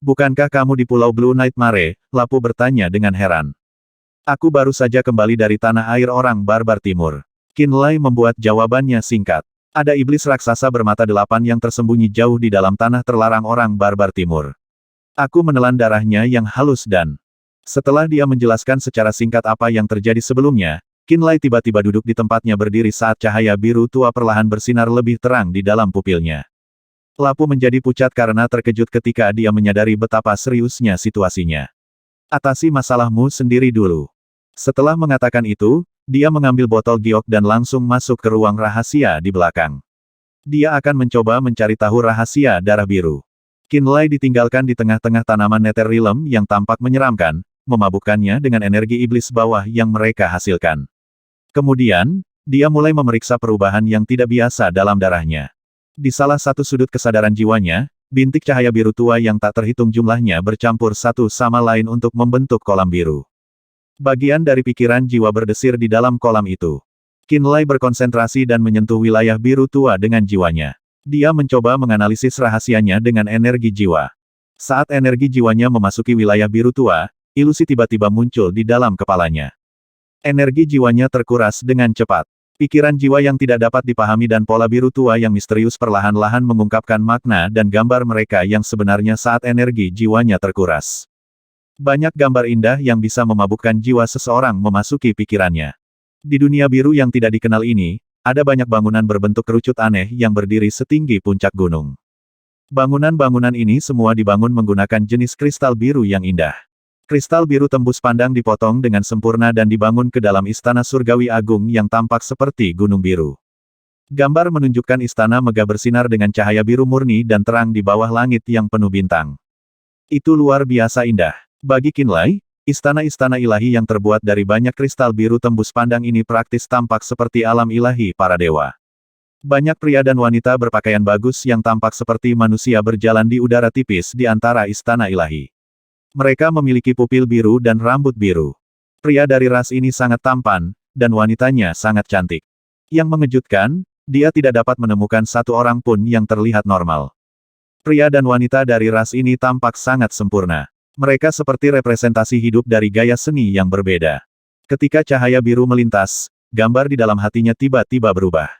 Bukankah kamu di Pulau Blue Nightmare? Lapu bertanya dengan heran. Aku baru saja kembali dari tanah air orang barbar timur. Qinlai membuat jawabannya singkat. Ada iblis raksasa bermata delapan yang tersembunyi jauh di dalam tanah terlarang orang barbar timur. Aku menelan darahnya yang halus dan... Setelah dia menjelaskan secara singkat apa yang terjadi sebelumnya, Qinlai tiba-tiba duduk di tempatnya berdiri saat cahaya biru tua perlahan bersinar lebih terang di dalam pupilnya. Lapu menjadi pucat karena terkejut ketika dia menyadari betapa seriusnya situasinya. Atasi masalahmu sendiri dulu. Setelah mengatakan itu, dia mengambil botol giok dan langsung masuk ke ruang rahasia di belakang. Dia akan mencoba mencari tahu rahasia darah biru. Qinlai ditinggalkan di tengah-tengah tanaman Nether Realm yang tampak menyeramkan, memabukkannya dengan energi iblis bawah yang mereka hasilkan. Kemudian, dia mulai memeriksa perubahan yang tidak biasa dalam darahnya. Di salah satu sudut kesadaran jiwanya, bintik cahaya biru tua yang tak terhitung jumlahnya bercampur satu sama lain untuk membentuk kolam biru. Bagian dari pikiran jiwa berdesir di dalam kolam itu. Qinlai berkonsentrasi dan menyentuh wilayah biru tua dengan jiwanya. Dia mencoba menganalisis rahasianya dengan energi jiwa. Saat energi jiwanya memasuki wilayah biru tua, ilusi tiba-tiba muncul di dalam kepalanya. Energi jiwanya terkuras dengan cepat. Pikiran jiwa yang tidak dapat dipahami dan pola biru tua yang misterius perlahan-lahan mengungkapkan makna dan gambar mereka yang sebenarnya saat energi jiwanya terkuras. Banyak gambar indah yang bisa memabukkan jiwa seseorang memasuki pikirannya. Di dunia biru yang tidak dikenal ini, ada banyak bangunan berbentuk kerucut aneh yang berdiri setinggi puncak gunung. Bangunan-bangunan ini semua dibangun menggunakan jenis kristal biru yang indah. Kristal biru tembus pandang dipotong dengan sempurna dan dibangun ke dalam istana surgawi agung yang tampak seperti gunung biru. Gambar menunjukkan istana megah bersinar dengan cahaya biru murni dan terang di bawah langit yang penuh bintang. Itu luar biasa indah. Bagi Qinlai, istana-istana ilahi yang terbuat dari banyak kristal biru tembus pandang ini praktis tampak seperti alam ilahi para dewa. Banyak pria dan wanita berpakaian bagus yang tampak seperti manusia berjalan di udara tipis di antara istana ilahi. Mereka memiliki pupil biru dan rambut biru. Pria dari ras ini sangat tampan, dan wanitanya sangat cantik. Yang mengejutkan, dia tidak dapat menemukan satu orang pun yang terlihat normal. Pria dan wanita dari ras ini tampak sangat sempurna. Mereka seperti representasi hidup dari gaya seni yang berbeda. Ketika cahaya biru melintas, gambar di dalam hatinya tiba-tiba berubah.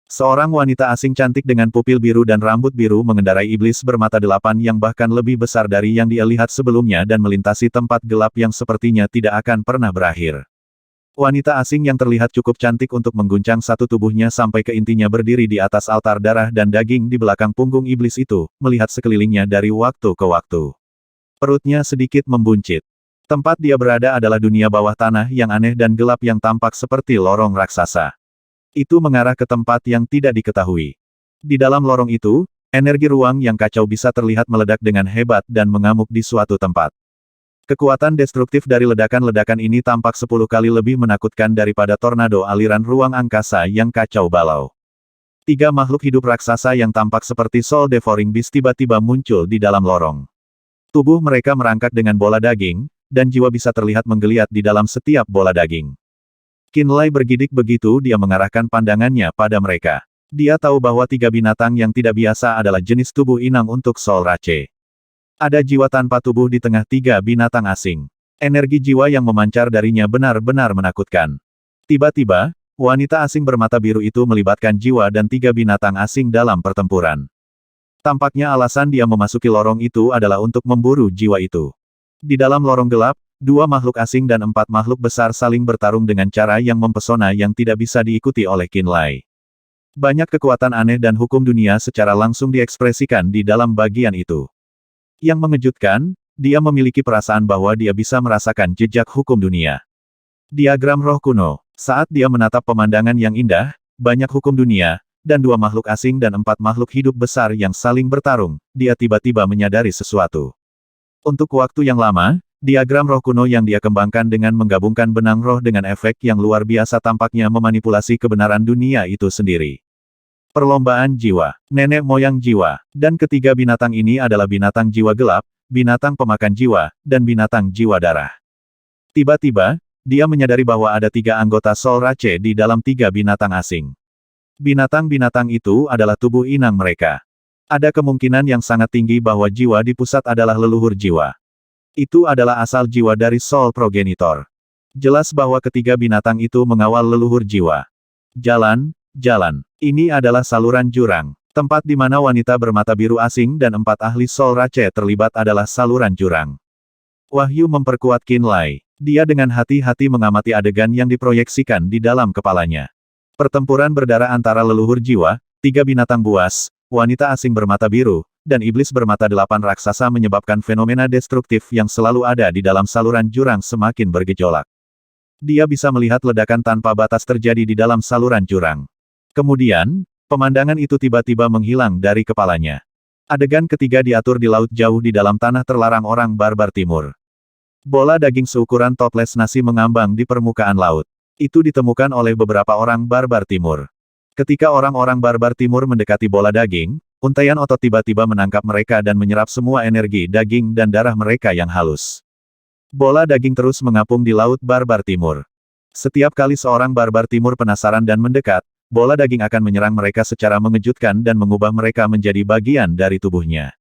Seorang wanita asing cantik dengan pupil biru dan rambut biru mengendarai iblis bermata delapan yang bahkan lebih besar dari yang dia lihat sebelumnya dan melintasi tempat gelap yang sepertinya tidak akan pernah berakhir. Wanita asing yang terlihat cukup cantik untuk mengguncang satu tubuhnya sampai ke intinya berdiri di atas altar darah dan daging di belakang punggung iblis itu, melihat sekelilingnya dari waktu ke waktu. Perutnya sedikit membuncit. Tempat dia berada adalah dunia bawah tanah yang aneh dan gelap yang tampak seperti lorong raksasa. Itu mengarah ke tempat yang tidak diketahui. Di dalam lorong itu, energi ruang yang kacau bisa terlihat meledak dengan hebat dan mengamuk di suatu tempat. Kekuatan destruktif dari ledakan-ledakan ini tampak 10 kali lebih menakutkan daripada tornado aliran ruang angkasa yang kacau balau. 3 makhluk hidup raksasa yang tampak seperti Soul Devouring Beast tiba-tiba muncul di dalam lorong. Tubuh mereka merangkak dengan bola daging, dan jiwa bisa terlihat menggeliat di dalam setiap bola daging. Qinlai bergidik begitu dia mengarahkan pandangannya pada mereka. Dia tahu bahwa 3 binatang yang tidak biasa adalah jenis tubuh inang untuk Soul Rache. Ada jiwa tanpa tubuh di tengah 3 binatang asing. Energi jiwa yang memancar darinya benar-benar menakutkan. Tiba-tiba, wanita asing bermata biru itu melibatkan jiwa dan 3 binatang asing dalam pertempuran. Tampaknya alasan dia memasuki lorong itu adalah untuk memburu jiwa itu. Di dalam lorong gelap, 2 makhluk asing dan 4 makhluk besar saling bertarung dengan cara yang mempesona yang tidak bisa diikuti oleh Qinlai. Banyak kekuatan aneh dan hukum dunia secara langsung diekspresikan di dalam bagian itu. Yang mengejutkan, dia memiliki perasaan bahwa dia bisa merasakan jejak hukum dunia. Diagram roh kuno. Saat dia menatap pemandangan yang indah, banyak hukum dunia, dan 2 makhluk asing dan 4 makhluk hidup besar yang saling bertarung, dia tiba-tiba menyadari sesuatu. Untuk waktu yang lama, diagram roh kuno yang dia kembangkan dengan menggabungkan benang roh dengan efek yang luar biasa tampaknya memanipulasi kebenaran dunia itu sendiri. Perlombaan jiwa, nenek moyang jiwa, dan ketiga binatang ini adalah binatang jiwa gelap, binatang pemakan jiwa, dan binatang jiwa darah. Tiba-tiba, dia menyadari bahwa ada 3 anggota Soul Rache di dalam 3 binatang asing. Binatang-binatang itu adalah tubuh inang mereka. Ada kemungkinan yang sangat tinggi bahwa jiwa di pusat adalah leluhur jiwa. Itu adalah asal jiwa dari Soul Progenitor. Jelas bahwa ketiga binatang itu mengawal leluhur jiwa. Jalan, jalan. Ini adalah saluran jurang. Tempat di mana wanita bermata biru asing dan 4 ahli Soul Rache terlibat adalah saluran jurang. Wahyu memperkuat Qin Lai. Dia dengan hati-hati mengamati adegan yang diproyeksikan di dalam kepalanya. Pertempuran berdarah antara leluhur jiwa, 3 binatang buas, wanita asing bermata biru, dan iblis bermata 8 raksasa menyebabkan fenomena destruktif yang selalu ada di dalam saluran jurang semakin bergejolak. Dia bisa melihat ledakan tanpa batas terjadi di dalam saluran jurang. Kemudian, pemandangan itu tiba-tiba menghilang dari kepalanya. Adegan ketiga diatur di laut jauh di dalam tanah terlarang orang barbar timur. Bola daging seukuran toples nasi mengambang di permukaan laut. Itu ditemukan oleh beberapa orang barbar timur. Ketika orang-orang barbar timur mendekati bola daging, untaian otot tiba-tiba menangkap mereka dan menyerap semua energi daging dan darah mereka yang halus. Bola daging terus mengapung di laut barbar timur. Setiap kali seorang barbar timur penasaran dan mendekat, bola daging akan menyerang mereka secara mengejutkan dan mengubah mereka menjadi bagian dari tubuhnya.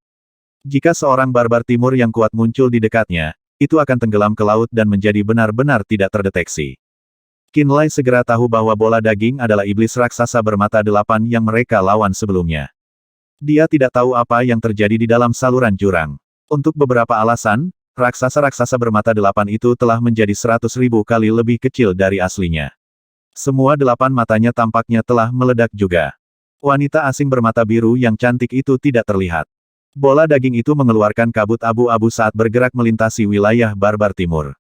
Jika seorang barbar timur yang kuat muncul di dekatnya, itu akan tenggelam ke laut dan menjadi benar-benar tidak terdeteksi. Qin Lai segera tahu bahwa bola daging adalah iblis raksasa bermata 8 yang mereka lawan sebelumnya. Dia tidak tahu apa yang terjadi di dalam saluran jurang. Untuk beberapa alasan, raksasa-raksasa bermata 8 itu telah menjadi 100.000 kali lebih kecil dari aslinya. Semua 8 matanya tampaknya telah meledak juga. Wanita asing bermata biru yang cantik itu tidak terlihat. Bola daging itu mengeluarkan kabut abu-abu saat bergerak melintasi wilayah barbar timur.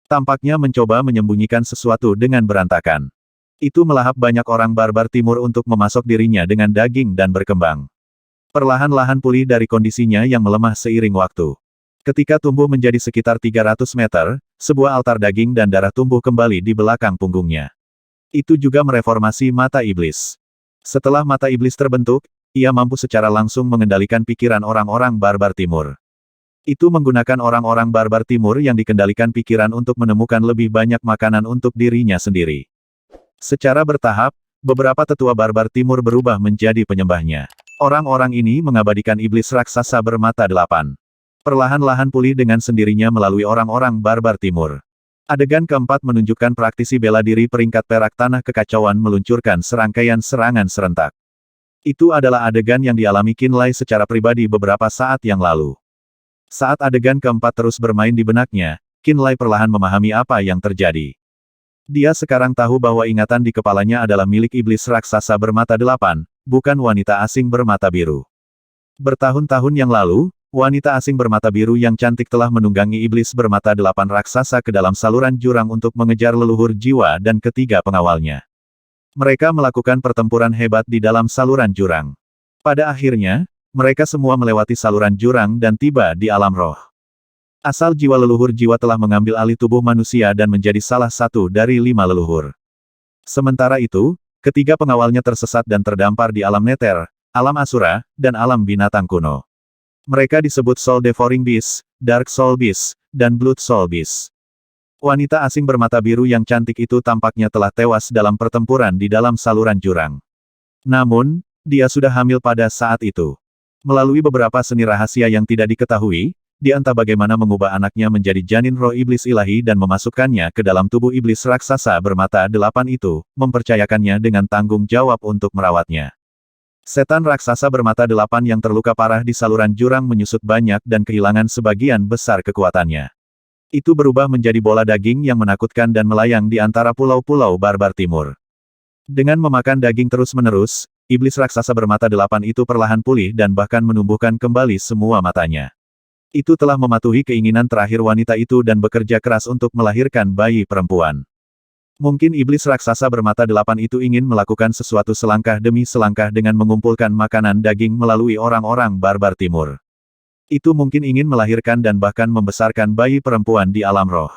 Tampaknya mencoba menyembunyikan sesuatu dengan berantakan. Itu melahap banyak orang barbar timur untuk memasok dirinya dengan daging dan berkembang. Perlahan-lahan pulih dari kondisinya yang melemah seiring waktu. Ketika tumbuh menjadi sekitar 300 meter, sebuah altar daging dan darah tumbuh kembali di belakang punggungnya. Itu juga mereformasi mata iblis. Setelah mata iblis terbentuk, ia mampu secara langsung mengendalikan pikiran orang-orang barbar timur. Itu menggunakan orang-orang barbar timur yang dikendalikan pikiran untuk menemukan lebih banyak makanan untuk dirinya sendiri. Secara bertahap, beberapa tetua barbar timur berubah menjadi penyembahnya. Orang-orang ini mengabadikan iblis raksasa bermata 8. Perlahan-lahan pulih dengan sendirinya melalui orang-orang barbar timur. Adegan keempat menunjukkan praktisi bela diri peringkat perak tanah kekacauan meluncurkan serangkaian serangan serentak. Itu adalah adegan yang dialami Qin Lai secara pribadi beberapa saat yang lalu. Saat adegan keempat terus bermain di benaknya, Qin Lai perlahan memahami apa yang terjadi. Dia sekarang tahu bahwa ingatan di kepalanya adalah milik iblis raksasa bermata 8, bukan wanita asing bermata biru. Bertahun-tahun yang lalu, wanita asing bermata biru yang cantik telah menunggangi iblis bermata 8 raksasa ke dalam saluran jurang untuk mengejar leluhur jiwa dan ketiga pengawalnya. Mereka melakukan pertempuran hebat di dalam saluran jurang. Pada akhirnya, mereka semua melewati saluran jurang dan tiba di alam roh. Asal jiwa leluhur jiwa telah mengambil alih tubuh manusia dan menjadi salah satu dari 5 leluhur. Sementara itu, ketiga pengawalnya tersesat dan terdampar di alam neter, alam asura, dan alam binatang kuno. Mereka disebut Soul Devouring Beast, Dark Soul Beast, dan Blood Soul Beast. Wanita asing bermata biru yang cantik itu tampaknya telah tewas dalam pertempuran di dalam saluran jurang. Namun, dia sudah hamil pada saat itu. Melalui beberapa seni rahasia yang tidak diketahui, dia entah bagaimana mengubah anaknya menjadi janin roh iblis ilahi dan memasukkannya ke dalam tubuh iblis raksasa bermata 8 itu, mempercayakannya dengan tanggung jawab untuk merawatnya. Setan raksasa bermata 8 yang terluka parah di saluran jurang menyusut banyak dan kehilangan sebagian besar kekuatannya. Itu berubah menjadi bola daging yang menakutkan dan melayang di antara pulau-pulau barbar timur. Dengan memakan daging terus-menerus, iblis raksasa bermata 8 itu perlahan pulih dan bahkan menumbuhkan kembali semua matanya. Itu telah mematuhi keinginan terakhir wanita itu dan bekerja keras untuk melahirkan bayi perempuan. Mungkin iblis raksasa bermata 8 itu ingin melakukan sesuatu selangkah demi selangkah dengan mengumpulkan makanan daging melalui orang-orang barbar timur. Itu mungkin ingin melahirkan dan bahkan membesarkan bayi perempuan di alam roh.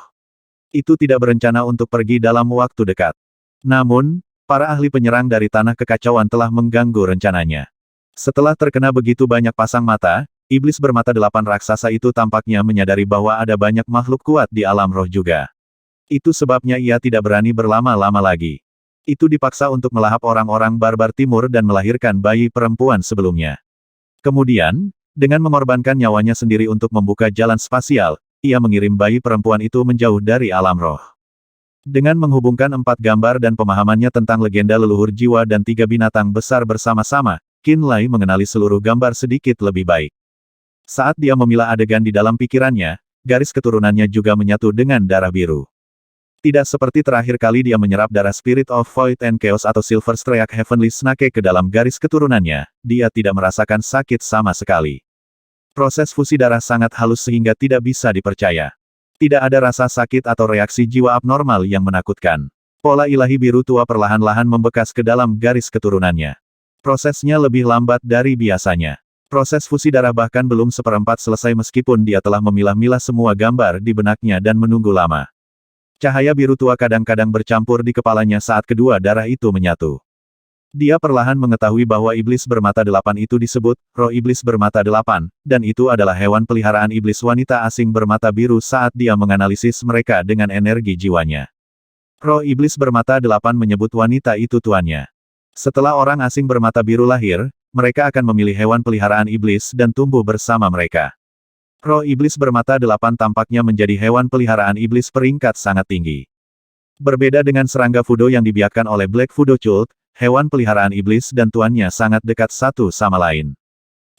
Itu tidak berencana untuk pergi dalam waktu dekat. Namun, para ahli penyerang dari tanah kekacauan telah mengganggu rencananya. Setelah terkena begitu banyak pasang mata, iblis bermata 8 raksasa itu tampaknya menyadari bahwa ada banyak makhluk kuat di alam roh juga. Itu sebabnya ia tidak berani berlama-lama lagi. Itu dipaksa untuk melahap orang-orang barbar timur dan melahirkan bayi perempuan sebelumnya. Kemudian, dengan mengorbankan nyawanya sendiri untuk membuka jalan spasial, ia mengirim bayi perempuan itu menjauh dari alam roh. Dengan menghubungkan 4 gambar dan pemahamannya tentang legenda leluhur jiwa dan 3 binatang besar bersama-sama, Qin Lai mengenali seluruh gambar sedikit lebih baik. Saat dia memilah adegan di dalam pikirannya, garis keturunannya juga menyatu dengan darah biru. Tidak seperti terakhir kali dia menyerap darah Spirit of Void and Chaos atau Silver Streak Heavenly Snake ke dalam garis keturunannya, dia tidak merasakan sakit sama sekali. Proses fusi darah sangat halus sehingga tidak bisa dipercaya. Tidak ada rasa sakit atau reaksi jiwa abnormal yang menakutkan. Pola ilahi biru tua perlahan-lahan membekas ke dalam garis keturunannya. Prosesnya lebih lambat dari biasanya. Proses fusi darah bahkan belum seperempat selesai meskipun dia telah memilah-milah semua gambar di benaknya dan menunggu lama. Cahaya biru tua kadang-kadang bercampur di kepalanya saat kedua darah itu menyatu. Dia perlahan mengetahui bahwa iblis bermata 8 itu disebut roh iblis bermata 8, dan itu adalah hewan peliharaan iblis wanita asing bermata biru saat dia menganalisis mereka dengan energi jiwanya. Roh iblis bermata 8 menyebut wanita itu tuannya. Setelah orang asing bermata biru lahir, mereka akan memilih hewan peliharaan iblis dan tumbuh bersama mereka. Roh iblis bermata 8 tampaknya menjadi hewan peliharaan iblis peringkat sangat tinggi. Berbeda dengan serangga Fudo yang dibiarkan oleh Black Fudo Cult, hewan peliharaan iblis dan tuannya sangat dekat satu sama lain.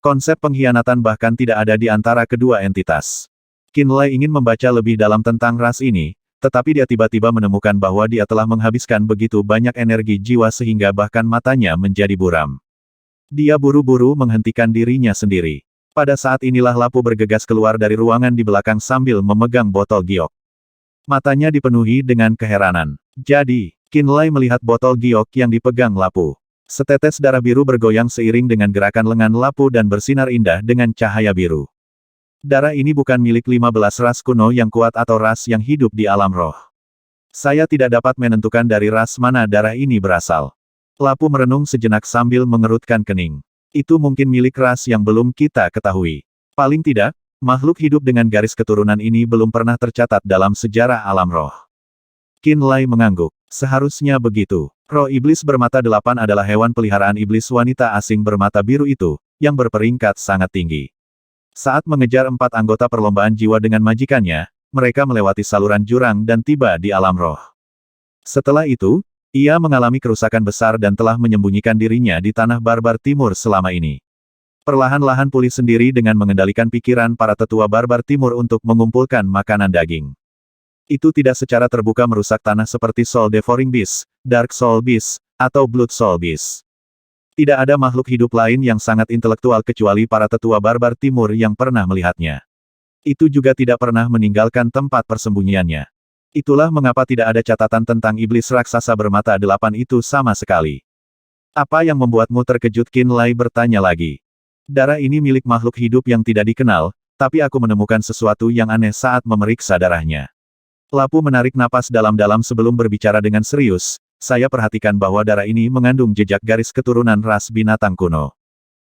Konsep pengkhianatan bahkan tidak ada di antara kedua entitas. Qin Lai ingin membaca lebih dalam tentang ras ini, tetapi dia tiba-tiba menemukan bahwa dia telah menghabiskan begitu banyak energi jiwa sehingga bahkan matanya menjadi buram. Dia buru-buru menghentikan dirinya sendiri. Pada saat inilah Lapu bergegas keluar dari ruangan di belakang sambil memegang botol giok. Matanya dipenuhi dengan keheranan. Jadi, Qin Lai melihat botol giok yang dipegang Lapu. Setetes darah biru bergoyang seiring dengan gerakan lengan Lapu dan bersinar indah dengan cahaya biru. Darah ini bukan milik 15 ras kuno yang kuat atau ras yang hidup di alam roh. Saya tidak dapat menentukan dari ras mana darah ini berasal. Lapu merenung sejenak sambil mengerutkan kening. Itu mungkin milik ras yang belum kita ketahui. Paling tidak, makhluk hidup dengan garis keturunan ini belum pernah tercatat dalam sejarah alam roh. Qin Lai mengangguk. Seharusnya begitu. Roh iblis bermata 8 adalah hewan peliharaan iblis wanita asing bermata biru itu, yang berperingkat sangat tinggi. Saat mengejar 4 anggota perlombaan jiwa dengan majikannya, mereka melewati saluran jurang dan tiba di alam roh. Setelah itu, ia mengalami kerusakan besar dan telah menyembunyikan dirinya di tanah barbar timur selama ini. Perlahan-lahan pulih sendiri dengan mengendalikan pikiran para tetua barbar timur untuk mengumpulkan makanan daging. Itu tidak secara terbuka merusak tanah seperti Soul Devouring Beast, Dark Soul Beast, atau Blood Soul Beast. Tidak ada makhluk hidup lain yang sangat intelektual kecuali para tetua barbar timur yang pernah melihatnya. Itu juga tidak pernah meninggalkan tempat persembunyiannya. Itulah mengapa tidak ada catatan tentang iblis raksasa bermata 8 itu sama sekali. Apa yang membuatmu terkejut? Qin Lai bertanya lagi. Darah ini milik makhluk hidup yang tidak dikenal, tapi aku menemukan sesuatu yang aneh saat memeriksa darahnya. Lapu menarik napas dalam-dalam sebelum berbicara dengan serius. Saya perhatikan bahwa darah ini mengandung jejak garis keturunan ras binatang kuno.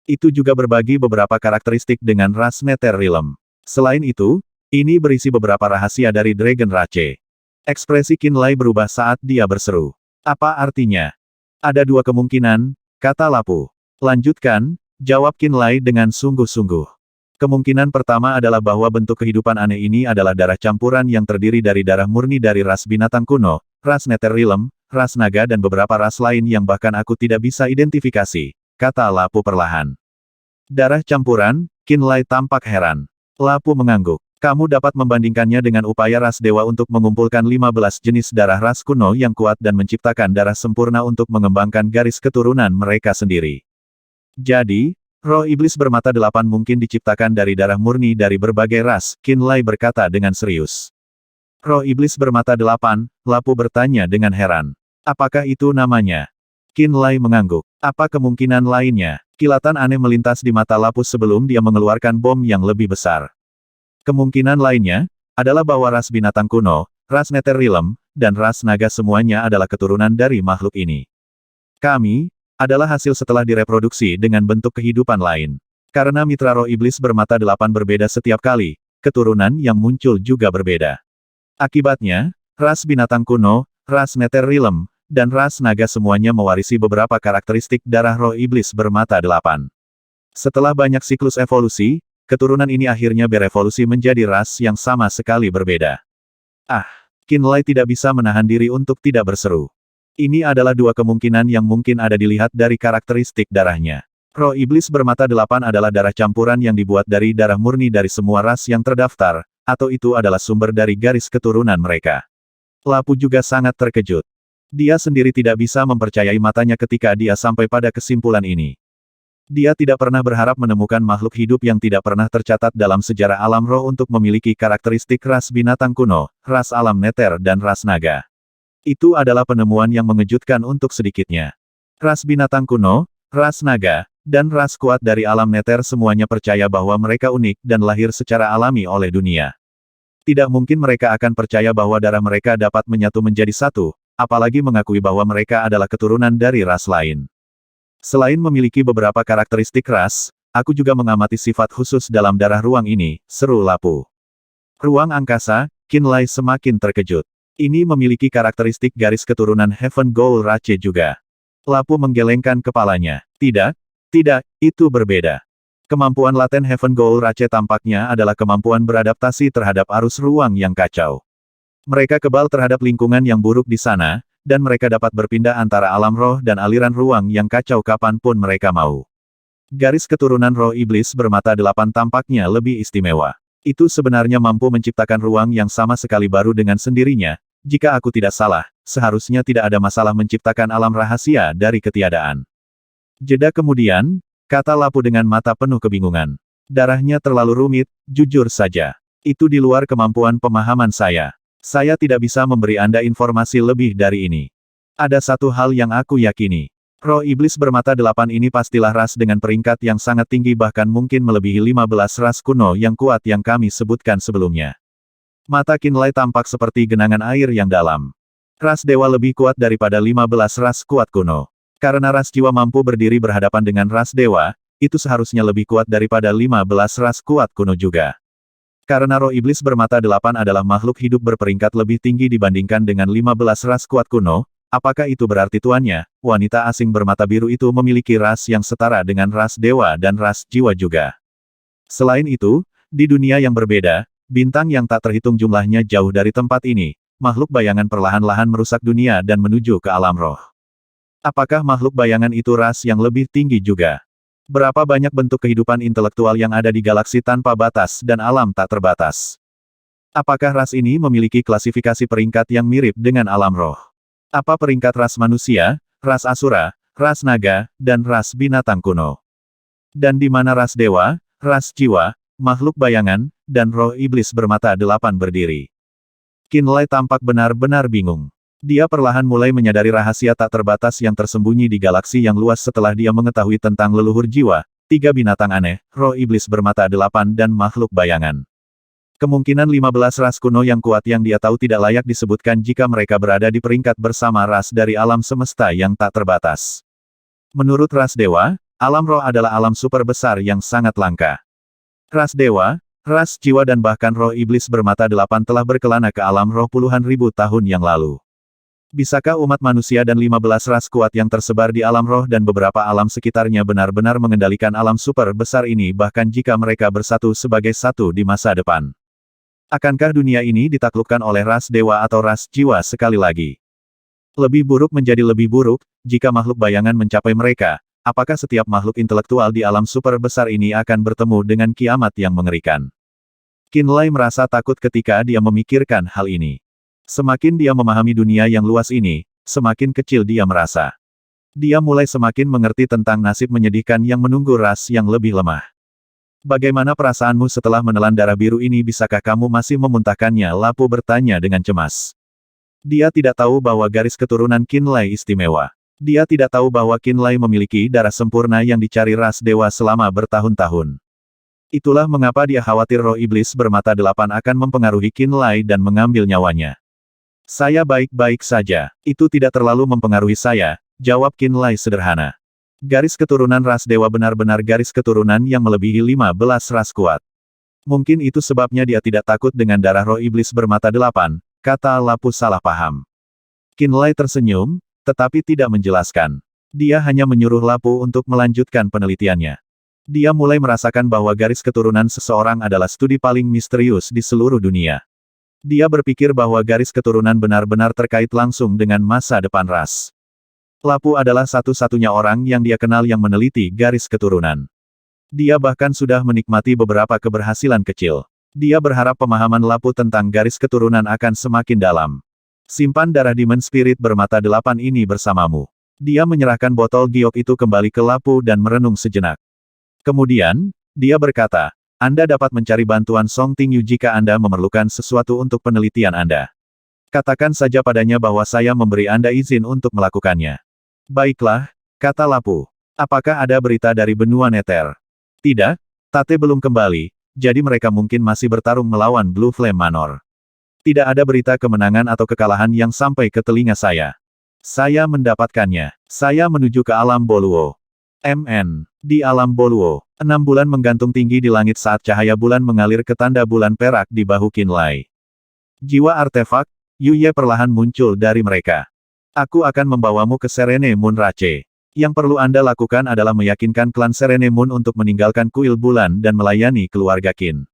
Itu juga berbagi beberapa karakteristik dengan ras Netherrealm. Selain itu, ini berisi beberapa rahasia dari Dragon Rache. Ekspresi Qin Lai berubah saat dia berseru. Apa artinya? Ada 2 kemungkinan, kata Lapu. Lanjutkan, jawab Qin Lai dengan sungguh-sungguh. Kemungkinan pertama adalah bahwa bentuk kehidupan aneh ini adalah darah campuran yang terdiri dari darah murni dari ras binatang kuno, ras Netherrealm, ras naga dan beberapa ras lain yang bahkan aku tidak bisa identifikasi, kata Lapu perlahan. Darah campuran, Qin Lai tampak heran. Lapu mengangguk. Kamu dapat membandingkannya dengan upaya ras dewa untuk mengumpulkan 15 jenis darah ras kuno yang kuat dan menciptakan darah sempurna untuk mengembangkan garis keturunan mereka sendiri. Jadi, roh iblis bermata 8 mungkin diciptakan dari darah murni dari berbagai ras, Qin Lai berkata dengan serius. Roh iblis bermata 8, Lapu bertanya dengan heran. Apakah itu namanya? Qin Lai mengangguk. Apa kemungkinan lainnya? Kilatan aneh melintas di mata Lapu sebelum dia mengeluarkan bom yang lebih besar. Kemungkinan lainnya, adalah bahwa ras binatang kuno, ras Netherrealm, dan ras naga semuanya adalah keturunan dari makhluk ini. Kami, adalah hasil setelah direproduksi dengan bentuk kehidupan lain. Karena mitra roh iblis bermata 8 berbeda setiap kali, keturunan yang muncul juga berbeda. Akibatnya, ras binatang kuno, ras Netherrealm, dan ras naga semuanya mewarisi beberapa karakteristik darah roh iblis bermata 8. Setelah banyak siklus evolusi, keturunan ini akhirnya berevolusi menjadi ras yang sama sekali berbeda. Ah, Qinlai tidak bisa menahan diri untuk tidak berseru. Ini adalah dua kemungkinan yang mungkin ada dilihat dari karakteristik darahnya. Roh iblis bermata delapan adalah darah campuran yang dibuat dari darah murni dari semua ras yang terdaftar, atau itu adalah sumber dari garis keturunan mereka. Lapu juga sangat terkejut. Dia sendiri tidak bisa mempercayai matanya ketika dia sampai pada kesimpulan ini. Dia tidak pernah berharap menemukan makhluk hidup yang tidak pernah tercatat dalam sejarah alam roh untuk memiliki karakteristik ras binatang kuno, ras alam neter dan ras naga. Itu adalah penemuan yang mengejutkan untuk sedikitnya. Ras binatang kuno, ras naga, dan ras kuat dari alam neter semuanya percaya bahwa mereka unik dan lahir secara alami oleh dunia. Tidak mungkin mereka akan percaya bahwa darah mereka dapat menyatu menjadi satu, apalagi mengakui bahwa mereka adalah keturunan dari ras lain. Selain memiliki beberapa karakteristik ras, aku juga mengamati sifat khusus dalam darah ruang ini, seru Lapu. Ruang angkasa, Qinlai semakin terkejut. Ini memiliki karakteristik garis keturunan Heaven Goal Rache juga. Lapu menggelengkan kepalanya. Tidak, itu berbeda. Kemampuan laten Heaven Goal Rache tampaknya adalah kemampuan beradaptasi terhadap arus ruang yang kacau. Mereka kebal terhadap lingkungan yang buruk di sana, dan mereka dapat berpindah antara alam roh dan aliran ruang yang kacau kapanpun mereka mau. Garis keturunan roh iblis bermata delapan tampaknya lebih istimewa. Itu sebenarnya mampu menciptakan ruang yang sama sekali baru dengan sendirinya. Jika aku tidak salah, seharusnya tidak ada masalah menciptakan alam rahasia dari ketiadaan. Jeda kemudian, kata Lapu dengan mata penuh kebingungan. Darahnya terlalu rumit, jujur saja. Itu di luar kemampuan pemahaman saya. Saya tidak bisa memberi Anda informasi lebih dari ini. Ada satu hal yang aku yakini. Roh iblis bermata delapan ini pastilah ras dengan peringkat yang sangat tinggi bahkan mungkin melebihi 15 ras kuno yang kuat yang kami sebutkan sebelumnya. Mata Qinlai tampak seperti genangan air yang dalam. Ras dewa lebih kuat daripada 15 ras kuat kuno. Karena ras jiwa mampu berdiri berhadapan dengan ras dewa, itu seharusnya lebih kuat daripada 15 ras kuat kuno juga. Karena roh iblis bermata delapan adalah makhluk hidup berperingkat lebih tinggi dibandingkan dengan 15 ras kuat kuno, apakah itu berarti tuannya, wanita asing bermata biru itu memiliki ras yang setara dengan ras dewa dan ras jiwa juga? Selain itu, di dunia yang berbeda, bintang yang tak terhitung jumlahnya jauh dari tempat ini, makhluk bayangan perlahan-lahan merusak dunia dan menuju ke alam roh. Apakah makhluk bayangan itu ras yang lebih tinggi juga? Berapa banyak bentuk kehidupan intelektual yang ada di galaksi tanpa batas dan alam tak terbatas? Apakah ras ini memiliki klasifikasi peringkat yang mirip dengan alam roh? Apa peringkat ras manusia, ras asura, ras naga, dan ras binatang kuno? Dan di mana ras dewa, ras jiwa, makhluk bayangan, dan roh iblis bermata delapan berdiri? Qinlai tampak benar-benar bingung. Dia perlahan mulai menyadari rahasia tak terbatas yang tersembunyi di galaksi yang luas setelah dia mengetahui tentang leluhur jiwa, tiga binatang aneh, roh iblis bermata delapan dan makhluk bayangan. Kemungkinan 15 ras kuno yang kuat yang dia tahu tidak layak disebutkan jika mereka berada di peringkat bersama ras dari alam semesta yang tak terbatas. Menurut ras dewa, alam roh adalah alam super besar yang sangat langka. Ras dewa, ras jiwa dan bahkan roh iblis bermata delapan telah berkelana ke alam roh puluhan ribu tahun yang lalu. Bisakah umat manusia dan 15 ras kuat yang tersebar di alam roh dan beberapa alam sekitarnya benar-benar mengendalikan alam super besar ini bahkan jika mereka bersatu sebagai satu di masa depan? Akankah dunia ini ditaklukkan oleh ras dewa atau ras jiwa sekali lagi? Lebih buruk menjadi lebih buruk, jika makhluk bayangan mencapai mereka, apakah setiap makhluk intelektual di alam super besar ini akan bertemu dengan kiamat yang mengerikan? Qinlai merasa takut ketika dia memikirkan hal ini. Semakin dia memahami dunia yang luas ini, semakin kecil dia merasa. Dia mulai semakin mengerti tentang nasib menyedihkan yang menunggu ras yang lebih lemah. Bagaimana perasaanmu setelah menelan darah biru ini? Bisakah kamu masih memuntahkannya? Lapu bertanya dengan cemas. Dia tidak tahu bahwa garis keturunan Qinlai istimewa. Dia tidak tahu bahwa Qinlai memiliki darah sempurna yang dicari ras dewa selama bertahun-tahun. Itulah mengapa dia khawatir roh iblis bermata delapan akan mempengaruhi Qinlai dan mengambil nyawanya. Saya baik-baik saja. Itu tidak terlalu mempengaruhi saya, jawab Qinlai sederhana. Garis keturunan ras dewa benar-benar garis keturunan yang melebihi 15 ras kuat. Mungkin itu sebabnya dia tidak takut dengan darah roh iblis bermata delapan, kata Lapu salah paham. Qinlai tersenyum, tetapi tidak menjelaskan. Dia hanya menyuruh Lapu untuk melanjutkan penelitiannya. Dia mulai merasakan bahwa garis keturunan seseorang adalah studi paling misterius di seluruh dunia. Dia berpikir bahwa garis keturunan benar-benar terkait langsung dengan masa depan ras. Lapu adalah satu-satunya orang yang dia kenal yang meneliti garis keturunan. Dia bahkan sudah menikmati beberapa keberhasilan kecil. Dia berharap pemahaman Lapu tentang garis keturunan akan semakin dalam. Simpan darah Demon Spirit bermata 8 ini bersamamu. Dia menyerahkan botol giok itu kembali ke Lapu dan merenung sejenak. Kemudian, dia berkata, Anda dapat mencari bantuan Song Tingyu jika Anda memerlukan sesuatu untuk penelitian Anda. Katakan saja padanya bahwa saya memberi Anda izin untuk melakukannya. Baiklah, kata Lapu. Apakah ada berita dari benua Nether? Tidak, Tate belum kembali, jadi mereka mungkin masih bertarung melawan Blue Flame Manor. Tidak ada berita kemenangan atau kekalahan yang sampai ke telinga saya. Saya mendapatkannya. Saya menuju ke alam Boluo. Di alam Boluo, 6 bulan menggantung tinggi di langit saat cahaya bulan mengalir ke tanda bulan perak di bahu Qinlai. Jiwa artefak, Yu Ye perlahan muncul dari mereka. Aku akan membawamu ke Serene Moon Rache. Yang perlu Anda lakukan adalah meyakinkan klan Serene Moon untuk meninggalkan kuil bulan dan melayani keluarga Qin.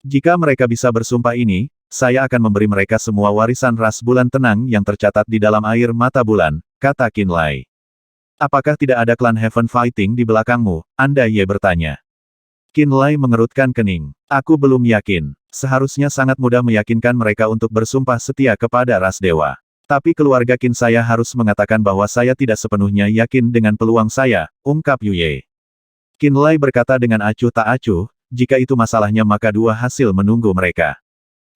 Jika mereka bisa bersumpah ini, saya akan memberi mereka semua warisan ras bulan tenang yang tercatat di dalam air mata bulan, kata Qinlai. Apakah tidak ada klan Heaven Fighting di belakangmu? Anda Ye bertanya. Qinlai mengerutkan kening. Aku belum yakin. Seharusnya sangat mudah meyakinkan mereka untuk bersumpah setia kepada ras dewa. Tapi keluarga Qin saya harus mengatakan bahwa saya tidak sepenuhnya yakin dengan peluang saya, ungkap Yu Ye. Qinlai berkata dengan acuh tak acuh, jika itu masalahnya maka dua hasil menunggu mereka.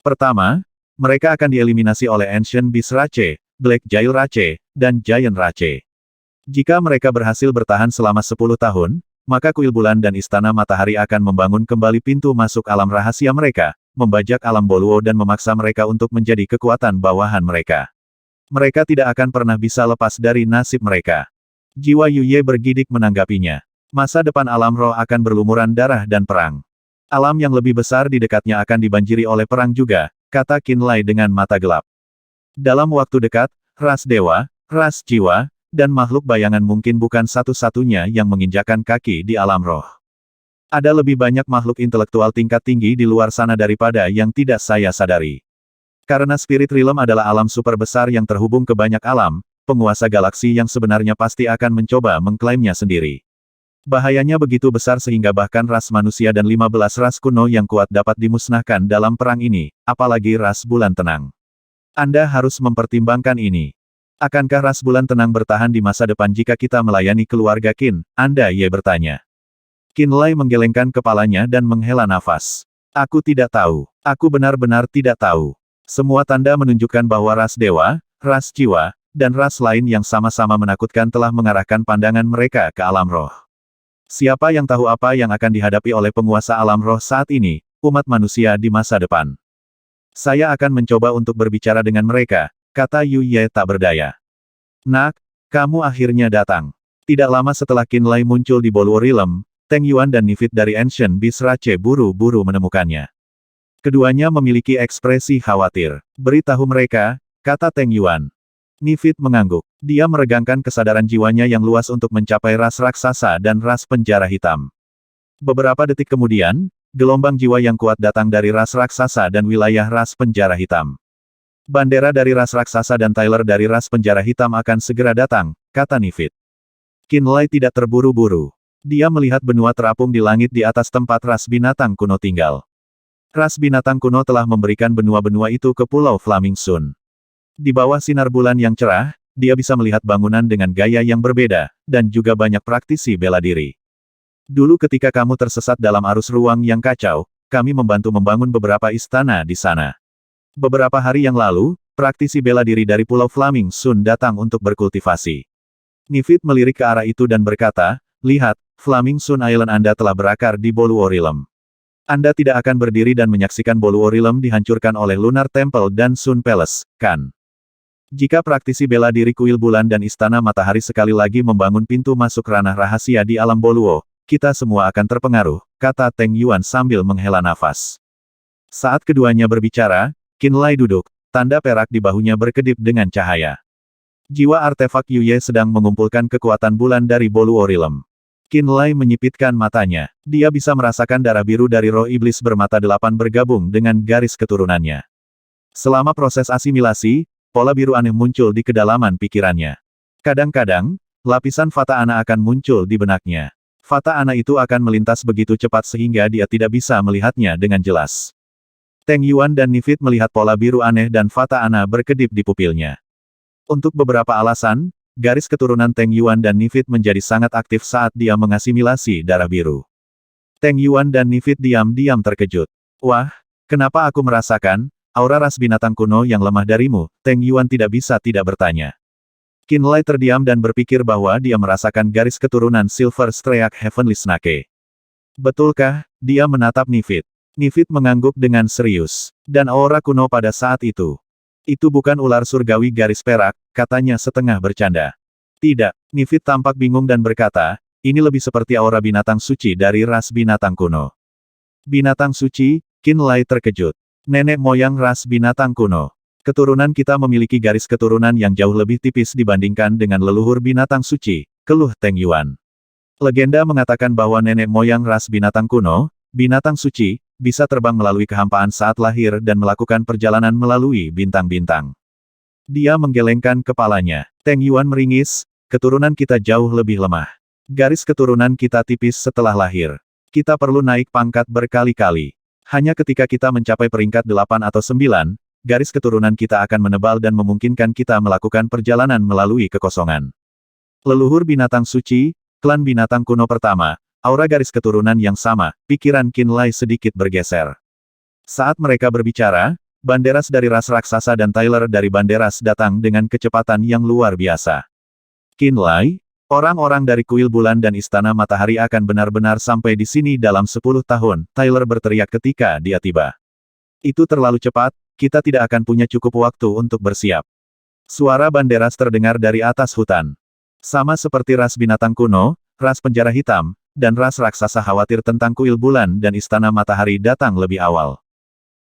Pertama, mereka akan dieliminasi oleh Ancient Beast Rache, Black Jail Rache, dan Giant Rache. Jika mereka berhasil bertahan selama 10 tahun, maka kuil bulan dan istana matahari akan membangun kembali pintu masuk alam rahasia mereka, membajak alam Boluo dan memaksa mereka untuk menjadi kekuatan bawahan mereka. Mereka tidak akan pernah bisa lepas dari nasib mereka. Jiwa Yu Ye bergidik menanggapinya. Masa depan alam roh akan berlumuran darah dan perang. Alam yang lebih besar di dekatnya akan dibanjiri oleh perang juga, kata Qinlai dengan mata gelap. Dalam waktu dekat, ras dewa, ras jiwa, dan makhluk bayangan mungkin bukan satu-satunya yang menginjakan kaki di alam roh. Ada lebih banyak makhluk intelektual tingkat tinggi di luar sana daripada yang tidak saya sadari. Karena Spirit Realm adalah alam super besar yang terhubung ke banyak alam, penguasa galaksi yang sebenarnya pasti akan mencoba mengklaimnya sendiri. Bahayanya begitu besar sehingga bahkan ras manusia dan 15 ras kuno yang kuat dapat dimusnahkan dalam perang ini, apalagi ras bulan tenang. Anda harus mempertimbangkan ini. Akankah ras bulan tenang bertahan di masa depan jika kita melayani keluarga Qin? Anda Ye bertanya. Qinlai menggelengkan kepalanya dan menghela nafas. Aku tidak tahu. Aku benar-benar tidak tahu. Semua tanda menunjukkan bahwa ras dewa, ras jiwa, dan ras lain yang sama-sama menakutkan telah mengarahkan pandangan mereka ke alam roh. Siapa yang tahu apa yang akan dihadapi oleh penguasa alam roh saat ini, umat manusia di masa depan? Saya akan mencoba untuk berbicara dengan mereka, kata Yu Ye tak berdaya. Nak, kamu akhirnya datang. Tidak lama setelah Qinlai muncul di Boluo Realm, Teng Yuan dan Nifit dari Ancient Beast Rache buru-buru menemukannya. Keduanya memiliki ekspresi khawatir. Beritahu mereka, kata Teng Yuan. Nifit mengangguk. Dia meregangkan kesadaran jiwanya yang luas untuk mencapai ras raksasa dan ras penjara hitam. Beberapa detik kemudian, gelombang jiwa yang kuat datang dari ras raksasa dan wilayah ras penjara hitam. Bandera dari ras raksasa dan Tyler dari ras penjara hitam akan segera datang, kata Nifit. Qinlai tidak terburu-buru. Dia melihat benua terapung di langit di atas tempat ras binatang kuno tinggal. Ras binatang kuno telah memberikan benua-benua itu ke Pulau Flaming Sun. Di bawah sinar bulan yang cerah, dia bisa melihat bangunan dengan gaya yang berbeda, dan juga banyak praktisi bela diri. Dulu ketika kamu tersesat dalam arus ruang yang kacau, kami membantu membangun beberapa istana di sana. Beberapa hari yang lalu, praktisi bela diri dari Pulau Flaming Sun datang untuk berkultivasi. Nifit melirik ke arah itu dan berkata, lihat, Flaming Sun Island Anda telah berakar di Boluo Realm. Anda tidak akan berdiri dan menyaksikan Boluo Realm dihancurkan oleh Lunar Temple dan Sun Palace, kan? Jika praktisi bela diri kuil bulan dan istana matahari sekali lagi membangun pintu masuk ranah rahasia di alam Boluo, kita semua akan terpengaruh, kata Teng Yuan sambil menghela nafas. Saat keduanya berbicara, Qinlai duduk, tanda perak di bahunya berkedip dengan cahaya. Jiwa artefak Yu Ye sedang mengumpulkan kekuatan bulan dari Boluo Realm. Qinlai menyipitkan matanya. Dia bisa merasakan darah biru dari roh iblis bermata delapan bergabung dengan garis keturunannya. Selama proses asimilasi, pola biru aneh muncul di kedalaman pikirannya. Kadang-kadang, lapisan fata ana akan muncul di benaknya. Fata ana itu akan melintas begitu cepat sehingga dia tidak bisa melihatnya dengan jelas. Teng Yuan dan Nifit melihat pola biru aneh dan fata ana berkedip di pupilnya. Untuk beberapa alasan, garis keturunan Teng Yuan dan Nifit menjadi sangat aktif saat dia mengasimilasi darah biru. Teng Yuan dan Nifit diam-diam terkejut. Wah, kenapa aku merasakan aura ras binatang kuno yang lemah darimu? Teng Yuan tidak bisa tidak bertanya. Qinlai terdiam dan berpikir bahwa dia merasakan garis keturunan Silver Streak Heavenly Snake. Betulkah? Dia menatap Nifit. Nifit mengangguk dengan serius. Dan aura kuno pada saat itu. Itu bukan ular surgawi garis perak, katanya setengah bercanda. Tidak, Nifit tampak bingung dan berkata, ini lebih seperti aura binatang suci dari ras binatang kuno. Binatang suci? Qinlai terkejut. Nenek moyang ras binatang kuno. Keturunan kita memiliki garis keturunan yang jauh lebih tipis dibandingkan dengan leluhur binatang suci, keluh Teng Yuan. Legenda mengatakan bahwa nenek moyang ras binatang kuno, binatang suci, bisa terbang melalui kehampaan saat lahir dan melakukan perjalanan melalui bintang-bintang. Dia menggelengkan kepalanya. Teng Yuan meringis, keturunan kita jauh lebih lemah. Garis keturunan kita tipis setelah lahir. Kita perlu naik pangkat berkali-kali. Hanya ketika kita mencapai peringkat 8 atau 9, garis keturunan kita akan menebal dan memungkinkan kita melakukan perjalanan melalui kekosongan. Leluhur binatang suci, klan binatang kuno pertama, aura garis keturunan yang sama, pikiran Qinlai sedikit bergeser. Saat mereka berbicara, Banderas dari ras raksasa dan Tyler dari Banderas datang dengan kecepatan yang luar biasa. Qinlai, orang-orang dari Kuil Bulan dan Istana Matahari akan benar-benar sampai di sini dalam 10 tahun, Tyler berteriak ketika dia tiba. Itu terlalu cepat, kita tidak akan punya cukup waktu untuk bersiap. Suara Banderas terdengar dari atas hutan. Sama seperti ras binatang kuno, ras penjara hitam, dan ras raksasa khawatir tentang Kuil Bulan dan Istana Matahari datang lebih awal.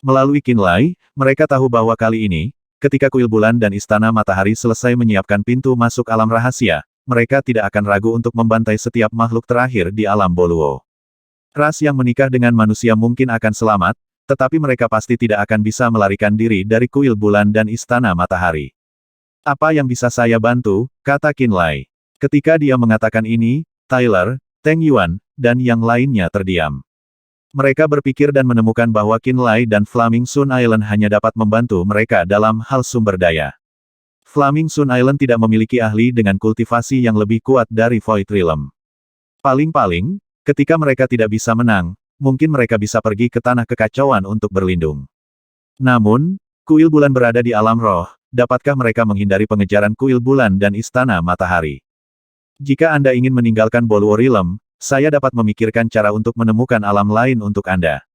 Melalui Qinlai, mereka tahu bahwa kali ini, ketika Kuil Bulan dan Istana Matahari selesai menyiapkan pintu masuk alam rahasia, mereka tidak akan ragu untuk membantai setiap makhluk terakhir di alam Boluo. Ras yang menikah dengan manusia mungkin akan selamat, tetapi mereka pasti tidak akan bisa melarikan diri dari Kuil Bulan dan Istana Matahari. Apa yang bisa saya bantu? Kata Qinlai. Ketika dia mengatakan ini, Tyler, Teng Yuan, dan yang lainnya terdiam. Mereka berpikir dan menemukan bahwa Qinlai dan Flaming Sun Island hanya dapat membantu mereka dalam hal sumber daya. Flaming Sun Island tidak memiliki ahli dengan kultivasi yang lebih kuat dari Void Realm. Paling-paling, ketika mereka tidak bisa menang, mungkin mereka bisa pergi ke tanah kekacauan untuk berlindung. Namun, Kuil Bulan berada di alam roh, dapatkah mereka menghindari pengejaran Kuil Bulan dan Istana Matahari? Jika Anda ingin meninggalkan Boluo Realm, saya dapat memikirkan cara untuk menemukan alam lain untuk Anda.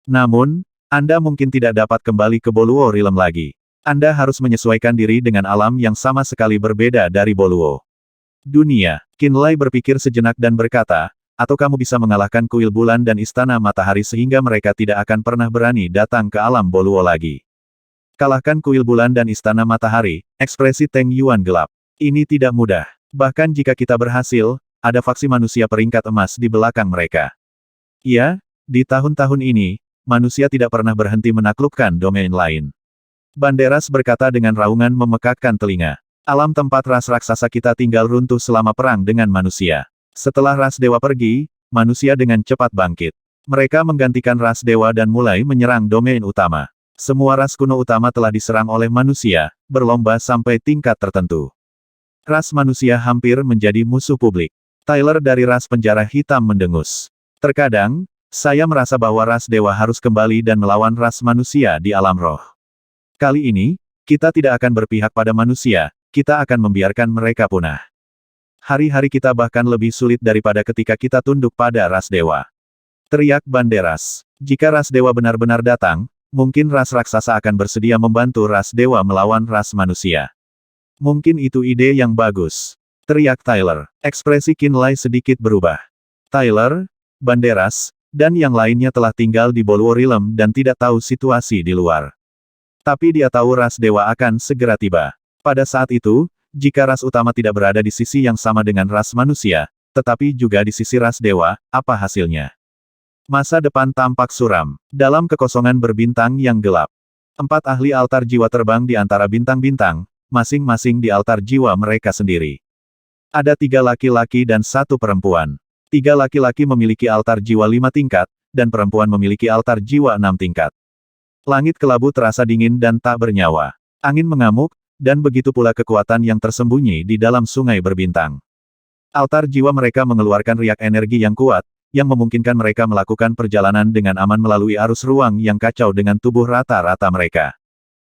Namun, Anda mungkin tidak dapat kembali ke Boluo Realm lagi. Anda harus menyesuaikan diri dengan alam yang sama sekali berbeda dari Boluo. Dunia. Qinlai berpikir sejenak dan berkata, atau kamu bisa mengalahkan Kuil Bulan dan Istana Matahari sehingga mereka tidak akan pernah berani datang ke alam Boluo lagi. Kalahkan Kuil Bulan dan Istana Matahari, ekspresi Teng Yuan gelap. Ini tidak mudah. Bahkan jika kita berhasil, ada faksi manusia peringkat emas di belakang mereka. Ya, di tahun-tahun ini, manusia tidak pernah berhenti menaklukkan domain lain. Banderas berkata dengan raungan memekakkan telinga. Alam tempat ras raksasa kita tinggal runtuh selama perang dengan manusia. Setelah ras dewa pergi, manusia dengan cepat bangkit. Mereka menggantikan ras dewa dan mulai menyerang domain utama. Semua ras kuno utama telah diserang oleh manusia, berlomba sampai tingkat tertentu. Ras manusia hampir menjadi musuh publik. Tyler dari ras penjara hitam mendengus. Terkadang, saya merasa bahwa ras dewa harus kembali dan melawan ras manusia di alam roh. Kali ini, kita tidak akan berpihak pada manusia, kita akan membiarkan mereka punah. Hari-hari kita bahkan lebih sulit daripada ketika kita tunduk pada ras dewa. Teriak Banderas. Jika ras dewa benar-benar datang, mungkin ras raksasa akan bersedia membantu ras dewa melawan ras manusia. Mungkin itu ide yang bagus. Teriak Tyler. Ekspresi Qinlai sedikit berubah. Tyler, Banderas, dan yang lainnya telah tinggal di Boluo Realm dan tidak tahu situasi di luar. Tapi dia tahu ras dewa akan segera tiba. Pada saat itu, jika ras utama tidak berada di sisi yang sama dengan ras manusia, tetapi juga di sisi ras dewa, apa hasilnya? Masa depan tampak suram. Dalam kekosongan berbintang yang gelap. 4 ahli altar jiwa terbang di antara bintang-bintang, masing-masing di altar jiwa mereka sendiri. Ada 3 laki-laki dan 1 perempuan. 3 laki-laki memiliki altar jiwa 5 tingkat, dan perempuan memiliki altar jiwa 6 tingkat. Langit kelabu terasa dingin dan tak bernyawa. Angin mengamuk, dan begitu pula kekuatan yang tersembunyi di dalam sungai berbintang. Altar jiwa mereka mengeluarkan riak energi yang kuat, yang memungkinkan mereka melakukan perjalanan dengan aman melalui arus ruang yang kacau dengan tubuh rata-rata mereka.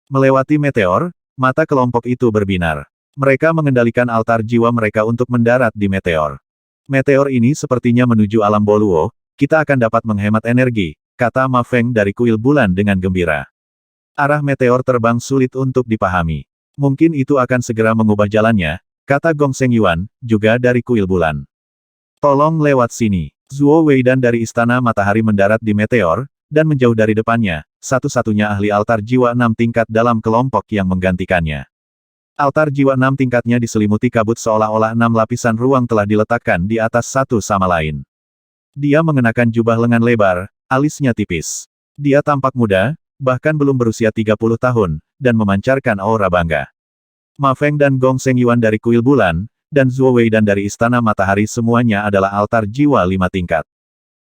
Melewati meteor, mata kelompok itu berbinar. Mereka mengendalikan altar jiwa mereka untuk mendarat di meteor. Meteor ini sepertinya menuju alam Boluo, kita akan dapat menghemat energi, kata Ma Feng dari kuil bulan dengan gembira. Arah meteor terbang sulit untuk dipahami. Mungkin itu akan segera mengubah jalannya, kata Gong Seng Yuan, juga dari kuil bulan. Tolong lewat sini. Zuo Weidan dari Istana Matahari mendarat di meteor, dan menjauh dari depannya, satu-satunya ahli altar jiwa 6 tingkat dalam kelompok yang menggantikannya. Altar jiwa 6 tingkatnya diselimuti kabut seolah-olah 6 lapisan ruang telah diletakkan di atas satu sama lain. Dia mengenakan jubah lengan lebar, alisnya tipis. Dia tampak muda, bahkan belum berusia 30 tahun, dan memancarkan aura bangga. Ma Feng dan Gong Seng Yuan dari kuil bulan, dan Zuo Weidan dari Istana Matahari semuanya adalah altar jiwa 5 tingkat.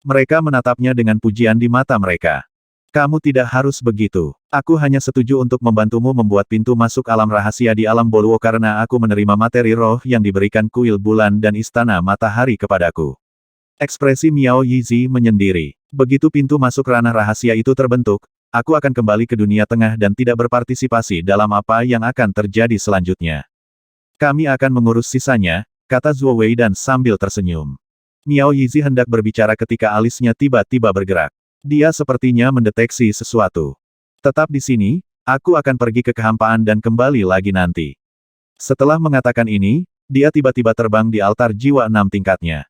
Mereka menatapnya dengan pujian di mata mereka. Kamu tidak harus begitu. Aku hanya setuju untuk membantumu membuat pintu masuk alam rahasia di alam Boluo karena aku menerima materi roh yang diberikan kuil bulan dan Istana Matahari kepadaku. Ekspresi Miao Yizi menyendiri. Begitu pintu masuk ranah rahasia itu terbentuk, aku akan kembali ke dunia tengah dan tidak berpartisipasi dalam apa yang akan terjadi selanjutnya. Kami akan mengurus sisanya, kata Zuo Weidan sambil tersenyum. Miao Yizi hendak berbicara ketika alisnya tiba-tiba bergerak. Dia sepertinya mendeteksi sesuatu. Tetap di sini, aku akan pergi ke kehampaan dan kembali lagi nanti. Setelah mengatakan ini, dia tiba-tiba terbang di altar jiwa 6 tingkatnya.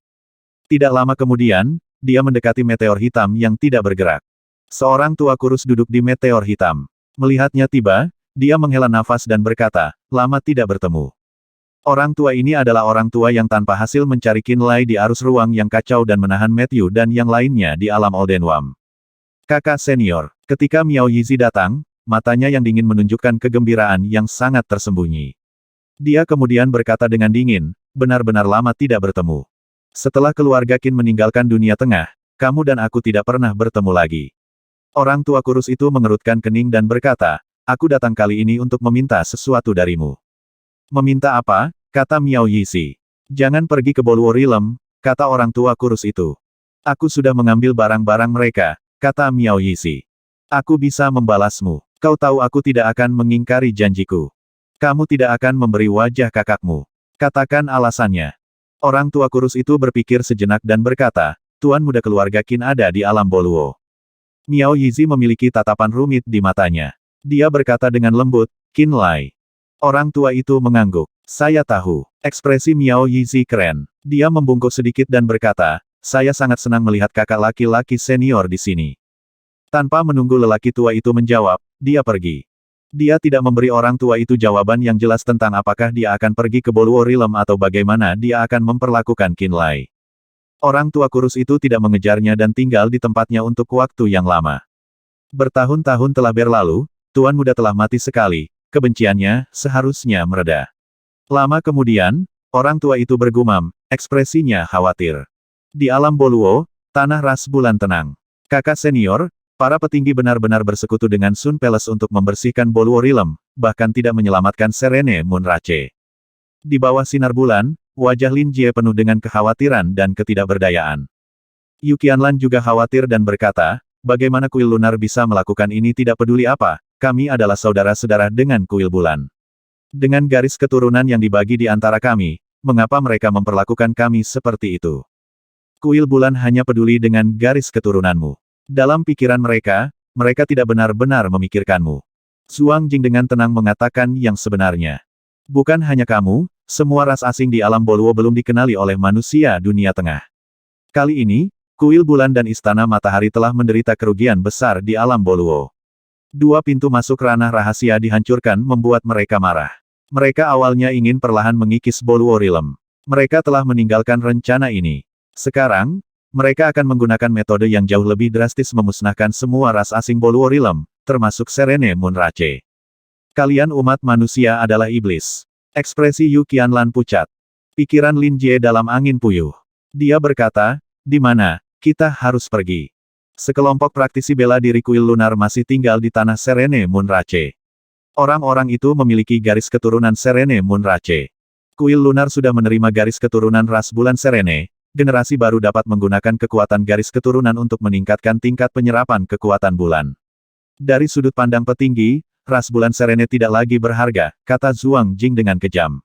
Tidak lama kemudian, dia mendekati meteor hitam yang tidak bergerak. Seorang tua kurus duduk di meteor hitam. Melihatnya tiba, dia menghela nafas dan berkata, lama tidak bertemu. Orang tua ini adalah orang tua yang tanpa hasil mencari Qinlai di arus ruang yang kacau dan menahan Matthew dan yang lainnya di alam Oldenwam. Kakak senior, ketika Miao Yizi datang, matanya yang dingin menunjukkan kegembiraan yang sangat tersembunyi. Dia kemudian berkata dengan dingin, benar-benar lama tidak bertemu. Setelah keluarga Qin meninggalkan dunia tengah, kamu dan aku tidak pernah bertemu lagi. Orang tua kurus itu mengerutkan kening dan berkata, aku datang kali ini untuk meminta sesuatu darimu. Meminta apa? Kata Miao Yizi. Jangan pergi ke Boluo Realm, kata orang tua kurus itu. Aku sudah mengambil barang-barang mereka, kata Miao Yizi. Aku bisa membalasmu. Kau tahu aku tidak akan mengingkari janjiku. Kamu tidak akan memberi wajah kakakmu. Katakan alasannya. Orang tua kurus itu berpikir sejenak dan berkata, Tuan muda keluarga Qin ada di alam Boluo. Miao Yizi memiliki tatapan rumit di matanya. Dia berkata dengan lembut, Qinlai. Orang tua itu mengangguk. Saya tahu. Ekspresi Miao Yizi keren. Dia membungkuk sedikit dan berkata, saya sangat senang melihat kakak laki-laki senior di sini. Tanpa menunggu lelaki tua itu menjawab, dia pergi. Dia tidak memberi orang tua itu jawaban yang jelas tentang apakah dia akan pergi ke Boluo Realm atau bagaimana dia akan memperlakukan Qinlai. Orang tua kurus itu tidak mengejarnya dan tinggal di tempatnya untuk waktu yang lama. Bertahun-tahun telah berlalu, tuan muda telah mati sekali. Kebenciannya seharusnya mereda. Lama kemudian, orang tua itu bergumam, ekspresinya khawatir. Di alam Boluo, tanah ras bulan tenang. Kakak senior, para petinggi benar-benar bersekutu dengan Sun Palace untuk membersihkan Boluo Realm, bahkan tidak menyelamatkan Serene Moon Rache. Di bawah sinar bulan, wajah Lin Jie penuh dengan kekhawatiran dan ketidakberdayaan. Yu Qianlan juga khawatir dan berkata, bagaimana kuil lunar bisa melakukan ini tidak peduli apa, kami adalah saudara-saudara dengan kuil bulan. Dengan garis keturunan yang dibagi di antara kami, mengapa mereka memperlakukan kami seperti itu? Kuil bulan hanya peduli dengan garis keturunanmu. Dalam pikiran mereka, mereka tidak benar-benar memikirkanmu. Zhuang Jing dengan tenang mengatakan yang sebenarnya. Bukan hanya kamu, semua ras asing di alam Boluo belum dikenali oleh manusia dunia tengah. Kali ini, kuil bulan dan istana matahari telah menderita kerugian besar di alam Boluo. 2 pintu masuk ranah rahasia dihancurkan membuat mereka marah. Mereka awalnya ingin perlahan mengikis Boluo Realm. Mereka telah meninggalkan rencana ini. Sekarang, mereka akan menggunakan metode yang jauh lebih drastis memusnahkan semua ras asing Boluo Realm, termasuk Serene Moon Rache. Kalian umat manusia adalah iblis. Ekspresi Yu Qianlan pucat. Pikiran Lin Jie dalam angin puyuh. Dia berkata, di mana, kita harus pergi. Sekelompok praktisi bela diri kuil lunar masih tinggal di tanah Serene Moon Rache. Orang-orang itu memiliki garis keturunan Serene Moon Rache. Kuil lunar sudah menerima garis keturunan ras bulan Serene, generasi baru dapat menggunakan kekuatan garis keturunan untuk meningkatkan tingkat penyerapan kekuatan bulan. Dari sudut pandang petinggi, ras bulan Serene tidak lagi berharga, kata Zhuang Jing dengan kejam.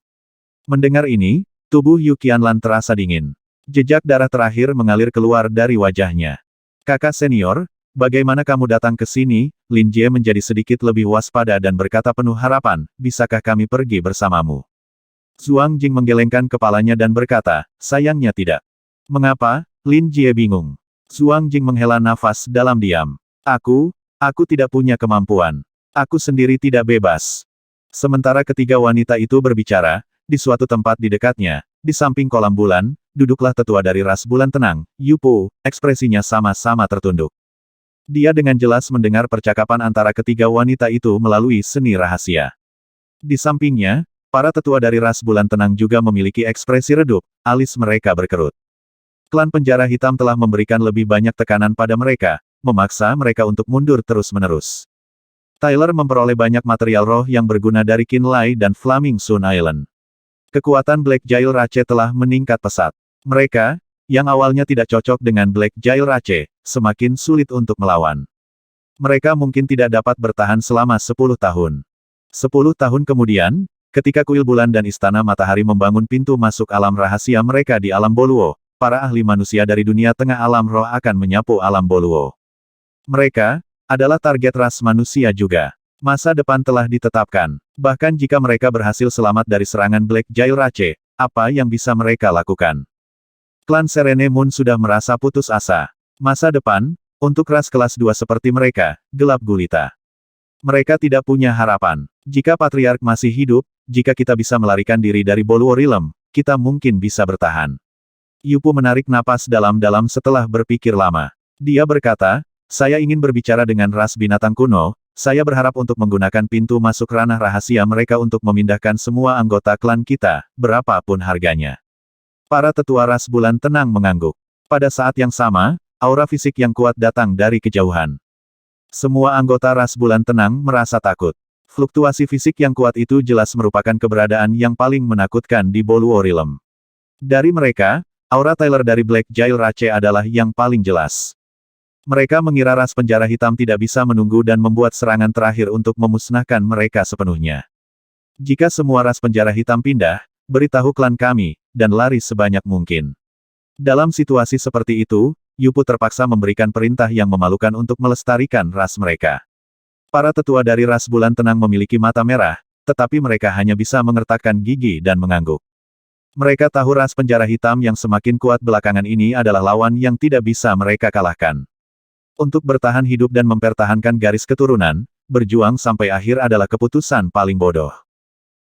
Mendengar ini, tubuh Yu Qianlan terasa dingin. Jejak darah terakhir mengalir keluar dari wajahnya. Kakak senior, bagaimana kamu datang ke sini? Lin Jie menjadi sedikit lebih waspada dan berkata penuh harapan, bisakah kami pergi bersamamu? Zhuang Jing menggelengkan kepalanya dan berkata, sayangnya tidak. Mengapa? Lin Jie bingung. Zhuang Jing menghela nafas dalam diam. Aku tidak punya kemampuan. Aku sendiri tidak bebas. Sementara ketiga wanita itu berbicara, di suatu tempat di dekatnya, di samping kolam bulan, duduklah tetua dari ras bulan tenang, Yu Po, ekspresinya sama-sama tertunduk. Dia dengan jelas mendengar percakapan antara ketiga wanita itu melalui seni rahasia. Di sampingnya, para tetua dari ras bulan tenang juga memiliki ekspresi redup, alis mereka berkerut. Klan penjara hitam telah memberikan lebih banyak tekanan pada mereka, memaksa mereka untuk mundur terus-menerus. Tyler memperoleh banyak material roh yang berguna dari Qinlai dan Flaming Sun Island. Kekuatan Black Jail Rache telah meningkat pesat. Mereka, yang awalnya tidak cocok dengan Black Jail Rache, semakin sulit untuk melawan. Mereka mungkin tidak dapat bertahan selama 10 tahun. 10 tahun kemudian, ketika kuil bulan dan istana matahari membangun pintu masuk alam rahasia mereka di alam Boluo, para ahli manusia dari dunia tengah alam roh akan menyapu alam Boluo. Mereka adalah target ras manusia juga. Masa depan telah ditetapkan. Bahkan jika mereka berhasil selamat dari serangan Black Jail Rache, apa yang bisa mereka lakukan? Klan Serene Moon sudah merasa putus asa. Masa depan, untuk ras kelas 2 seperti mereka, gelap gulita. Mereka tidak punya harapan. Jika Patriark masih hidup, jika kita bisa melarikan diri dari Boluo Realm, kita mungkin bisa bertahan. Yu Po menarik napas dalam-dalam setelah berpikir lama. Dia berkata, saya ingin berbicara dengan ras binatang kuno, saya berharap untuk menggunakan pintu masuk ranah rahasia mereka untuk memindahkan semua anggota klan kita, berapapun harganya. Para tetua ras bulan tenang mengangguk. Pada saat yang sama, aura fisik yang kuat datang dari kejauhan. Semua anggota ras bulan tenang merasa takut. Fluktuasi fisik yang kuat itu jelas merupakan keberadaan yang paling menakutkan di Boluo Realm. Dari mereka, aura Tyler dari Black Jail Rache adalah yang paling jelas. Mereka mengira ras penjara hitam tidak bisa menunggu dan membuat serangan terakhir untuk memusnahkan mereka sepenuhnya. Jika semua ras penjara hitam pindah, beritahu klan kami, dan lari sebanyak mungkin. Dalam situasi seperti itu, Yu Po terpaksa memberikan perintah yang memalukan untuk melestarikan ras mereka. Para tetua dari ras bulan tenang memiliki mata merah, tetapi mereka hanya bisa mengertakkan gigi dan mengangguk. Mereka tahu ras penjara hitam yang semakin kuat belakangan ini adalah lawan yang tidak bisa mereka kalahkan. Untuk bertahan hidup dan mempertahankan garis keturunan, berjuang sampai akhir adalah keputusan paling bodoh.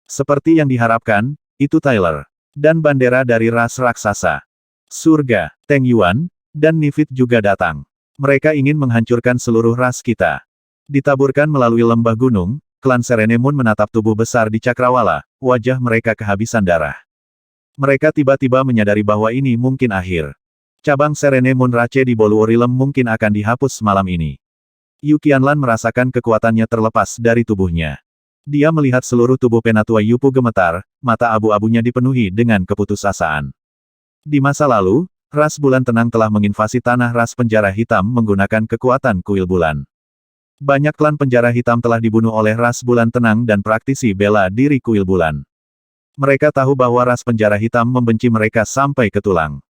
Seperti yang diharapkan, itu Tyler. Dan bendera dari ras raksasa. Surga, Teng Yuan, dan Nifit juga datang. Mereka ingin menghancurkan seluruh ras kita. Ditaburkan melalui lembah gunung, klan Serene Moon menatap tubuh besar di cakrawala, wajah mereka kehabisan darah. Mereka tiba-tiba menyadari bahwa ini mungkin akhir. Cabang Serene Moon Rache di Boluo Realm mungkin akan dihapus malam ini. Yu Qianlan merasakan kekuatannya terlepas dari tubuhnya. Dia melihat seluruh tubuh penatua Yu Po gemetar, mata abu-abunya dipenuhi dengan keputusasaan. Di masa lalu, ras bulan tenang telah menginvasi tanah ras penjara hitam menggunakan kekuatan kuil bulan. Banyak klan penjara hitam telah dibunuh oleh ras bulan tenang dan praktisi bela diri kuil bulan. Mereka tahu bahwa ras penjara hitam membenci mereka sampai ke tulang.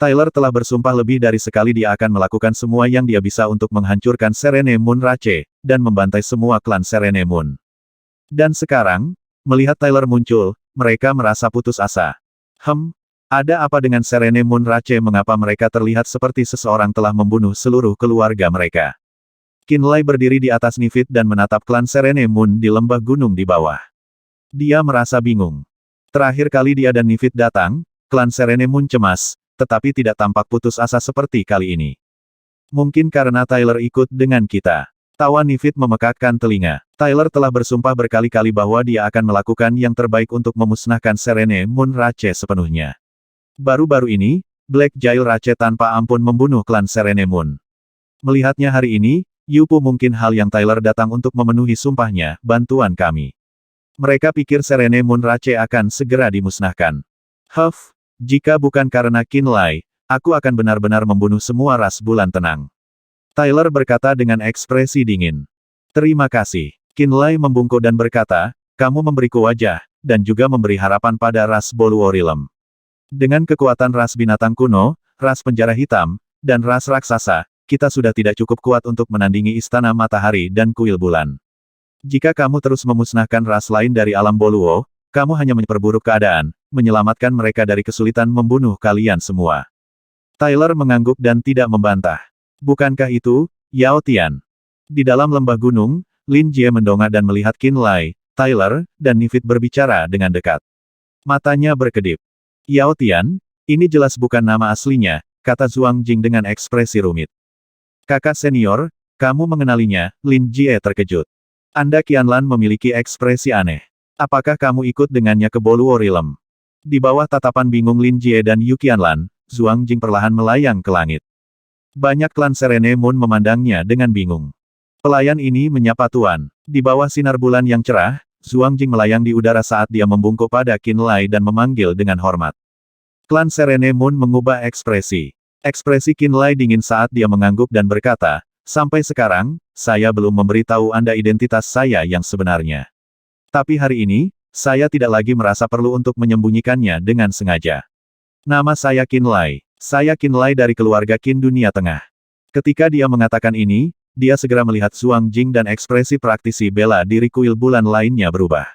Tyler telah bersumpah lebih dari sekali dia akan melakukan semua yang dia bisa untuk menghancurkan Serene Moon Rache, dan membantai semua klan Serene Moon. Dan sekarang, melihat Tyler muncul, mereka merasa putus asa. Ada apa dengan Serene Moon Rache? Mengapa mereka terlihat seperti seseorang telah membunuh seluruh keluarga mereka? Qinlai berdiri di atas Nifit dan menatap klan Serene Moon di lembah gunung di bawah. Dia merasa bingung. Terakhir kali dia dan Nifit datang, klan Serene Moon cemas, tetapi tidak tampak putus asa seperti kali ini. Mungkin karena Tyler ikut dengan kita. Tawa Nifit memekakkan telinga. Tyler telah bersumpah berkali-kali bahwa dia akan melakukan yang terbaik untuk memusnahkan Serene Moon Rache sepenuhnya. Baru-baru ini, Black Jail Rache tanpa ampun membunuh klan Serene Moon. Melihatnya hari ini, Yupu mungkin hal yang Tyler datang untuk memenuhi sumpahnya, bantuan kami. Mereka pikir Serene Moon Rache akan segera dimusnahkan. Huff, jika bukan karena Qinlai, aku akan benar-benar membunuh semua ras bulan tenang. Tyler berkata dengan ekspresi dingin. Terima kasih. Qinlai membungkuk dan berkata, kamu memberiku wajah, dan juga memberi harapan pada ras Boluorilem. Dengan kekuatan ras binatang kuno, ras penjara hitam, dan ras raksasa, kita sudah tidak cukup kuat untuk menandingi istana matahari dan kuil bulan. Jika kamu terus memusnahkan ras lain dari alam Boluo, kamu hanya memperburuk keadaan, menyelamatkan mereka dari kesulitan membunuh kalian semua. Tyler mengangguk dan tidak membantah. Bukankah itu, Yao Tian? Di dalam lembah gunung, Lin Jie mendongak dan melihat Qinlai, Tyler, dan Nifit berbicara dengan dekat. Matanya berkedip. Yao Tian, ini jelas bukan nama aslinya, kata Zhuang Jing dengan ekspresi rumit. Kakak senior, kamu mengenalinya, Lin Jie terkejut. Anda Qianlan memiliki ekspresi aneh. Apakah kamu ikut dengannya ke Boluorilem? Di bawah tatapan bingung Lin Jie dan Yu Qianlan, Zhuang Jing perlahan melayang ke langit. Banyak klan Serene Moon memandangnya dengan bingung. Pelayan ini menyapa Tuan. Di bawah sinar bulan yang cerah, Zhuang Jing melayang di udara saat dia membungkuk pada Qinlai dan memanggil dengan hormat. Klan Serene Moon mengubah ekspresi. Ekspresi Qinlai dingin saat dia mengangguk dan berkata, sampai sekarang, saya belum memberitahu Anda identitas saya yang sebenarnya. Tapi hari ini, saya tidak lagi merasa perlu untuk menyembunyikannya dengan sengaja. Nama saya Qinlai. Saya Qinlai dari keluarga Qin Dunia Tengah. Ketika dia mengatakan ini, dia segera melihat Zhuang Jing dan ekspresi praktisi bela diri kuil bulan lainnya berubah.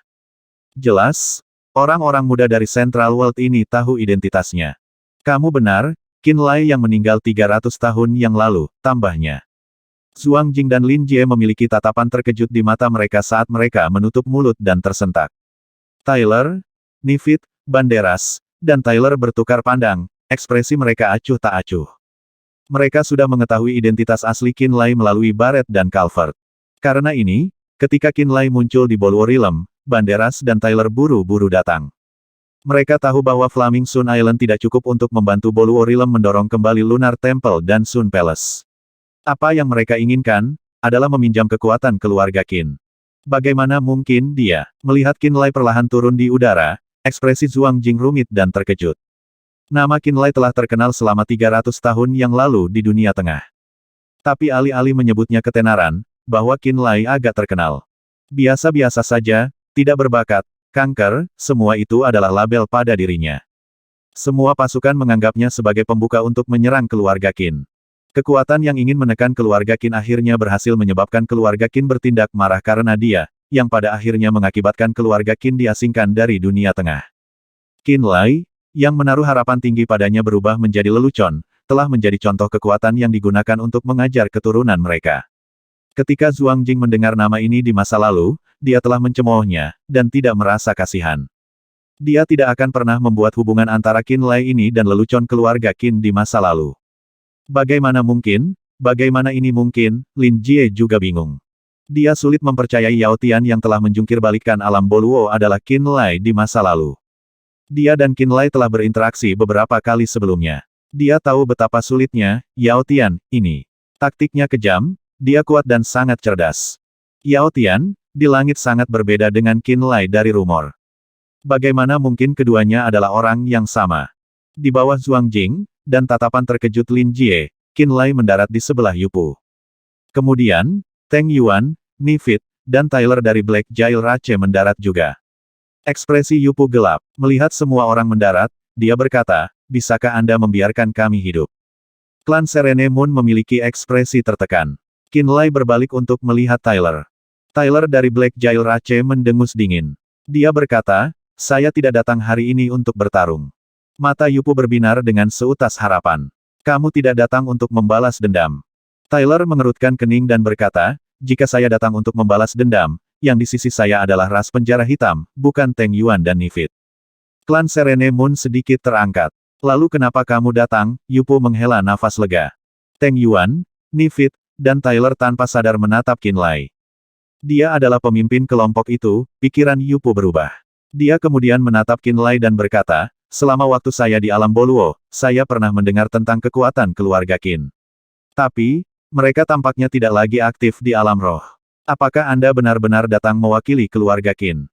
Jelas, orang-orang muda dari Central World ini tahu identitasnya. Kamu benar, Qinlai yang meninggal 300 tahun yang lalu, tambahnya. Zhuang Jing dan Lin Jie memiliki tatapan terkejut di mata mereka saat mereka menutup mulut dan tersentak. Tyler, Nifit, Banderas, dan Tyler bertukar pandang, ekspresi mereka acuh tak acuh. Mereka sudah mengetahui identitas asli Qinlai melalui Barret dan Calvert. Karena ini, ketika Qinlai muncul di Boluorilem, Banderas dan Tyler buru-buru datang. Mereka tahu bahwa Flaming Sun Island tidak cukup untuk membantu Boluorilem mendorong kembali Lunar Temple dan Sun Palace. Apa yang mereka inginkan, adalah meminjam kekuatan keluarga Qin. Bagaimana mungkin dia, melihat Qinlai perlahan turun di udara, ekspresi Zhuang Jing rumit dan terkejut. Nama Qinlai telah terkenal selama 300 tahun yang lalu di dunia tengah. Tapi alih-alih menyebutnya ketenaran, bahwa Qinlai agak terkenal. Biasa-biasa saja, tidak berbakat, kanker, semua itu adalah label pada dirinya. Semua pasukan menganggapnya sebagai pembuka untuk menyerang keluarga Qin. Kekuatan yang ingin menekan keluarga Qin akhirnya berhasil menyebabkan keluarga Qin bertindak marah karena dia, yang pada akhirnya mengakibatkan keluarga Qin diasingkan dari dunia tengah. Qinlai, yang menaruh harapan tinggi padanya berubah menjadi lelucon, telah menjadi contoh kekuatan yang digunakan untuk mengajar keturunan mereka. Ketika Zhuang Jing mendengar nama ini di masa lalu, dia telah mencemoohnya, dan tidak merasa kasihan. Dia tidak akan pernah membuat hubungan antara Qinlai ini dan lelucon keluarga Qin di masa lalu. Bagaimana mungkin? Bagaimana ini mungkin? Lin Jie juga bingung. Dia sulit mempercayai Yao Tian yang telah menjungkir balikkan alam Boluo adalah Qinlai di masa lalu. Dia dan Qinlai telah berinteraksi beberapa kali sebelumnya. Dia tahu betapa sulitnya, Yao Tian, ini. Taktiknya kejam, dia kuat dan sangat cerdas. Yao Tian, di langit sangat berbeda dengan Qinlai dari rumor. Bagaimana mungkin keduanya adalah orang yang sama? Di bawah Zhuang Jing, dan tatapan terkejut Lin Jie, Qinlai mendarat di sebelah Yupu. Kemudian, Teng Yuan, Nifit, dan Tyler dari Black Jail Rache mendarat juga. Ekspresi Yupu gelap. Melihat semua orang mendarat, dia berkata, bisakah Anda membiarkan kami hidup? Klan Serene Moon memiliki ekspresi tertekan. Qinlai berbalik untuk melihat Tyler. Tyler dari Black Jail Rache mendengus dingin. Dia berkata, saya tidak datang hari ini untuk bertarung. Mata Yupu berbinar dengan seutas harapan. Kamu tidak datang untuk membalas dendam. Tyler mengerutkan kening dan berkata, jika saya datang untuk membalas dendam, yang di sisi saya adalah ras penjara hitam, bukan Teng Yuan dan Nifit. Klan Serene Moon sedikit terangkat. Lalu kenapa kamu datang? Yupo menghela nafas lega. Teng Yuan, Nifit, dan Tyler tanpa sadar menatap Qinlai. Dia adalah pemimpin kelompok itu, pikiran Yupo berubah. Dia kemudian menatap Qinlai dan berkata, selama waktu saya di alam Boluo, saya pernah mendengar tentang kekuatan keluarga Qin. Tapi, mereka tampaknya tidak lagi aktif di alam roh. Apakah Anda benar-benar datang mewakili keluarga Qin?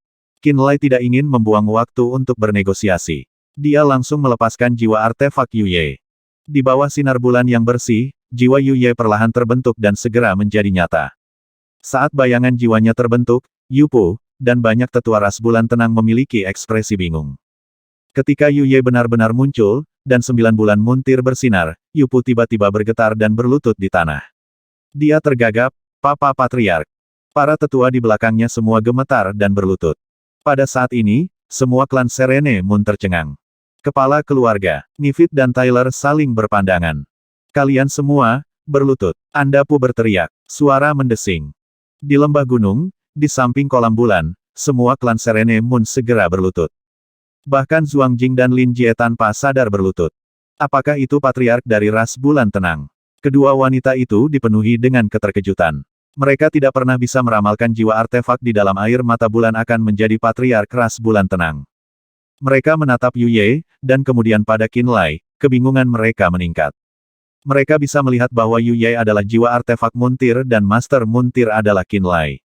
Qinlai tidak ingin membuang waktu untuk bernegosiasi. Dia langsung melepaskan jiwa artefak Yuye. Di bawah sinar bulan yang bersih, jiwa Yuye perlahan terbentuk dan segera menjadi nyata. Saat bayangan jiwanya terbentuk, Yupo, dan banyak tetua ras bulan tenang memiliki ekspresi bingung. Ketika Yuye benar-benar muncul, dan 9 bulan muntir bersinar, Yupo tiba-tiba bergetar dan berlutut di tanah. Dia tergagap, Papa Patriark. Para tetua di belakangnya semua gemetar dan berlutut. Pada saat ini, semua klan Serene Moon tercengang. Kepala keluarga, Nifit dan Tyler saling berpandangan. Kalian semua, berlutut. Anda pu berteriak. Suara mendesing. Di lembah gunung, di samping kolam bulan, semua klan Serene Moon segera berlutut. Bahkan Zhuang Jing dan Lin Jie tanpa sadar berlutut. Apakah itu patriark dari ras bulan tenang? Kedua wanita itu dipenuhi dengan keterkejutan. Mereka tidak pernah bisa meramalkan jiwa artefak di dalam air mata bulan akan menjadi patriark ras bulan tenang. Mereka menatap Yuye, dan kemudian pada Qinlai, kebingungan mereka meningkat. Mereka bisa melihat bahwa Yuye adalah jiwa artefak Muntir dan Master Muntir adalah Qinlai.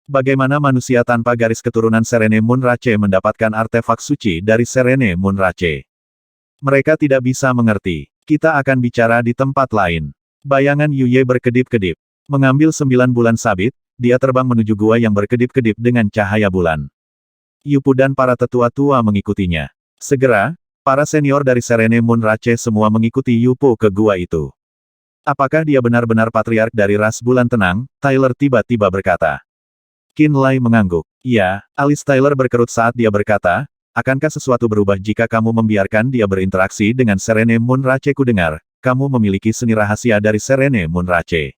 Bagaimana manusia tanpa garis keturunan Serene Moon Rache mendapatkan artefak suci dari Serene Moon Rache? Mereka tidak bisa mengerti. Kita akan bicara di tempat lain. Bayangan Yuye berkedip-kedip. Mengambil 9 bulan sabit, dia terbang menuju gua yang berkedip-kedip dengan cahaya bulan. Yupo dan para tetua tua mengikutinya. Segera, para senior dari Serene Moon Rache semua mengikuti Yupo ke gua itu. Apakah dia benar-benar patriark dari ras bulan tenang? Tyler tiba-tiba berkata. Qinlai mengangguk. Iya, alis Tyler berkerut saat dia berkata, akankah sesuatu berubah jika kamu membiarkan dia berinteraksi dengan Serene Moon Rache? Ku dengar, kamu memiliki seni rahasia dari Serene Moon Rache.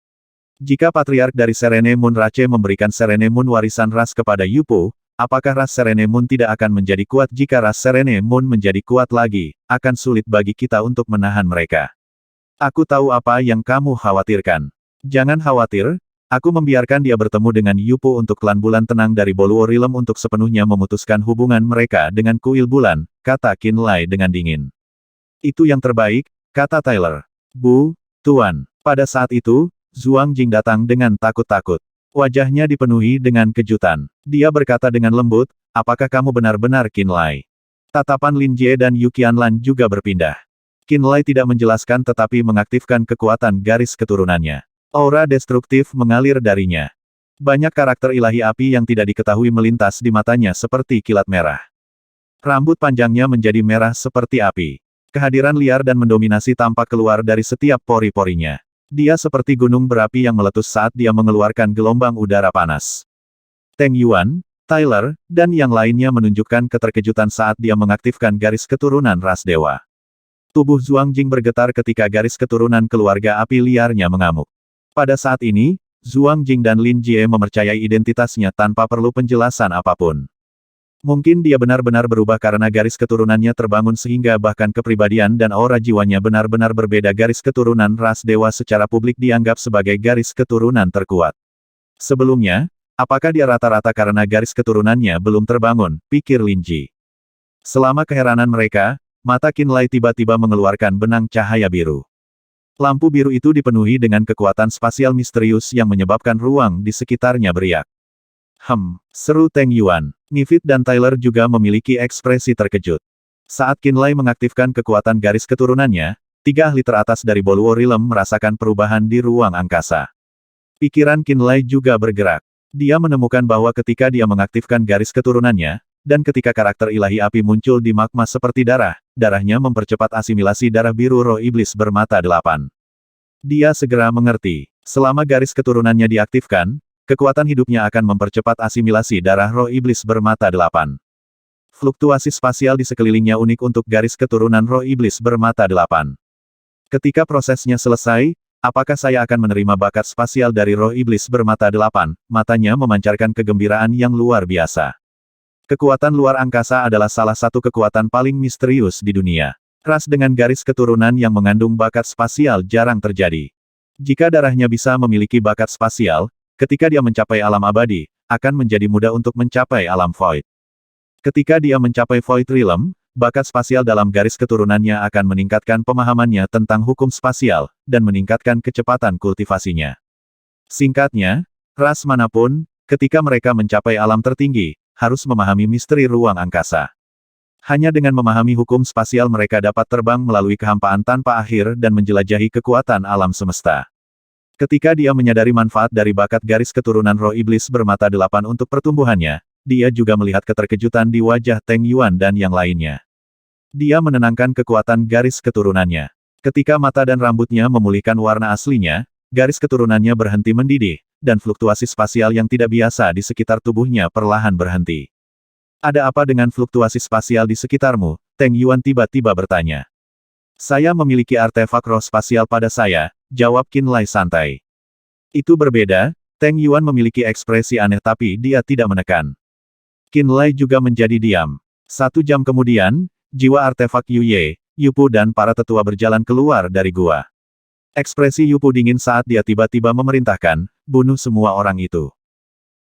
Jika patriark dari Serene Moon Rache memberikan Serene Moon warisan ras kepada Yupo, apakah ras Serene Moon tidak akan menjadi kuat? Jika ras Serene Moon menjadi kuat lagi, akan sulit bagi kita untuk menahan mereka. Aku tahu apa yang kamu khawatirkan. Jangan khawatir, aku membiarkan dia bertemu dengan Yupo untuk klan bulan tenang dari Boluo Realm untuk sepenuhnya memutuskan hubungan mereka dengan kuil bulan, kata Qinlai dengan dingin. Itu yang terbaik, kata Tyler. Bu, Tuan. Pada saat itu, Zhuang Jing datang dengan takut-takut. Wajahnya dipenuhi dengan kejutan. Dia berkata dengan lembut, apakah kamu benar-benar Qinlai? Tatapan Lin Jie dan Yu Qianlan juga berpindah. Qinlai tidak menjelaskan tetapi mengaktifkan kekuatan garis keturunannya. Aura destruktif mengalir darinya. Banyak karakter ilahi api yang tidak diketahui melintas di matanya seperti kilat merah. Rambut panjangnya menjadi merah seperti api. Kehadiran liar dan mendominasi tampak keluar dari setiap pori-porinya. Dia seperti gunung berapi yang meletus saat dia mengeluarkan gelombang udara panas. Teng Yuan, Tyler, dan yang lainnya menunjukkan keterkejutan saat dia mengaktifkan garis keturunan ras dewa. Tubuh Zhuang Jing bergetar ketika garis keturunan keluarga api liarnya mengamuk. Pada saat ini, Zhuang Jing dan Lin Jie mempercayai identitasnya tanpa perlu penjelasan apapun. Mungkin dia benar-benar berubah karena garis keturunannya terbangun sehingga bahkan kepribadian dan aura jiwanya benar-benar berbeda. Garis keturunan ras dewa secara publik dianggap sebagai garis keturunan terkuat. Sebelumnya, apakah dia rata-rata karena garis keturunannya belum terbangun, pikir Lin Ji. Selama keheranan mereka, mata Qinlai tiba-tiba mengeluarkan benang cahaya biru. Lampu biru itu dipenuhi dengan kekuatan spasial misterius yang menyebabkan ruang di sekitarnya beriak. Seru Teng Yuan. Nifit dan Tyler juga memiliki ekspresi terkejut. Saat Qinlai mengaktifkan kekuatan garis keturunannya, 3 ahli teratas dari Boluo Realm merasakan perubahan di ruang angkasa. Pikiran Qinlai juga bergerak. Dia menemukan bahwa ketika dia mengaktifkan garis keturunannya, dan ketika karakter ilahi api muncul di magma seperti darah, darahnya mempercepat asimilasi darah biru roh iblis bermata 8. Dia segera mengerti. Selama garis keturunannya diaktifkan, kekuatan hidupnya akan mempercepat asimilasi darah roh iblis bermata 8. Fluktuasi spasial di sekelilingnya unik untuk garis keturunan roh iblis bermata 8. Ketika prosesnya selesai, apakah saya akan menerima bakat spasial dari roh iblis bermata 8? Matanya memancarkan kegembiraan yang luar biasa. Kekuatan luar angkasa adalah salah satu kekuatan paling misterius di dunia. Ras dengan garis keturunan yang mengandung bakat spasial jarang terjadi. Jika darahnya bisa memiliki bakat spasial, ketika dia mencapai alam abadi, akan menjadi mudah untuk mencapai alam void. Ketika dia mencapai void realm, bakat spasial dalam garis keturunannya akan meningkatkan pemahamannya tentang hukum spasial, dan meningkatkan kecepatan kultivasinya. Singkatnya, ras manapun, ketika mereka mencapai alam tertinggi, harus memahami misteri ruang angkasa. Hanya dengan memahami hukum spasial mereka dapat terbang melalui kehampaan tanpa akhir dan menjelajahi kekuatan alam semesta. Ketika dia menyadari manfaat dari bakat garis keturunan roh iblis bermata delapan untuk pertumbuhannya, dia juga melihat keterkejutan di wajah Teng Yuan dan yang lainnya. Dia menenangkan kekuatan garis keturunannya. Ketika mata dan rambutnya memulihkan warna aslinya, garis keturunannya berhenti mendidih, dan fluktuasi spasial yang tidak biasa di sekitar tubuhnya perlahan berhenti. Ada apa dengan fluktuasi spasial di sekitarmu? Teng Yuan tiba-tiba bertanya. Saya memiliki artefak roh spasial pada saya, jawab Qin Lai santai. Itu berbeda, Teng Yuan memiliki ekspresi aneh tapi dia tidak menekan. Qin Lai juga menjadi diam. 1 jam kemudian, jiwa artefak Yu Ye, Yu Pu dan para tetua berjalan keluar dari gua. Ekspresi Yu Pu dingin saat dia tiba-tiba memerintahkan, bunuh semua orang itu.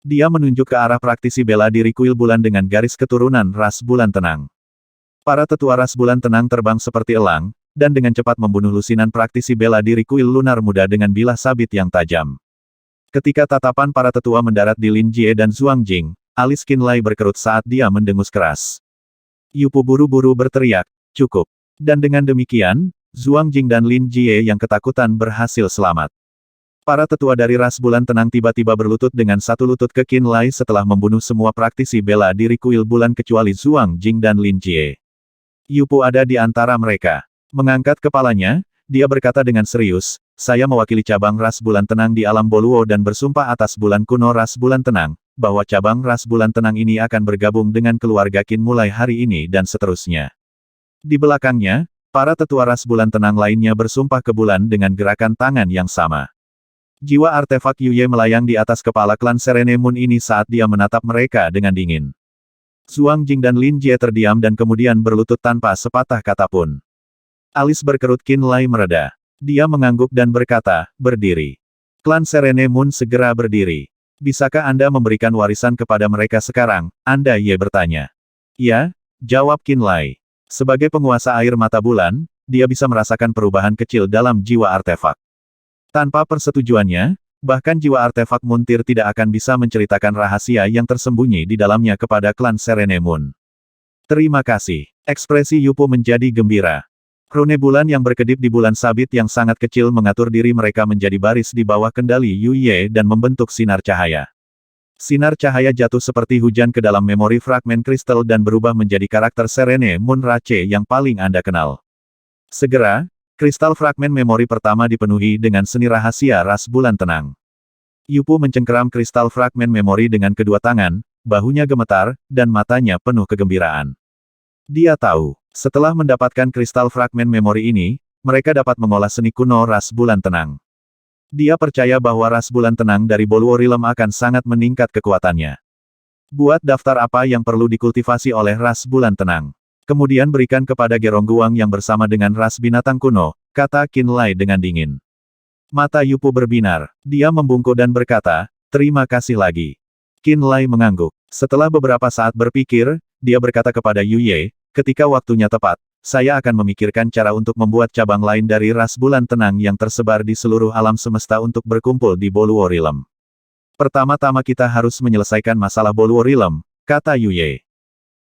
Dia menunjuk ke arah praktisi bela diri kuil bulan dengan garis keturunan ras bulan tenang. Para tetua ras bulan tenang terbang seperti elang, dan dengan cepat membunuh lusinan praktisi bela diri kuil lunar muda dengan bilah sabit yang tajam. Ketika tatapan para tetua mendarat di Lin Jie dan Zhuang Jing, alis Qin Lai berkerut saat dia mendengus keras. Yu Pu buru-buru berteriak, cukup. Dan dengan demikian, Zhuang Jing dan Lin Jie yang ketakutan berhasil selamat. Para tetua dari ras bulan tenang tiba-tiba berlutut dengan satu lutut ke Qin Lai setelah membunuh semua praktisi bela diri kuil bulan kecuali Zhuang Jing dan Lin Jie. Yu Pu ada di antara mereka. Mengangkat kepalanya, dia berkata dengan serius, saya mewakili cabang ras bulan tenang di alam Boluo dan bersumpah atas bulan kuno ras bulan tenang, bahwa cabang ras bulan tenang ini akan bergabung dengan keluarga Qin mulai hari ini dan seterusnya. Di belakangnya, para tetua ras bulan tenang lainnya bersumpah ke bulan dengan gerakan tangan yang sama. Jiwa artefak Yu Ye melayang di atas kepala klan Serene Moon ini saat dia menatap mereka dengan dingin. Zhuang Jing dan Lin Jie terdiam dan kemudian berlutut tanpa sepatah kata pun. Alis berkerut Qin Lai mereda. Dia mengangguk dan berkata, berdiri. Klan Serene Moon segera berdiri. Bisakah Anda memberikan warisan kepada mereka sekarang? Anda Ye bertanya. Ya, jawab Qin Lai. Sebagai penguasa air mata bulan, dia bisa merasakan perubahan kecil dalam jiwa artefak. Tanpa persetujuannya, bahkan jiwa artefak Muntir tidak akan bisa menceritakan rahasia yang tersembunyi di dalamnya kepada klan Serene Moon. Terima kasih. Ekspresi Yu Pu menjadi gembira. Rune bulan yang berkedip di bulan sabit yang sangat kecil mengatur diri mereka menjadi baris di bawah kendali Yu Ye dan membentuk sinar cahaya. Sinar cahaya jatuh seperti hujan ke dalam memori fragmen kristal dan berubah menjadi karakter Serene Moon Rache yang paling Anda kenal. Segera, kristal fragmen memori pertama dipenuhi dengan seni rahasia ras bulan tenang. Yu Pu mencengkeram kristal fragmen memori dengan kedua tangan, bahunya gemetar, dan matanya penuh kegembiraan. Dia tahu, setelah mendapatkan kristal fragmen memori ini, mereka dapat mengolah seni kuno ras bulan tenang. Dia percaya bahwa ras bulan tenang dari Boluo Realm akan sangat meningkat kekuatannya. Buat daftar apa yang perlu dikultivasi oleh ras bulan tenang. Kemudian berikan kepada Gerongguang yang bersama dengan ras binatang kuno, kata Qin Lai dengan dingin. Mata Yu Pu berbinar. Dia membungkuk dan berkata, terima kasih lagi. Qin Lai mengangguk. Setelah beberapa saat berpikir, dia berkata kepada Yu Ye, ketika waktunya tepat, saya akan memikirkan cara untuk membuat cabang lain dari ras bulan tenang yang tersebar di seluruh alam semesta untuk berkumpul di Boluo Realm. Pertama-tama kita harus menyelesaikan masalah Boluo Realm, kata Yu Ye.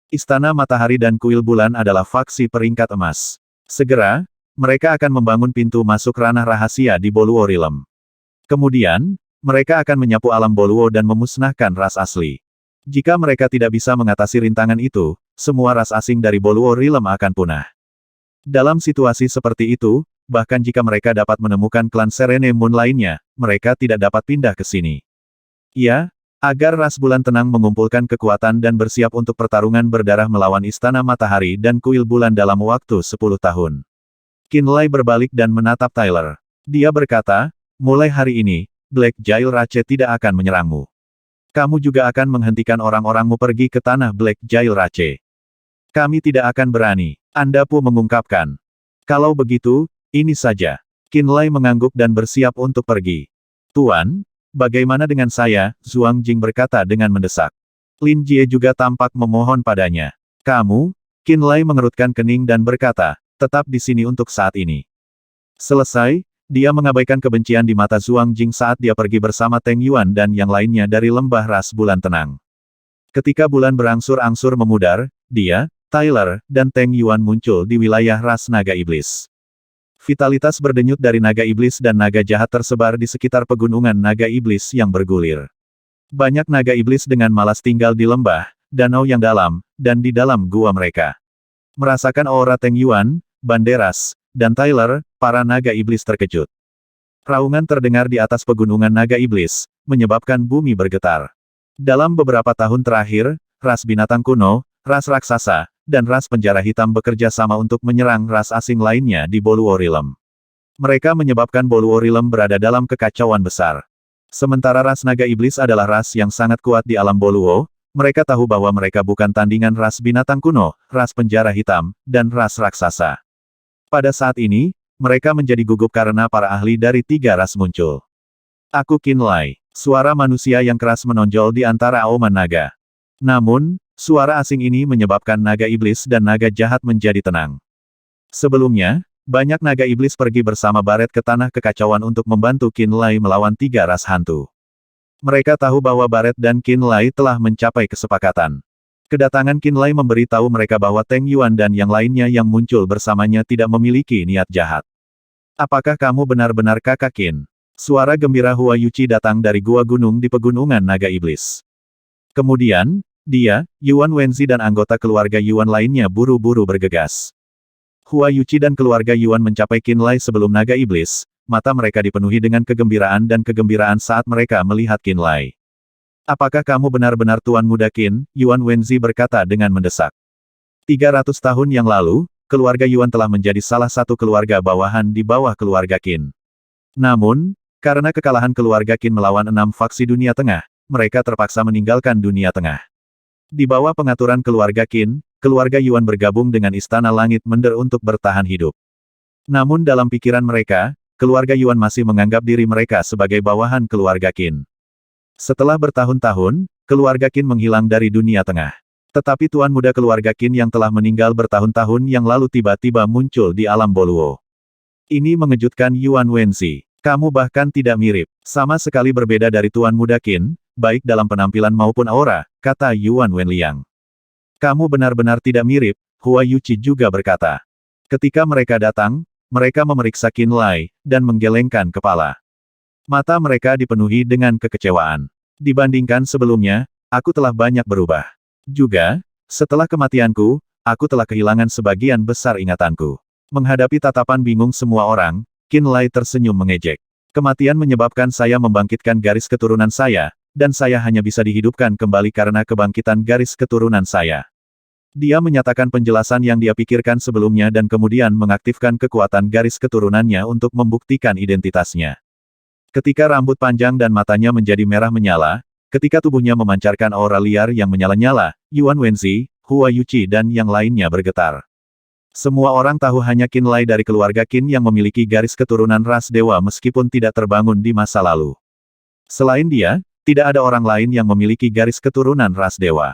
Istana Matahari dan Kuil Bulan adalah faksi peringkat emas. Segera, mereka akan membangun pintu masuk ranah rahasia di Boluo Realm. Kemudian, mereka akan menyapu alam Boluo dan memusnahkan ras asli. Jika mereka tidak bisa mengatasi rintangan itu, semua ras asing dari Boluo Realm akan punah. Dalam situasi seperti itu, bahkan jika mereka dapat menemukan klan Serene Moon lainnya, mereka tidak dapat pindah ke sini. Ya, agar ras bulan tenang mengumpulkan kekuatan dan bersiap untuk pertarungan berdarah melawan Istana Matahari dan Kuil Bulan dalam waktu 10 tahun. Qin Lai berbalik dan menatap Tyler. Dia berkata, mulai hari ini, Black Jail Rache tidak akan menyerangmu. Kamu juga akan menghentikan orang-orangmu pergi ke tanah Black Jail Rache. Kami tidak akan berani. Anda pun mengungkapkan. Kalau begitu, ini saja. Qin Lai mengangguk dan bersiap untuk pergi. Tuan, bagaimana dengan saya? Zhuang Jing berkata dengan mendesak. Lin Jie juga tampak memohon padanya. Kamu? Qin Lai mengerutkan kening dan berkata, tetap di sini untuk saat ini. Selesai, dia mengabaikan kebencian di mata Zhuang Jing saat dia pergi bersama Teng Yuan dan yang lainnya dari lembah ras bulan tenang. Ketika bulan berangsur-angsur memudar, dia, Tyler, dan Teng Yuan muncul di wilayah ras naga iblis. Vitalitas berdenyut dari naga iblis dan naga jahat tersebar di sekitar pegunungan naga iblis yang bergulir. Banyak naga iblis dengan malas tinggal di lembah, danau yang dalam, dan di dalam gua mereka. Merasakan aura Teng Yuan, Banderas, dan Tyler, para naga iblis terkejut. Raungan terdengar di atas pegunungan naga iblis, menyebabkan bumi bergetar. Dalam beberapa tahun terakhir, ras binatang kuno, ras raksasa, dan ras penjara hitam bekerja sama untuk menyerang ras asing lainnya di Boluo Realm. Mereka menyebabkan Boluo Realm berada dalam kekacauan besar. Sementara ras naga iblis adalah ras yang sangat kuat di alam Boluo, mereka tahu bahwa mereka bukan tandingan ras binatang kuno, ras penjara hitam, dan ras raksasa. Pada saat ini, mereka menjadi gugup karena para ahli dari 3 ras muncul. Aku Qin Lai. Suara manusia yang keras menonjol di antara auman naga. Namun, suara asing ini menyebabkan naga iblis dan naga jahat menjadi tenang. Sebelumnya, banyak naga iblis pergi bersama Baret ke tanah kekacauan untuk membantu Qin Lai melawan 3 ras hantu. Mereka tahu bahwa Baret dan Qin Lai telah mencapai kesepakatan. Kedatangan Qin Lai memberi tahu mereka bahwa Teng Yuan dan yang lainnya yang muncul bersamanya tidak memiliki niat jahat. Apakah kamu benar-benar kakak Qin? Suara gembira Hua Yuqi datang dari gua gunung di pegunungan naga iblis. Kemudian, dia, Yuan Wenzi dan anggota keluarga Yuan lainnya buru-buru bergegas. Hua Yuqi dan keluarga Yuan mencapai Qin Lai sebelum naga iblis, mata mereka dipenuhi dengan kegembiraan dan kegembiraan saat mereka melihat Qin Lai. Apakah kamu benar-benar Tuan Muda Qin? Yuan Wenzi berkata dengan mendesak. 300 tahun yang lalu, keluarga Yuan telah menjadi salah satu keluarga bawahan di bawah keluarga Qin. Namun, karena kekalahan keluarga Qin melawan 6 faksi dunia tengah, mereka terpaksa meninggalkan dunia tengah. Di bawah pengaturan keluarga Qin, keluarga Yuan bergabung dengan Istana Langit Mender untuk bertahan hidup. Namun dalam pikiran mereka, keluarga Yuan masih menganggap diri mereka sebagai bawahan keluarga Qin. Setelah bertahun-tahun, keluarga Qin menghilang dari dunia tengah. Tetapi tuan muda keluarga Qin yang telah meninggal bertahun-tahun yang lalu tiba-tiba muncul di alam Boluo. Ini mengejutkan Yuan Wenzi. Kamu bahkan tidak mirip. Sama sekali berbeda dari tuan muda Qin, baik dalam penampilan maupun aura, kata Yuan Wenliang. Kamu benar-benar tidak mirip, Hua Yuqi juga berkata. Ketika mereka datang, mereka memeriksa Qin Lai, dan menggelengkan kepala. Mata mereka dipenuhi dengan kekecewaan. Dibandingkan sebelumnya, aku telah banyak berubah. Juga, setelah kematianku, aku telah kehilangan sebagian besar ingatanku. Menghadapi tatapan bingung semua orang, Qin Lai tersenyum mengejek. Kematian menyebabkan saya membangkitkan garis keturunan saya, dan saya hanya bisa dihidupkan kembali karena kebangkitan garis keturunan saya. Dia menyatakan penjelasan yang dia pikirkan sebelumnya dan kemudian mengaktifkan kekuatan garis keturunannya untuk membuktikan identitasnya. Ketika rambut panjang dan matanya menjadi merah menyala, ketika tubuhnya memancarkan aura liar yang menyala-nyala, Yuan Wenzi, Hua Yuqi dan yang lainnya bergetar. Semua orang tahu hanya Qin Lai dari keluarga Qin yang memiliki garis keturunan ras dewa meskipun tidak terbangun di masa lalu. Selain dia, tidak ada orang lain yang memiliki garis keturunan ras dewa.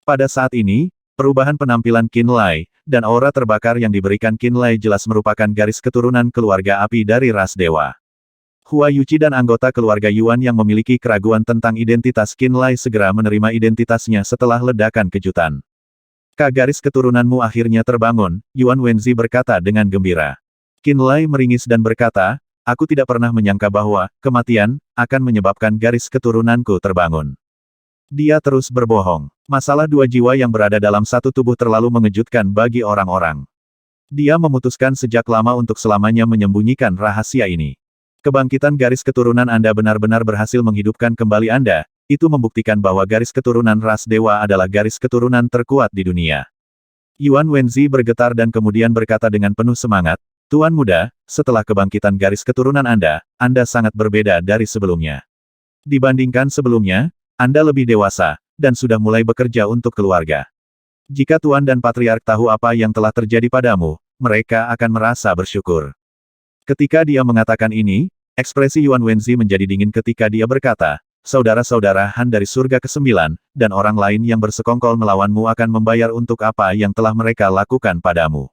Pada saat ini, perubahan penampilan Qin Lai, dan aura terbakar yang diberikan Qin Lai jelas merupakan garis keturunan keluarga api dari ras dewa. Hua Yuqi dan anggota keluarga Yuan yang memiliki keraguan tentang identitas Qin Lai segera menerima identitasnya setelah ledakan kejutan. Garis keturunanmu akhirnya terbangun, Yuan Wenzi berkata dengan gembira. Qin Lai meringis dan berkata, aku tidak pernah menyangka bahwa, kematian, akan menyebabkan garis keturunanku terbangun. Dia terus berbohong. Masalah 2 jiwa yang berada dalam satu tubuh terlalu mengejutkan bagi orang-orang. Dia memutuskan sejak lama untuk selamanya menyembunyikan rahasia ini. Kebangkitan garis keturunan Anda benar-benar berhasil menghidupkan kembali Anda, itu membuktikan bahwa garis keturunan ras dewa adalah garis keturunan terkuat di dunia. Yuan Wenzi bergetar dan kemudian berkata dengan penuh semangat, Tuan Muda, setelah kebangkitan garis keturunan Anda sangat berbeda dari sebelumnya. Dibandingkan sebelumnya, Anda lebih dewasa, dan sudah mulai bekerja untuk keluarga. Jika Tuan dan Patriark tahu apa yang telah terjadi padamu, mereka akan merasa bersyukur. Ketika dia mengatakan ini, ekspresi Yuan Wenzi menjadi dingin ketika dia berkata, saudara-saudara Han dari surga ke-9, dan orang lain yang bersekongkol melawanmu akan membayar untuk apa yang telah mereka lakukan padamu.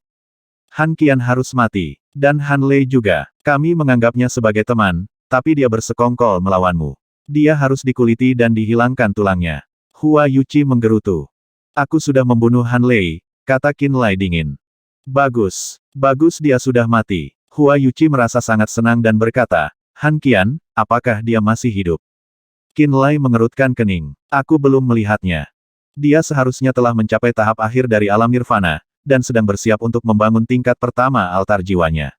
Han Qian harus mati, dan Han Lei juga. Kami menganggapnya sebagai teman, tapi dia bersekongkol melawanmu. Dia harus dikuliti dan dihilangkan tulangnya. Hua Yuqi menggerutu. Aku sudah membunuh Han Lei, kata Qin Lai dingin. Bagus. Bagus dia sudah mati. Hua Yuqi merasa sangat senang dan berkata, Han Qian, apakah dia masih hidup? Qin Lai mengerutkan kening. Aku belum melihatnya. Dia seharusnya telah mencapai tahap akhir dari alam nirvana, dan sedang bersiap untuk membangun tingkat pertama altar jiwanya.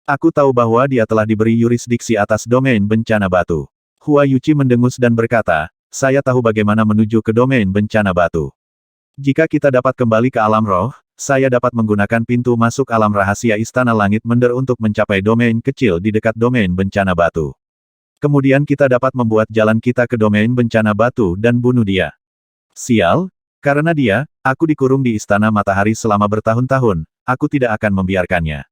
Aku tahu bahwa dia telah diberi yurisdiksi atas domain bencana batu. Hua Yuqi mendengus dan berkata, saya tahu bagaimana menuju ke domain bencana batu. Jika kita dapat kembali ke alam roh, saya dapat menggunakan pintu masuk alam rahasia Istana Langit Mender untuk mencapai domain kecil di dekat domain bencana batu. Kemudian kita dapat membuat jalan kita ke domain bencana batu dan bunuh dia. Sial, karena dia, aku dikurung di Istana Matahari selama bertahun-tahun, aku tidak akan membiarkannya.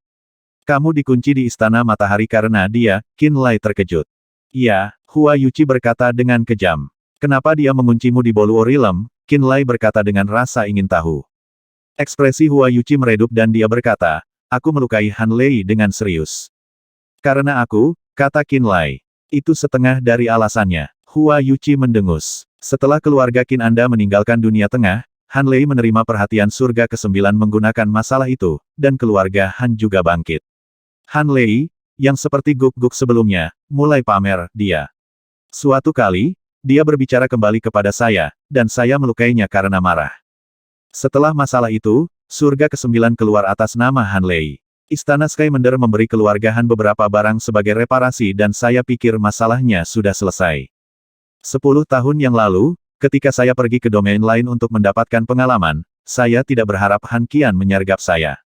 Kamu dikunci di Istana Matahari karena dia, Qin Lai terkejut. Ya, Hua Yuqi berkata dengan kejam. Kenapa dia menguncimu di Boluo Realm? Qin Lai berkata dengan rasa ingin tahu. Ekspresi Hua Yuqi meredup dan dia berkata, aku melukai Han Lei dengan serius. Karena aku, kata Qin Lai. Itu setengah dari alasannya. Hua Yuqi mendengus. Setelah keluarga Qin Anda meninggalkan dunia tengah, Han Lei menerima perhatian surga ke-9 menggunakan masalah itu, dan keluarga Han juga bangkit. Han Lei, yang seperti guk-guk sebelumnya, mulai pamer, dia. Suatu kali, dia berbicara kembali kepada saya, dan saya melukainya karena marah. Setelah masalah itu, surga ke-9 keluar atas nama Han Lei. Istana Skymender memberi keluarga Han beberapa barang sebagai reparasi dan saya pikir masalahnya sudah selesai. 10 tahun yang lalu, ketika saya pergi ke domain lain untuk mendapatkan pengalaman, saya tidak berharap Han Qian menyergap saya.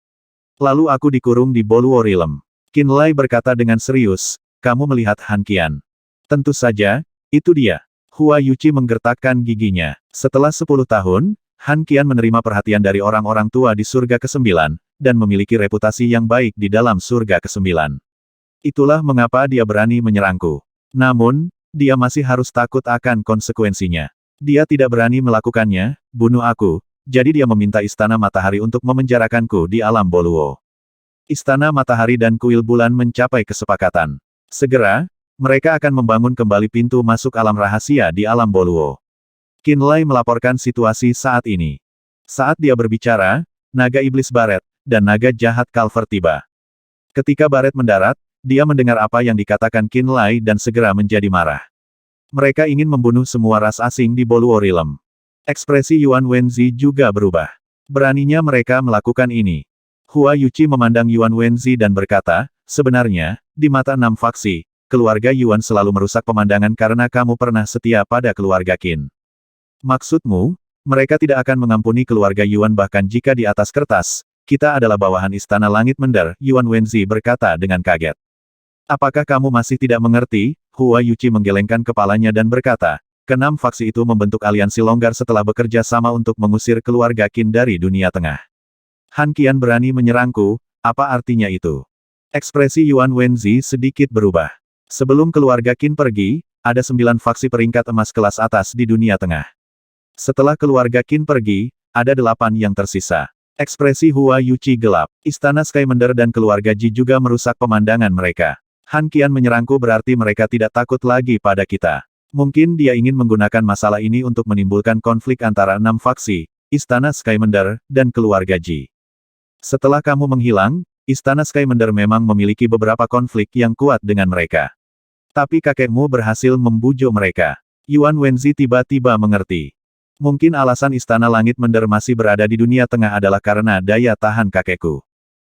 Lalu aku dikurung di Boluo Realm. Qin Lai berkata dengan serius, kamu melihat Han Qian. Tentu saja, itu dia. Hua Yuqi menggertakkan giginya. Setelah 10 tahun, Han Qian menerima perhatian dari orang-orang tua di surga ke-9, dan memiliki reputasi yang baik di dalam surga ke-9. Itulah mengapa dia berani menyerangku. Namun, dia masih harus takut akan konsekuensinya. Dia tidak berani melakukannya, bunuh aku, jadi dia meminta Istana Matahari untuk memenjarakanku di alam Boluo. Istana Matahari dan Kuil Bulan mencapai kesepakatan. Segera, mereka akan membangun kembali pintu masuk alam rahasia di alam Boluo. Qin Lai melaporkan situasi saat ini. Saat dia berbicara, naga iblis Baret, dan naga jahat Calver tiba. Ketika Baret mendarat, dia mendengar apa yang dikatakan Qin Lai dan segera menjadi marah. Mereka ingin membunuh semua ras asing di Boluo Realm. Ekspresi Yuan Wenzi juga berubah. Beraninya mereka melakukan ini. Hua Yuqi memandang Yuan Wenzi dan berkata, sebenarnya, di mata 6 faksi, keluarga Yuan selalu merusak pemandangan karena kamu pernah setia pada keluarga Qin. Maksudmu, mereka tidak akan mengampuni keluarga Yuan bahkan jika di atas kertas, kita adalah bawahan Istana Langit Mender, Yuan Wenzi berkata dengan kaget. Apakah kamu masih tidak mengerti? Hua Yuqi menggelengkan kepalanya dan berkata, ke-6 faksi itu membentuk aliansi longgar setelah bekerja sama untuk mengusir keluarga Qin dari dunia tengah. Han Qian berani menyerangku, apa artinya itu? Ekspresi Yuan Wenzi sedikit berubah. Sebelum keluarga Qin pergi, ada 9 faksi peringkat emas kelas atas di dunia tengah. Setelah keluarga Qin pergi, ada 8 yang tersisa. Ekspresi Hua Yuqi gelap. Istana Skymender dan keluarga Ji juga merusak pemandangan mereka. Han Qian menyerangku berarti mereka tidak takut lagi pada kita. Mungkin dia ingin menggunakan masalah ini untuk menimbulkan konflik antara 6 faksi, Istana Skymender, dan keluarga Ji. Setelah kamu menghilang, Istana Skymender memang memiliki beberapa konflik yang kuat dengan mereka. Tapi kakekmu berhasil membujuk mereka. Yuan Wenzi tiba-tiba mengerti. Mungkin alasan Istana Langit Mender masih berada di dunia tengah adalah karena daya tahan kakekku.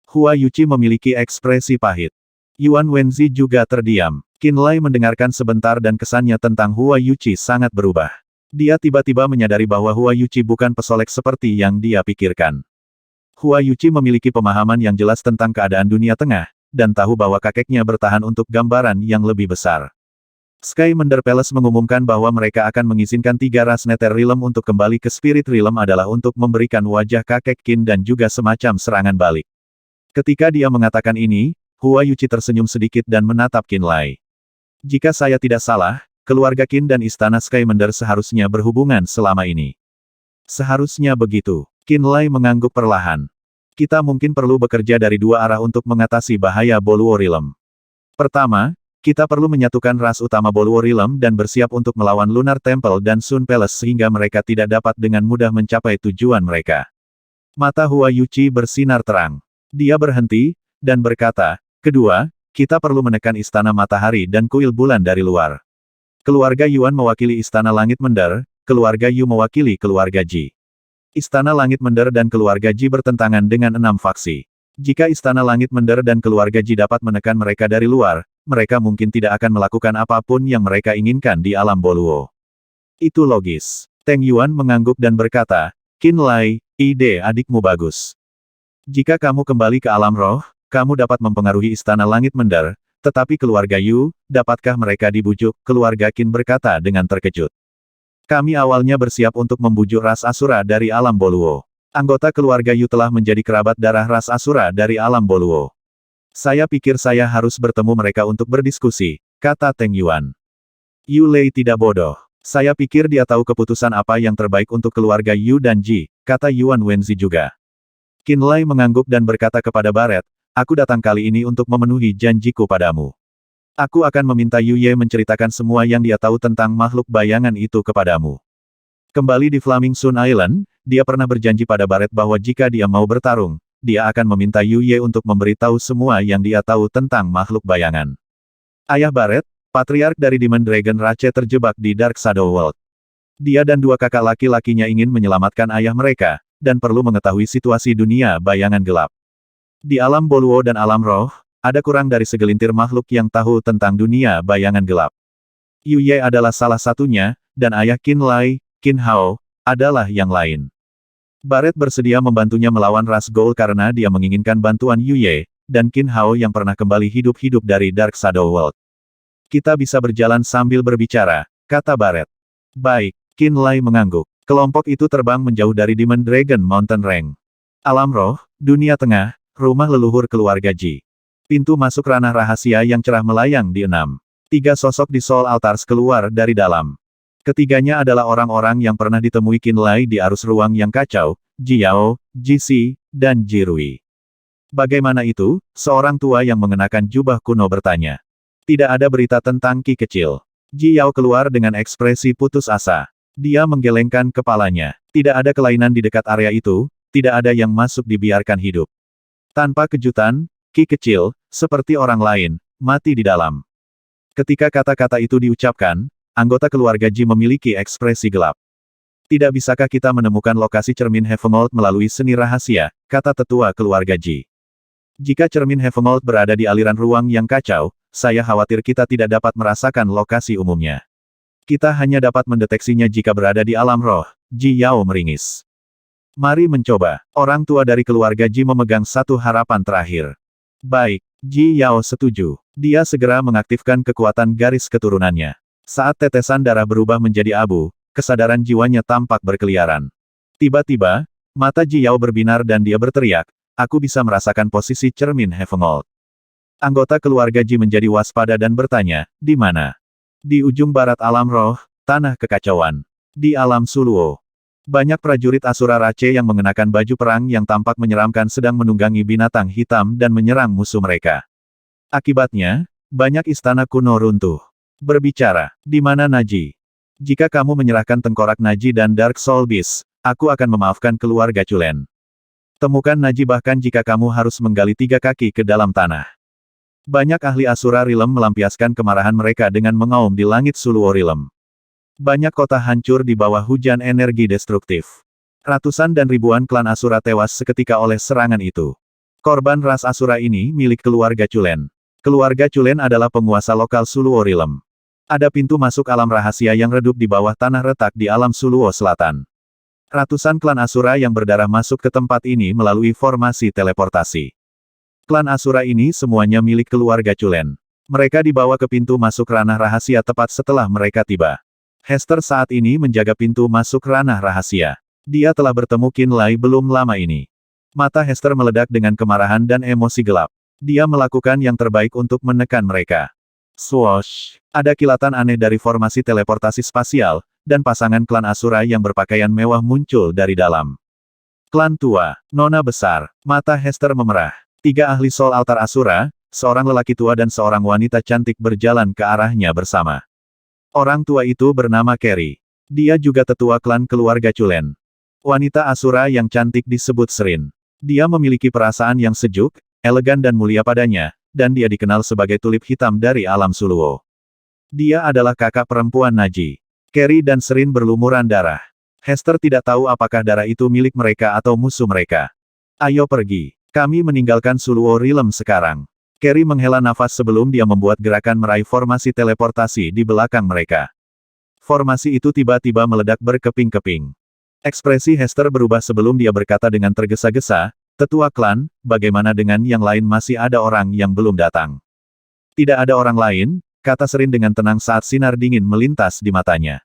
Hua Yuqi memiliki ekspresi pahit. Yuan Wenzi juga terdiam. Qin Lai mendengarkan sebentar dan kesannya tentang Hua Yuqi sangat berubah. Dia tiba-tiba menyadari bahwa Hua Yuqi bukan pesolek seperti yang dia pikirkan. Hua Yuqi memiliki pemahaman yang jelas tentang keadaan dunia tengah, dan tahu bahwa kakeknya bertahan untuk gambaran yang lebih besar. Skylander Palace mengumumkan bahwa mereka akan mengizinkan 3 ras Nether Realm untuk kembali ke Spirit Realm adalah untuk memberikan wajah kakek Qin dan juga semacam serangan balik. Ketika dia mengatakan ini, Hua Yuqi tersenyum sedikit dan menatap Qinlai. Jika saya tidak salah, keluarga Qin dan istana Skylander seharusnya berhubungan selama ini. Seharusnya begitu. Qinlai mengangguk perlahan. Kita mungkin perlu bekerja dari 2 arah untuk mengatasi bahaya Boluo Realm. Pertama, kita perlu menyatukan ras utama Boluo Realm dan bersiap untuk melawan Lunar Temple dan Sun Palace sehingga mereka tidak dapat dengan mudah mencapai tujuan mereka. Mata Hua Yuqi bersinar terang. Dia berhenti, dan berkata, kedua, kita perlu menekan Istana Matahari dan Kuil Bulan dari luar. Keluarga Yuan mewakili Istana Langit Mender, keluarga Yu mewakili keluarga Ji. Istana Langit Mender dan keluarga Ji bertentangan dengan 6 faksi. Jika Istana Langit Mender dan keluarga Ji dapat menekan mereka dari luar, mereka mungkin tidak akan melakukan apapun yang mereka inginkan di alam Boluo. Itu logis. Teng Yuan mengangguk dan berkata, Qinlai, ide adikmu bagus. Jika kamu kembali ke alam roh, kamu dapat mempengaruhi Istana Langit Mender, tetapi keluarga Yu, dapatkah mereka dibujuk? Keluarga Qin berkata dengan terkejut. Kami awalnya bersiap untuk membujuk ras Asura dari alam Boluo. Anggota keluarga Yu telah menjadi kerabat darah ras Asura dari alam Boluo. Saya pikir saya harus bertemu mereka untuk berdiskusi, kata Teng Yuan. Yu Lei tidak bodoh. Saya pikir dia tahu keputusan apa yang terbaik untuk keluarga Yu dan Ji, kata Yuan Wenzi juga. Qinlai mengangguk dan berkata kepada Barret, aku datang kali ini untuk memenuhi janjiku padamu. Aku akan meminta Yu Ye menceritakan semua yang dia tahu tentang makhluk bayangan itu kepadamu. Kembali di Flaming Sun Island, dia pernah berjanji pada Barret bahwa jika dia mau bertarung, dia akan meminta Yu Ye untuk memberitahu semua yang dia tahu tentang makhluk bayangan. Ayah Barret, patriark dari Demon Dragon Rache terjebak di Dark Shadow World. Dia dan 2 kakak laki-lakinya ingin menyelamatkan ayah mereka, dan perlu mengetahui situasi dunia bayangan gelap. Di alam Boluo dan alam roh, ada kurang dari segelintir makhluk yang tahu tentang dunia bayangan gelap. Yu Ye adalah salah satunya, dan ayah Qinlai, Qin Hao, adalah yang lain. Barret bersedia membantunya melawan ras Gold karena dia menginginkan bantuan Yu Ye, dan Qin Hao yang pernah kembali hidup-hidup dari Dark Shadow World. Kita bisa berjalan sambil berbicara, kata Barret. Baik, Qinlai mengangguk. Kelompok itu terbang menjauh dari Demon Dragon Mountain Range. Alam roh, dunia tengah, rumah leluhur keluarga Ji. Pintu masuk ranah rahasia yang cerah melayang di 6. 3 sosok di Soul Altars keluar dari dalam. Ketiganya adalah orang-orang yang pernah ditemui Qinlai di arus ruang yang kacau, Ji Yao, Ji Si, dan Ji Rui. Bagaimana itu? Seorang tua yang mengenakan jubah kuno bertanya. Tidak ada berita tentang Ki kecil. Ji Yao keluar dengan ekspresi putus asa. Dia menggelengkan kepalanya. Tidak ada kelainan di dekat area itu, tidak ada yang masuk dibiarkan hidup. Tanpa kejutan, Ki kecil, seperti orang lain, mati di dalam. Ketika kata-kata itu diucapkan, anggota keluarga Ji memiliki ekspresi gelap. Tidak bisakah kita menemukan lokasi cermin Heavengold melalui seni rahasia, kata tetua keluarga Ji. Jika cermin Heavengold berada di aliran ruang yang kacau, saya khawatir kita tidak dapat merasakan lokasi umumnya. Kita hanya dapat mendeteksinya jika berada di alam roh, Ji Yao meringis. Mari mencoba. Orang tua dari keluarga Ji memegang satu harapan terakhir. Baik, Ji Yao setuju. Dia segera mengaktifkan kekuatan garis keturunannya. Saat tetesan darah berubah menjadi abu, kesadaran jiwanya tampak berkeliaran. Tiba-tiba, mata Ji Yao berbinar dan dia berteriak, aku bisa merasakan posisi cermin Heavengold. Anggota keluarga Ji menjadi waspada dan bertanya, di mana? Di ujung barat alam roh, tanah kekacauan. Di alam Suluo. Banyak prajurit Asura Rache yang mengenakan baju perang yang tampak menyeramkan sedang menunggangi binatang hitam dan menyerang musuh mereka. Akibatnya, banyak istana kuno runtuh. Berbicara, di mana Naji? Jika kamu menyerahkan tengkorak Naji dan Dark Soul Beast, aku akan memaafkan keluarga Culen. Temukan Naji bahkan jika kamu harus menggali 3 kaki ke dalam tanah. Banyak ahli Asura Realm melampiaskan kemarahan mereka dengan mengaum di langit Suluo Realm. Banyak kota hancur di bawah hujan energi destruktif. Ratusan dan ribuan klan Asura tewas seketika oleh serangan itu. Korban ras Asura ini milik keluarga Culen. Keluarga Culen adalah penguasa lokal Suluo Realm. Ada pintu masuk alam rahasia yang redup di bawah tanah retak di alam Suluo Selatan. Ratusan klan Asura yang berdarah masuk ke tempat ini melalui formasi teleportasi. Klan Asura ini semuanya milik keluarga Culen. Mereka dibawa ke pintu masuk ranah rahasia tepat setelah mereka tiba. Hester saat ini menjaga pintu masuk ranah rahasia. Dia telah bertemu Qin Lai belum lama ini. Mata Hester meledak dengan kemarahan dan emosi gelap. Dia melakukan yang terbaik untuk menekan mereka. Swoosh! Ada kilatan aneh dari formasi teleportasi spasial, dan pasangan klan Asura yang berpakaian mewah muncul dari dalam. Klan tua, Nona besar, mata Hester memerah. 3 ahli Soul Altar Asura, seorang lelaki tua dan seorang wanita cantik berjalan ke arahnya bersama. Orang tua itu bernama Carrie. Dia juga tetua klan keluarga Chulen. Wanita Asura yang cantik disebut Srin. Dia memiliki perasaan yang sejuk, elegan dan mulia padanya, dan dia dikenal sebagai tulip hitam dari alam Suluo. Dia adalah kakak perempuan Naji. Carrie dan Srin berlumuran darah. Hester tidak tahu apakah darah itu milik mereka atau musuh mereka. Ayo pergi. Kami meninggalkan Suluo Realm sekarang. Carrie menghela nafas sebelum dia membuat gerakan meraih formasi teleportasi di belakang mereka. Formasi itu tiba-tiba meledak berkeping-keping. Ekspresi Hester berubah sebelum dia berkata dengan tergesa-gesa, "Tetua klan, bagaimana dengan yang lain, masih ada orang yang belum datang?" "Tidak ada orang lain," kata Srin dengan tenang saat sinar dingin melintas di matanya.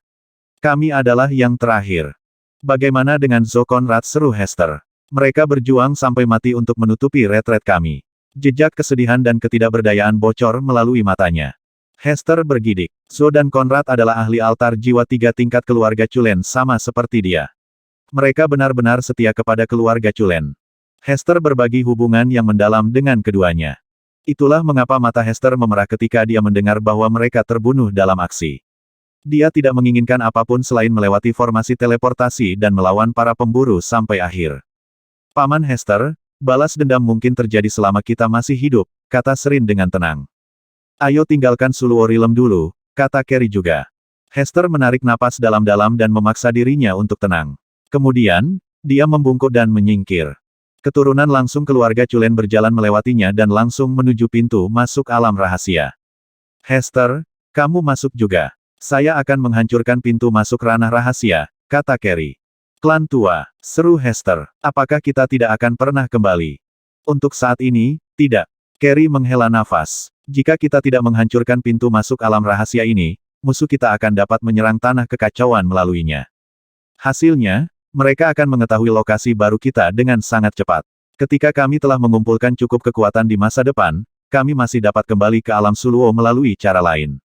"Kami adalah yang terakhir." "Bagaimana dengan Zo Conrad?" seru Hester. "Mereka berjuang sampai mati untuk menutupi retret kami." Jejak kesedihan dan ketidakberdayaan bocor melalui matanya. Hester bergidik. Zo dan Conrad adalah ahli altar jiwa 3 tingkat keluarga Chulen sama seperti dia. Mereka benar-benar setia kepada keluarga Chulen. Hester berbagi hubungan yang mendalam dengan keduanya. Itulah mengapa mata Hester memerah ketika dia mendengar bahwa mereka terbunuh dalam aksi. Dia tidak menginginkan apapun selain melewati formasi teleportasi dan melawan para pemburu sampai akhir. "Paman Hester, balas dendam mungkin terjadi selama kita masih hidup," kata Srin dengan tenang. "Ayo tinggalkan Suluo Realm dulu," kata Carrie juga. Hester menarik napas dalam-dalam dan memaksa dirinya untuk tenang. Kemudian, dia membungkuk dan menyingkir. Keturunan langsung keluarga Chulen berjalan melewatinya dan langsung menuju pintu masuk alam rahasia. "Hester, kamu masuk juga. Saya akan menghancurkan pintu masuk ranah rahasia," kata Carrie. "Klan tua," seru Hester. "Apakah kita tidak akan pernah kembali?" "Untuk saat ini, tidak." Carrie menghela nafas. "Jika kita tidak menghancurkan pintu masuk alam rahasia ini, musuh kita akan dapat menyerang tanah kekacauan melaluinya. Hasilnya, mereka akan mengetahui lokasi baru kita dengan sangat cepat. Ketika kami telah mengumpulkan cukup kekuatan di masa depan, kami masih dapat kembali ke alam Suluo melalui cara lain.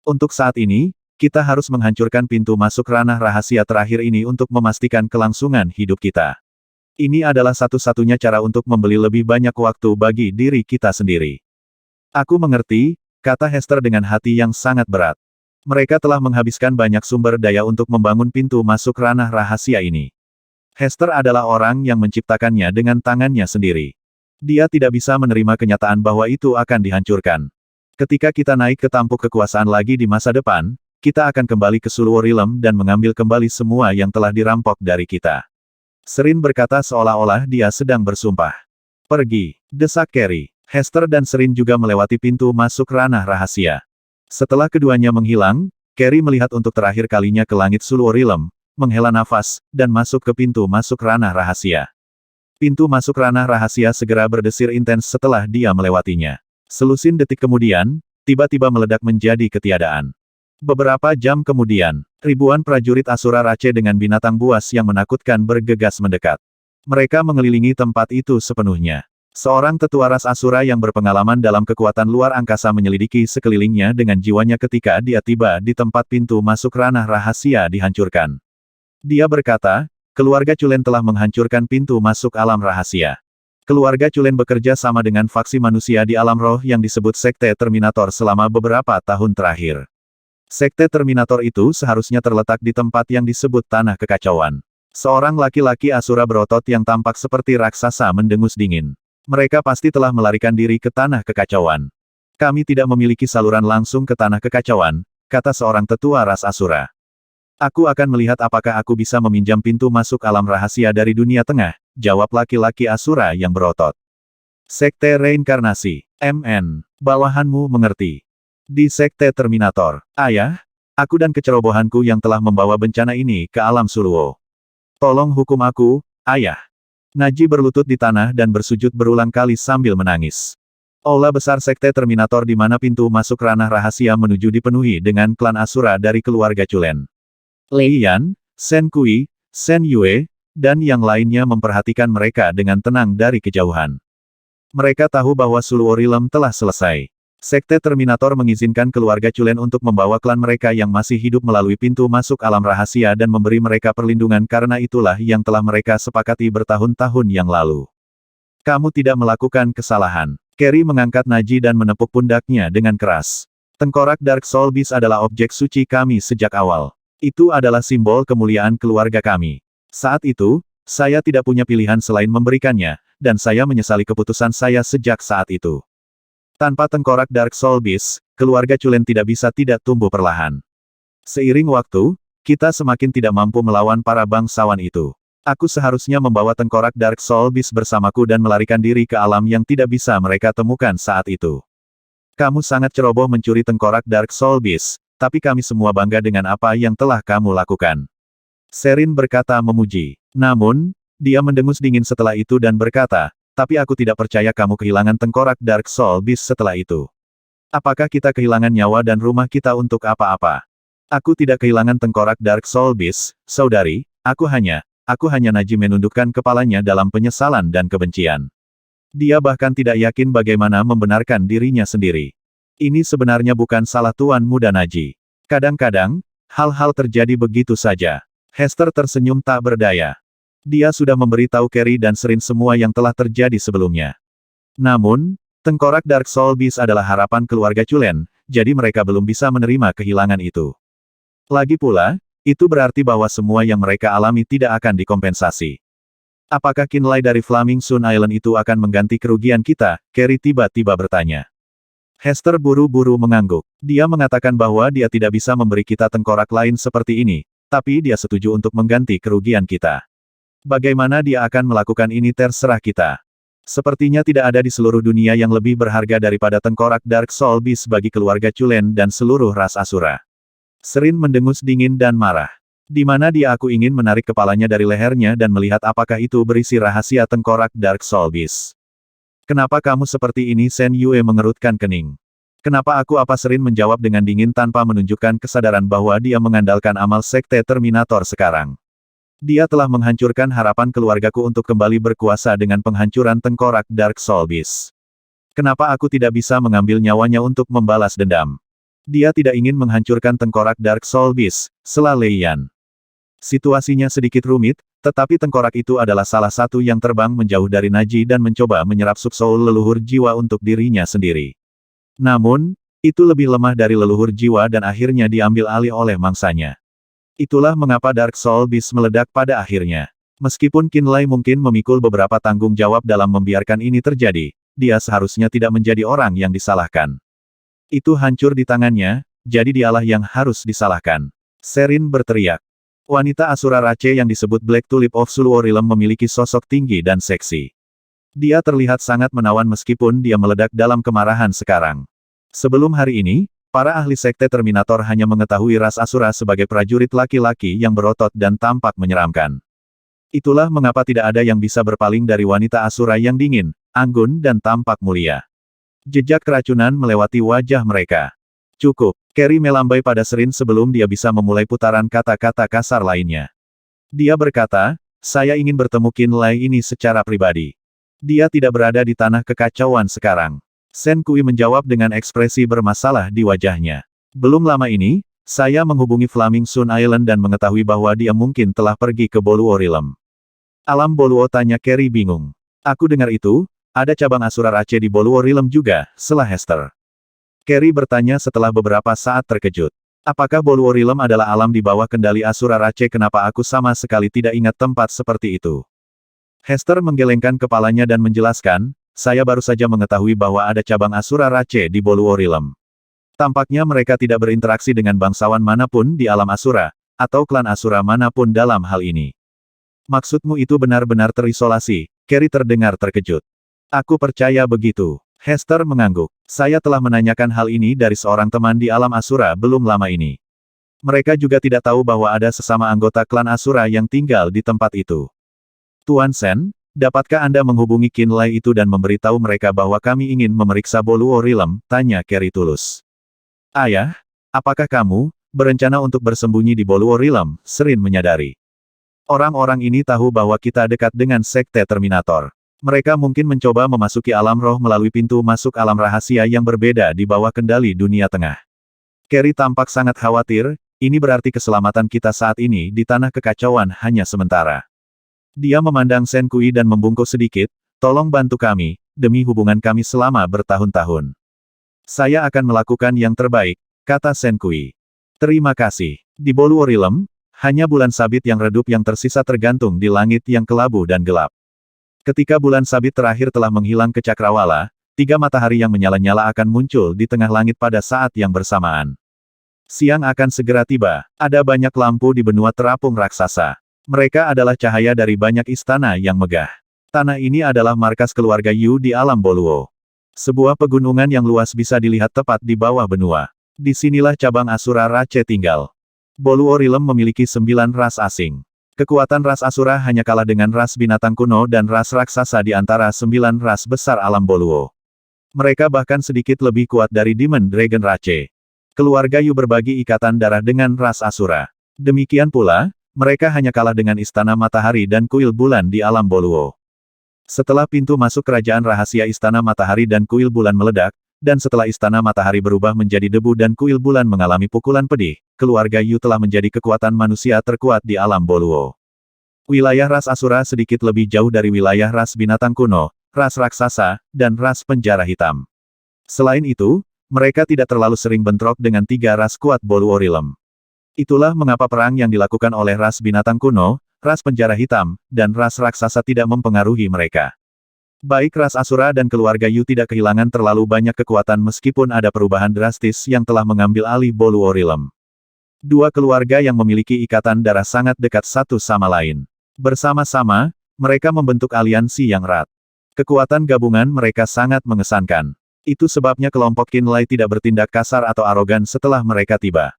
Untuk saat ini, kita harus menghancurkan pintu masuk ranah rahasia terakhir ini untuk memastikan kelangsungan hidup kita. Ini adalah satu-satunya cara untuk membeli lebih banyak waktu bagi diri kita sendiri." "Aku mengerti," kata Hester dengan hati yang sangat berat. Mereka telah menghabiskan banyak sumber daya untuk membangun pintu masuk ranah rahasia ini. Hester adalah orang yang menciptakannya dengan tangannya sendiri. Dia tidak bisa menerima kenyataan bahwa itu akan dihancurkan. Ketika kita naik ke tampuk kekuasaan lagi di masa depan, kita akan kembali ke Suluo Realm dan mengambil kembali semua yang telah dirampok dari kita." Srin berkata seolah-olah dia sedang bersumpah. "Pergi," desak Carrie. Hester dan Srin juga melewati pintu masuk ranah rahasia. Setelah keduanya menghilang, Carrie melihat untuk terakhir kalinya ke langit Suluo Realm, menghela nafas, dan masuk ke pintu masuk ranah rahasia. Pintu masuk ranah rahasia segera berdesir intens setelah dia melewatinya. Selusin detik kemudian, tiba-tiba meledak menjadi ketiadaan. Beberapa jam kemudian, ribuan prajurit Asura Rache dengan binatang buas yang menakutkan bergegas mendekat. Mereka mengelilingi tempat itu sepenuhnya. Seorang tetua ras Asura yang berpengalaman dalam kekuatan luar angkasa menyelidiki sekelilingnya dengan jiwanya ketika dia tiba di tempat pintu masuk ranah rahasia dihancurkan. Dia berkata, "Keluarga Chulen telah menghancurkan pintu masuk alam rahasia." Keluarga Chulen bekerja sama dengan faksi manusia di alam roh yang disebut Sekte Terminator selama beberapa tahun terakhir. Sekte Terminator itu seharusnya terletak di tempat yang disebut Tanah Kekacauan. Seorang laki-laki Asura berotot yang tampak seperti raksasa mendengus dingin. "Mereka pasti telah melarikan diri ke Tanah Kekacauan. Kami tidak memiliki saluran langsung ke Tanah Kekacauan," kata seorang tetua ras Asura. "Aku akan melihat apakah aku bisa meminjam pintu masuk alam rahasia dari dunia tengah," jawab laki-laki Asura yang berotot. "Sekte Reinkarnasi, MN, bawahanmu mengerti. Di Sekte Terminator, ayah, aku dan kecerobohanku yang telah membawa bencana ini ke alam Suluo. Tolong hukum aku, ayah." Naji berlutut di tanah dan bersujud berulang kali sambil menangis. Aula besar Sekte Terminator di mana pintu masuk ranah rahasia menuju dipenuhi dengan klan Asura dari keluarga Chulen. Lei Yan, Shen Kui, Shen Yue, dan yang lainnya memperhatikan mereka dengan tenang dari kejauhan. Mereka tahu bahwa Suluo Realm telah selesai. Sekte Terminator mengizinkan keluarga Chulen untuk membawa klan mereka yang masih hidup melalui pintu masuk alam rahasia dan memberi mereka perlindungan karena itulah yang telah mereka sepakati bertahun-tahun yang lalu. Kamu tidak melakukan kesalahan. Carrie mengangkat Naji dan menepuk pundaknya dengan keras. Tengkorak Dark Soul Beast adalah objek suci kami sejak awal. Itu adalah simbol kemuliaan keluarga kami. Saat itu, saya tidak punya pilihan selain memberikannya, dan saya menyesali keputusan saya sejak saat itu. Tanpa tengkorak Dark Soul Beast, keluarga Chulen tidak bisa tidak tumbuh perlahan. Seiring waktu, kita semakin tidak mampu melawan para bangsawan itu. Aku seharusnya membawa tengkorak Dark Soul Beast bersamaku dan melarikan diri ke alam yang tidak bisa mereka temukan saat itu. Kamu sangat ceroboh mencuri tengkorak Dark Soul Beast, tapi kami semua bangga dengan apa yang telah kamu lakukan. Sherin berkata memuji. Namun, dia mendengus dingin setelah itu dan berkata, tapi aku tidak percaya kamu kehilangan tengkorak Dark Soul Beast setelah itu. Apakah kita kehilangan nyawa dan rumah kita untuk apa-apa? Aku tidak kehilangan tengkorak Dark Soul Beast, saudari, aku hanya Naji menundukkan kepalanya dalam penyesalan dan kebencian. Dia bahkan tidak yakin bagaimana membenarkan dirinya sendiri. Ini sebenarnya bukan salah Tuan Muda Naji. Kadang-kadang, hal-hal terjadi begitu saja. Hester tersenyum tak berdaya. Dia sudah memberitahu Carrie dan Sherin semua yang telah terjadi sebelumnya. Namun, tengkorak Dark Soul Beast adalah harapan keluarga Chulen, jadi mereka belum bisa menerima kehilangan itu. Lagi pula, itu berarti bahwa semua yang mereka alami tidak akan dikompensasi. Apakah Qinlai dari Flaming Sun Island itu akan mengganti kerugian kita? Carrie tiba-tiba bertanya. Hester buru-buru mengangguk. Dia mengatakan bahwa dia tidak bisa memberi kita tengkorak lain seperti ini, tapi dia setuju untuk mengganti kerugian kita. Bagaimana dia akan melakukan ini terserah kita. Sepertinya tidak ada di seluruh dunia yang lebih berharga daripada tengkorak Dark Soul Beast bagi keluarga Chulen dan seluruh ras Asura. Sherin mendengus dingin dan marah. Di mana aku ingin menarik kepalanya dari lehernya dan melihat apakah itu berisi rahasia tengkorak Dark Soul Beast. Kenapa kamu seperti ini? Shen Yue mengerutkan kening. Kenapa Sherin menjawab dengan dingin tanpa menunjukkan kesadaran bahwa dia mengandalkan amal Sekte Terminator sekarang. Dia telah menghancurkan harapan keluargaku untuk kembali berkuasa dengan penghancuran tengkorak Dark Soul Beast. Kenapa aku tidak bisa mengambil nyawanya untuk membalas dendam? Dia tidak ingin menghancurkan tengkorak Dark Soul Beast, sela Lei Yan. Situasinya sedikit rumit, tetapi tengkorak itu adalah salah satu yang terbang menjauh dari Naji dan mencoba menyerap subsoul leluhur jiwa untuk dirinya sendiri. Namun, itu lebih lemah dari leluhur jiwa dan akhirnya diambil alih oleh mangsanya. Itulah mengapa Dark Soul Beast meledak pada akhirnya. Meskipun Qinlai mungkin memikul beberapa tanggung jawab dalam membiarkan ini terjadi, dia seharusnya tidak menjadi orang yang disalahkan. Itu hancur di tangannya, jadi dialah yang harus disalahkan. Sherin berteriak. Wanita Asura Rache yang disebut Black Tulip of Suluo Realm memiliki sosok tinggi dan seksi. Dia terlihat sangat menawan meskipun dia meledak dalam kemarahan sekarang. Sebelum hari ini, para ahli Sekte Terminator hanya mengetahui ras Asura sebagai prajurit laki-laki yang berotot dan tampak menyeramkan. Itulah mengapa tidak ada yang bisa berpaling dari wanita Asura yang dingin, anggun dan tampak mulia. Jejak keracunan melewati wajah mereka. Cukup, Carrie melambai pada Sherin sebelum dia bisa memulai putaran kata-kata kasar lainnya. Dia berkata, saya ingin bertemu Qinlai ini secara pribadi. Dia tidak berada di tanah kekacauan sekarang. Shen Kui menjawab dengan ekspresi bermasalah di wajahnya. Belum lama ini, saya menghubungi Flaming Sun Island dan mengetahui bahwa dia mungkin telah pergi ke Boluo Realm. Alam Boluo, tanya Carrie bingung. Aku dengar itu, ada cabang Asura Rache di Boluo Realm juga, sela Hester. Carrie bertanya setelah beberapa saat terkejut. Apakah Boluo Realm adalah alam di bawah kendali Asura Rache? Kenapa aku sama sekali tidak ingat tempat seperti itu? Hester menggelengkan kepalanya dan menjelaskan, saya baru saja mengetahui bahwa ada cabang Asura Rache di Boluo Realm. Tampaknya mereka tidak berinteraksi dengan bangsawan manapun di alam Asura, atau klan Asura manapun dalam hal ini. Maksudmu itu benar-benar terisolasi? Carrie terdengar terkejut. Aku percaya begitu. Hester mengangguk. Saya telah menanyakan hal ini dari seorang teman di alam Asura belum lama ini. Mereka juga tidak tahu bahwa ada sesama anggota klan Asura yang tinggal di tempat itu. Tuan Shen, Dapatkah Anda menghubungi Qinlai itu dan memberitahu mereka bahwa kami ingin memeriksa Boluo Realm? Tanya Carrie tulus. Ayah, apakah kamu berencana untuk bersembunyi di Boluo Realm? Sherin menyadari. Orang-orang ini tahu bahwa kita dekat dengan Sekte Terminator. Mereka mungkin mencoba memasuki alam roh melalui pintu masuk alam rahasia yang berbeda di bawah kendali dunia tengah. Carrie tampak sangat khawatir, ini berarti keselamatan kita saat ini di tanah kekacauan hanya sementara. Dia memandang Shen Kui dan membungkuk sedikit, tolong bantu kami, demi hubungan kami selama bertahun-tahun. Saya akan melakukan yang terbaik, kata Shen Kui. Terima kasih. Di Boluo Realm, hanya bulan sabit yang redup yang tersisa tergantung di langit yang kelabu dan gelap. Ketika bulan sabit terakhir telah menghilang ke cakrawala, 3 matahari yang menyala-nyala akan muncul di tengah langit pada saat yang bersamaan. Siang akan segera tiba, ada banyak lampu di benua terapung raksasa. Mereka adalah cahaya dari banyak istana yang megah. Tanah ini adalah markas keluarga Yu di alam Boluo. Sebuah pegunungan yang luas bisa dilihat tepat di bawah benua. Disinilah cabang Asura Rache tinggal. Boluo Realm memiliki 9 ras asing. Kekuatan ras Asura hanya kalah dengan ras binatang kuno dan ras raksasa di antara 9 ras besar alam Boluo. Mereka bahkan sedikit lebih kuat dari Demon Dragon Rache. Keluarga Yu berbagi ikatan darah dengan ras Asura. Demikian pula, mereka hanya kalah dengan Istana Matahari dan Kuil Bulan di alam Boluo. Setelah pintu masuk kerajaan rahasia Istana Matahari dan Kuil Bulan meledak, dan setelah Istana Matahari berubah menjadi debu dan Kuil Bulan mengalami pukulan pedih, keluarga Yu telah menjadi kekuatan manusia terkuat di alam Boluo. Wilayah ras Asura sedikit lebih jauh dari wilayah ras binatang kuno, ras raksasa, dan ras penjara hitam. Selain itu, mereka tidak terlalu sering bentrok dengan 3 ras kuat Boluo Realm. Itulah mengapa perang yang dilakukan oleh ras binatang kuno, ras penjara hitam, dan ras raksasa tidak mempengaruhi mereka. Baik ras Asura dan keluarga Yu tidak kehilangan terlalu banyak kekuatan meskipun ada perubahan drastis yang telah mengambil alih Boluo Realm. 2 keluarga yang memiliki ikatan darah sangat dekat satu sama lain. Bersama-sama, mereka membentuk aliansi yang erat. Kekuatan gabungan mereka sangat mengesankan. Itu sebabnya kelompok Qinlai tidak bertindak kasar atau arogan setelah mereka tiba.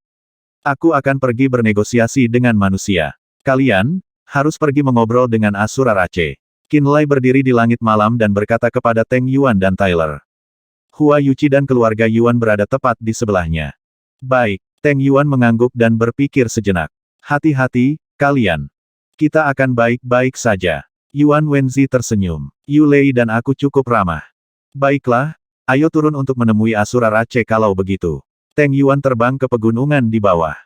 Aku akan pergi bernegosiasi dengan manusia. Kalian harus pergi mengobrol dengan Asura Rache. Qinlai berdiri di langit malam dan berkata kepada Teng Yuan dan Tyler. Hua Yuqi dan keluarga Yuan berada tepat di sebelahnya. Baik, Teng Yuan mengangguk dan berpikir sejenak. Hati-hati, kalian. Kita akan baik-baik saja. Yuan Wenzi tersenyum. Yu Lei dan aku cukup ramah. Baiklah, ayo turun untuk menemui Asura Rache kalau begitu. Teng Yuan terbang ke pegunungan di bawah.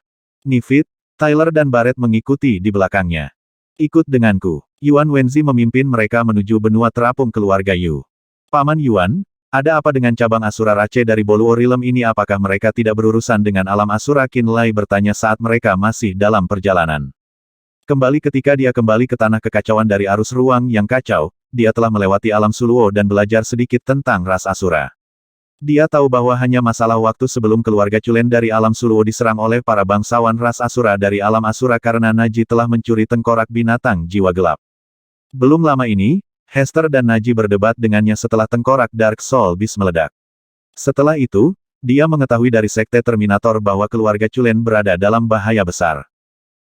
Nifit, Tyler dan Barret mengikuti di belakangnya. Ikut denganku. Yuan Wenzi memimpin mereka menuju benua terapung keluarga Yu. Paman Yuan, ada apa dengan cabang Asura Rache dari Boluo Realm ini? Apakah mereka tidak berurusan dengan alam Asura? Qinlai bertanya saat mereka masih dalam perjalanan. Ketika dia kembali ke tanah kekacauan dari arus ruang yang kacau, dia telah melewati alam Suluo dan belajar sedikit tentang ras Asura. Dia tahu bahwa hanya masalah waktu sebelum keluarga Culen dari alam Suluo diserang oleh para bangsawan ras Asura dari alam Asura karena Naji telah mencuri tengkorak binatang jiwa gelap. Belum lama ini, Hester dan Naji berdebat dengannya setelah tengkorak Dark Soul Beast meledak. Setelah itu, dia mengetahui dari Sekte Terminator bahwa keluarga Culen berada dalam bahaya besar.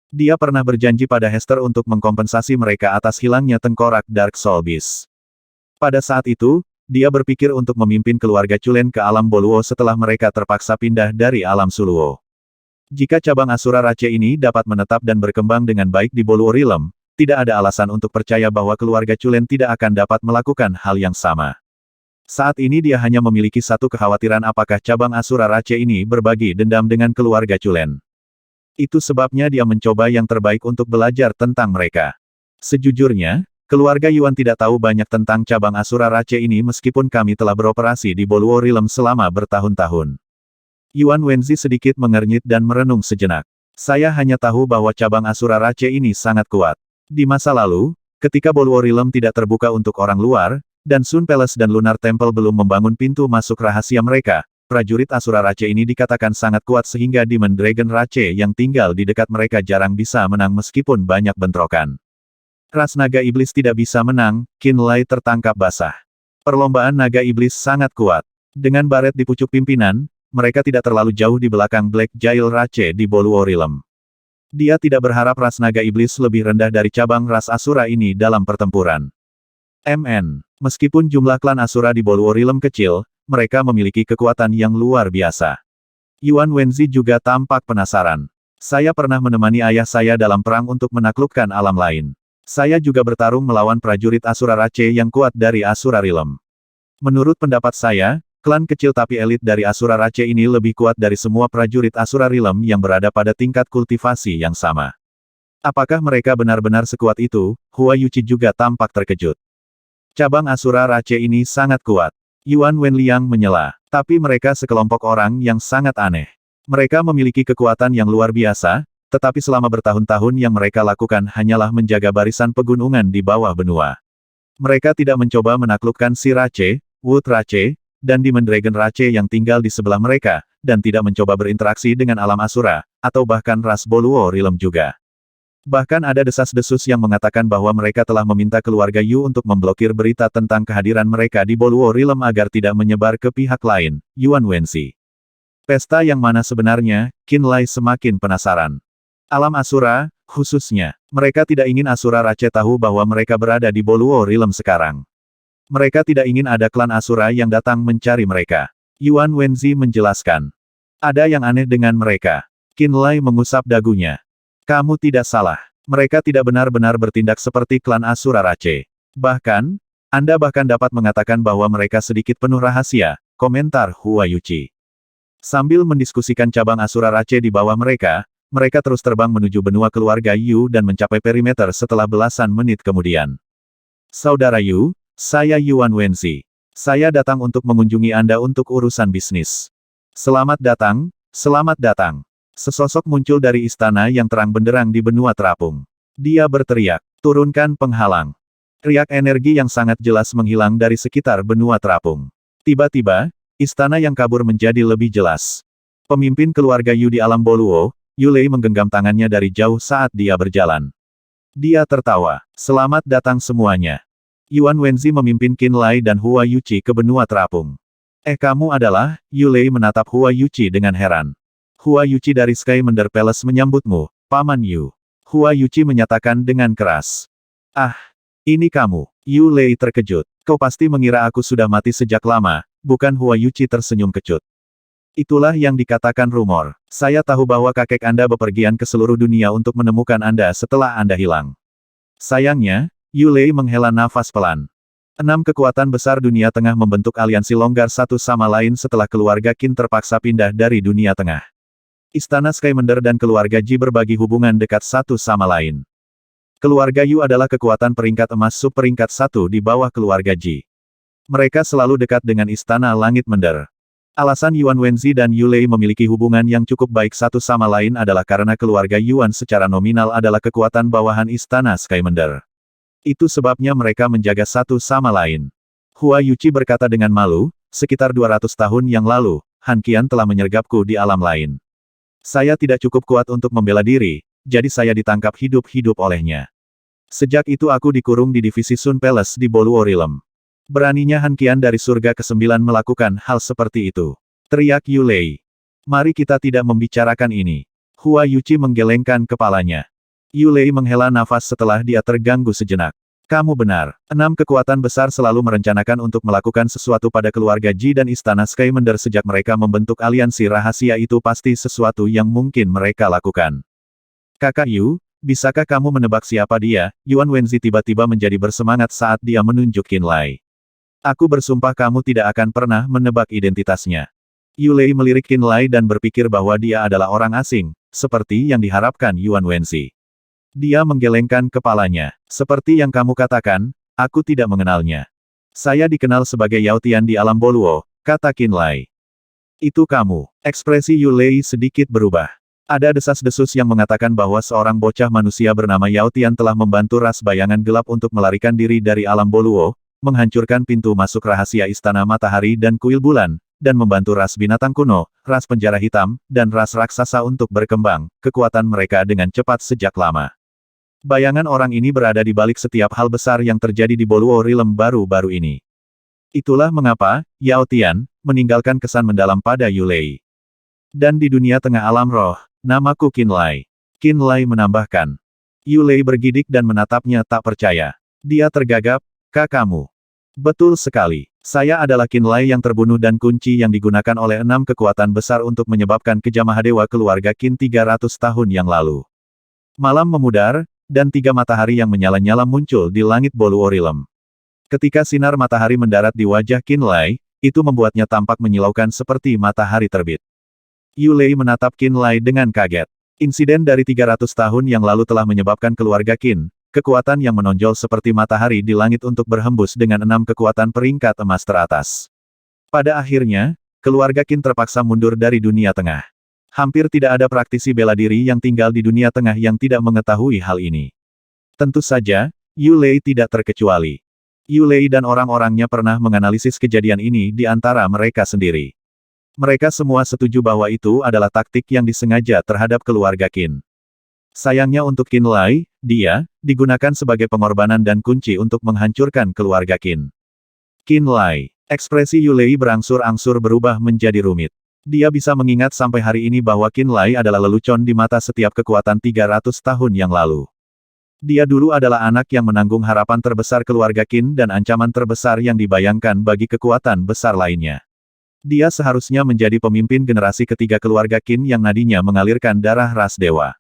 Dia pernah berjanji pada Hester untuk mengkompensasi mereka atas hilangnya tengkorak Dark Soul Beast. Pada saat itu, dia berpikir untuk memimpin keluarga Culen ke alam Boluo setelah mereka terpaksa pindah dari alam Suluo. Jika cabang Asura Rache ini dapat menetap dan berkembang dengan baik di Boluo Realm, tidak ada alasan untuk percaya bahwa keluarga Culen tidak akan dapat melakukan hal yang sama. Saat ini dia hanya memiliki satu kekhawatiran, apakah cabang Asura Rache ini berbagi dendam dengan keluarga Culen. Itu sebabnya dia mencoba yang terbaik untuk belajar tentang mereka. Sejujurnya, keluarga Yuan tidak tahu banyak tentang cabang Asura Rache ini meskipun kami telah beroperasi di Boluo Realm selama bertahun-tahun. Yuan Wenzi sedikit mengernyit dan merenung sejenak. Saya hanya tahu bahwa cabang Asura Rache ini sangat kuat. Di masa lalu, ketika Boluo Realm tidak terbuka untuk orang luar, dan Sun Palace dan Lunar Temple belum membangun pintu masuk rahasia mereka, prajurit Asura Rache ini dikatakan sangat kuat sehingga Demon Dragon Rache yang tinggal di dekat mereka jarang bisa menang meskipun banyak bentrokan. Ras naga iblis tidak bisa menang, Qinlai tertangkap basah. Perlombaan naga iblis sangat kuat. Dengan Barret di pucuk pimpinan, mereka tidak terlalu jauh di belakang Black Jail Rache di Boluo Realm. Dia tidak berharap ras naga iblis lebih rendah dari cabang ras Asura ini dalam pertempuran. Meskipun jumlah klan Asura di Boluo Realm kecil, mereka memiliki kekuatan yang luar biasa. Yuan Wenzi juga tampak penasaran. Saya pernah menemani ayah saya dalam perang untuk menaklukkan alam lain. Saya juga bertarung melawan prajurit Asura Rache yang kuat dari Asura Realm. Menurut pendapat saya, klan kecil tapi elit dari Asura Rache ini lebih kuat dari semua prajurit Asura Realm yang berada pada tingkat kultivasi yang sama. Apakah mereka benar-benar sekuat itu? Hua Yuqi juga tampak terkejut. Cabang Asura Rache ini sangat kuat. Yuan Wenliang menyela. Tapi mereka sekelompok orang yang sangat aneh. Mereka memiliki kekuatan yang luar biasa, tetapi selama bertahun-tahun yang mereka lakukan hanyalah menjaga barisan pegunungan di bawah benua. Mereka tidak mencoba menaklukkan si Rache, Wood Rache, dan Demon Dragon Rache yang tinggal di sebelah mereka, dan tidak mencoba berinteraksi dengan alam Asura, atau bahkan ras Boluo Realm juga. Bahkan ada desas-desus yang mengatakan bahwa mereka telah meminta keluarga Yu untuk memblokir berita tentang kehadiran mereka di Boluo Realm agar tidak menyebar ke pihak lain, Yuan Wenzi. Pesta yang mana sebenarnya? Qin Lai semakin penasaran. Alam Asura, khususnya, mereka tidak ingin Asura Rache tahu bahwa mereka berada di Boluo Realm sekarang. Mereka tidak ingin ada klan Asura yang datang mencari mereka. Yuan Wenzi menjelaskan. Ada yang aneh dengan mereka. Qin Lai mengusap dagunya. Kamu tidak salah. Mereka tidak benar-benar bertindak seperti klan Asura Rache. Bahkan, Anda bahkan dapat mengatakan bahwa mereka sedikit penuh rahasia, komentar Hua Yuqi. Sambil mendiskusikan cabang Asura Rache di bawah mereka, mereka terus terbang menuju benua keluarga Yu dan mencapai perimeter setelah belasan menit kemudian. Saudara Yu, saya Yuan Wenzi. Saya datang untuk mengunjungi Anda untuk urusan bisnis. Selamat datang, selamat datang. Sesosok muncul dari istana yang terang benderang di benua terapung. Dia berteriak, turunkan penghalang. Riak energi yang sangat jelas menghilang dari sekitar benua terapung. Tiba-tiba, istana yang kabur menjadi lebih jelas. Pemimpin keluarga Yu di alam Boluo, Yu Lei menggenggam tangannya dari jauh saat dia berjalan. Dia tertawa. Selamat datang semuanya. Yuan Wenzi memimpin Qin Lai dan Hua Yuqi ke benua terapung. Kamu adalah? Yu Lei menatap Hua Yuqi dengan heran. Hua Yuqi dari Sky Mender Palace menyambutmu, Paman Yu. Hua Yuqi menyatakan dengan keras. Ah, ini kamu. Yu Lei terkejut. Kau pasti mengira aku sudah mati sejak lama, bukan? Hua Yuqi tersenyum kecut. Itulah yang dikatakan rumor. Saya tahu bahwa kakek Anda bepergian ke seluruh dunia untuk menemukan Anda setelah Anda hilang. Sayangnya, Yu Lei menghela nafas pelan. 6 kekuatan besar dunia tengah membentuk aliansi longgar satu sama lain setelah keluarga Qin terpaksa pindah dari dunia tengah. Istana Skymender dan keluarga Ji berbagi hubungan dekat satu sama lain. Keluarga Yu adalah kekuatan peringkat emas sub peringkat 1 di bawah keluarga Ji. Mereka selalu dekat dengan Istana Langit Mender. Alasan Yuan Wenzi dan Yu Lei memiliki hubungan yang cukup baik satu sama lain adalah karena keluarga Yuan secara nominal adalah kekuatan bawahan Istana Skymender. Itu sebabnya mereka menjaga satu sama lain. Hua Yuqi berkata dengan malu, sekitar 200 tahun yang lalu, Han Qian telah menyergapku di alam lain. Saya tidak cukup kuat untuk membela diri, jadi saya ditangkap hidup-hidup olehnya. Sejak itu aku dikurung di divisi Sun Palace di Boluo Realm. Beraninya Han Qian dari surga ke-9 melakukan hal seperti itu. Teriak Yu Lei. Mari kita tidak membicarakan ini. Hua Yuqi menggelengkan kepalanya. Yu Lei menghela nafas setelah dia terganggu sejenak. Kamu benar. 6 kekuatan besar selalu merencanakan untuk melakukan sesuatu pada keluarga Ji dan Istana Skymender sejak mereka membentuk aliansi rahasia itu pasti sesuatu yang mungkin mereka lakukan. Kakak Yu, bisakah kamu menebak siapa dia? Yuan Wenzi tiba-tiba menjadi bersemangat saat dia menunjuk Qin Lai. Aku bersumpah kamu tidak akan pernah menebak identitasnya. Yu Lei melirik Qin Lai dan berpikir bahwa dia adalah orang asing, seperti yang diharapkan Yuan Wenzi. Dia menggelengkan kepalanya. Seperti yang kamu katakan, aku tidak mengenalnya. Saya dikenal sebagai Yao Tian di alam Boluo, kata Qin Lai. Itu kamu. Ekspresi Yu Lei sedikit berubah. Ada desas-desus yang mengatakan bahwa seorang bocah manusia bernama Yao Tian telah membantu ras bayangan gelap untuk melarikan diri dari alam Boluo, menghancurkan pintu masuk rahasia Istana Matahari dan Kuil Bulan, dan membantu ras binatang kuno, ras penjara hitam, dan ras raksasa untuk berkembang, kekuatan mereka dengan cepat sejak lama. Bayangan orang ini berada di balik setiap hal besar yang terjadi di Boluo Realm baru-baru ini. Itulah mengapa, Yao Tian, meninggalkan kesan mendalam pada Yu Lei. Dan di dunia tengah alam roh, namaku Qin Lai. Qin Lai menambahkan. Yu Lei bergidik dan menatapnya tak percaya. Dia tergagap, Kamu. Betul sekali. Saya adalah Qin Lai yang terbunuh dan kunci yang digunakan oleh 6 kekuatan besar untuk menyebabkan kejah Mahadewa keluarga Qin 300 tahun yang lalu. Malam memudar, dan 3 matahari yang menyala-nyala muncul di langit Boluo Realm. Ketika sinar matahari mendarat di wajah Qin Lai, itu membuatnya tampak menyilaukan seperti matahari terbit. Yu Lei menatap Qin Lai dengan kaget. Insiden dari 300 tahun yang lalu telah menyebabkan keluarga Qin, kekuatan yang menonjol seperti matahari di langit untuk berhembus dengan 6 kekuatan peringkat emas teratas. Pada akhirnya, keluarga Qin terpaksa mundur dari dunia tengah. Hampir tidak ada praktisi bela diri yang tinggal di dunia tengah yang tidak mengetahui hal ini. Tentu saja, Yu Lei tidak terkecuali. Yu Lei dan orang-orangnya pernah menganalisis kejadian ini di antara mereka sendiri. Mereka semua setuju bahwa itu adalah taktik yang disengaja terhadap keluarga Qin. Sayangnya untuk Qin Lai, dia digunakan sebagai pengorbanan dan kunci untuk menghancurkan keluarga Qin. Qin Lai. Ekspresi Yu Lei berangsur-angsur berubah menjadi rumit. Dia bisa mengingat sampai hari ini bahwa Qin Lai adalah lelucon di mata setiap kekuatan 300 tahun yang lalu. Dia dulu adalah anak yang menanggung harapan terbesar keluarga Qin dan ancaman terbesar yang dibayangkan bagi kekuatan besar lainnya. Dia seharusnya menjadi pemimpin generasi ketiga keluarga Qin yang nadinya mengalirkan darah ras dewa.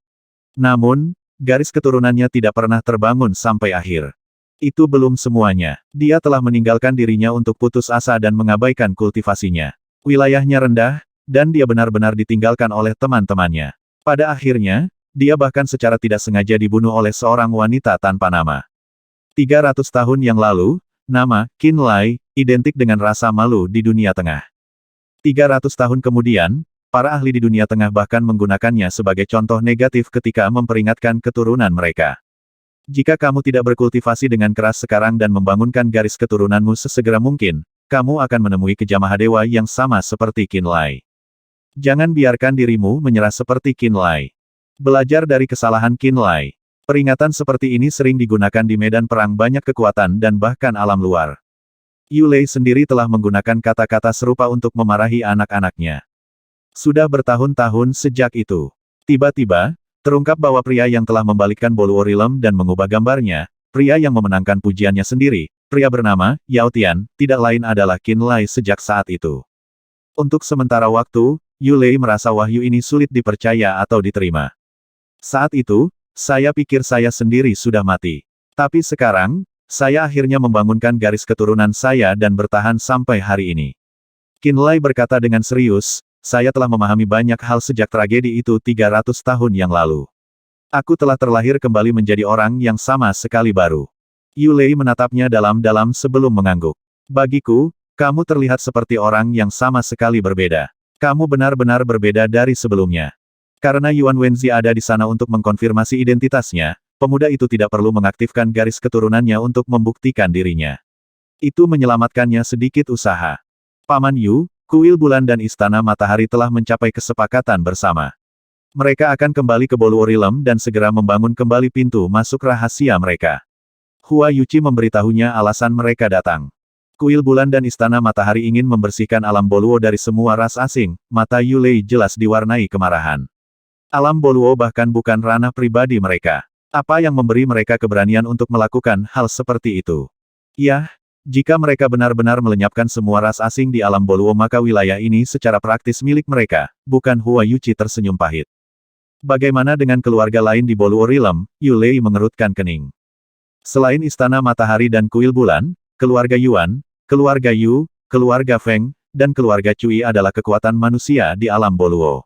Namun, garis keturunannya tidak pernah terbangun sampai akhir. Itu belum semuanya. Dia telah meninggalkan dirinya untuk putus asa dan mengabaikan kultivasinya. Wilayahnya rendah, dan dia benar-benar ditinggalkan oleh teman-temannya. Pada akhirnya, dia bahkan secara tidak sengaja dibunuh oleh seorang wanita tanpa nama. 300 tahun yang lalu, nama Qin Lai identik dengan rasa malu di dunia tengah. 300 tahun kemudian, para ahli di dunia tengah bahkan menggunakannya sebagai contoh negatif ketika memperingatkan keturunan mereka. Jika kamu tidak berkultivasi dengan keras sekarang dan membangunkan garis keturunanmu sesegera mungkin, kamu akan menemui kejah Mahadewa yang sama seperti Qin Lai. Jangan biarkan dirimu menyerah seperti Qin Lai. Belajar dari kesalahan Qin Lai. Peringatan seperti ini sering digunakan di medan perang banyak kekuatan dan bahkan alam luar. Yu Lei sendiri telah menggunakan kata-kata serupa untuk memarahi anak-anaknya. Sudah bertahun-tahun sejak itu. Tiba-tiba, terungkap bahwa pria yang telah membalikkan Boluo Realm dan mengubah gambarnya, pria yang memenangkan pujiannya sendiri, pria bernama Yao Tian, tidak lain adalah Qin Lai sejak saat itu. Untuk sementara waktu, Yu Lei merasa wahyu ini sulit dipercaya atau diterima. Saat itu, saya pikir saya sendiri sudah mati. Tapi sekarang, saya akhirnya membangunkan garis keturunan saya dan bertahan sampai hari ini. Qin Lai berkata dengan serius, saya telah memahami banyak hal sejak tragedi itu 300 tahun yang lalu. Aku telah terlahir kembali menjadi orang yang sama sekali baru. Yu Lei menatapnya dalam-dalam sebelum mengangguk. Bagiku, kamu terlihat seperti orang yang sama sekali berbeda. Kamu benar-benar berbeda dari sebelumnya. Karena Yuan Wenzi ada di sana untuk mengkonfirmasi identitasnya, pemuda itu tidak perlu mengaktifkan garis keturunannya untuk membuktikan dirinya. Itu menyelamatkannya sedikit usaha. Paman Yu, Kuil Bulan dan Istana Matahari telah mencapai kesepakatan bersama. Mereka akan kembali ke Boluo Realm dan segera membangun kembali pintu masuk rahasia mereka. Hua Yuqi memberitahunya alasan mereka datang. Kuil Bulan dan Istana Matahari ingin membersihkan alam Boluo dari semua ras asing, mata Yu Lei jelas diwarnai kemarahan. Alam Boluo bahkan bukan ranah pribadi mereka. Apa yang memberi mereka keberanian untuk melakukan hal seperti itu? Yah, jika mereka benar-benar melenyapkan semua ras asing di alam Boluo maka wilayah ini secara praktis milik mereka, bukan? Hua Yuqi tersenyum pahit. Bagaimana dengan keluarga lain di Boluo Realm? Yu Lei mengerutkan kening. Selain Istana Matahari dan Kuil Bulan, keluarga Yuan, keluarga Yu, keluarga Feng, dan keluarga Cui adalah kekuatan manusia di alam Boluo.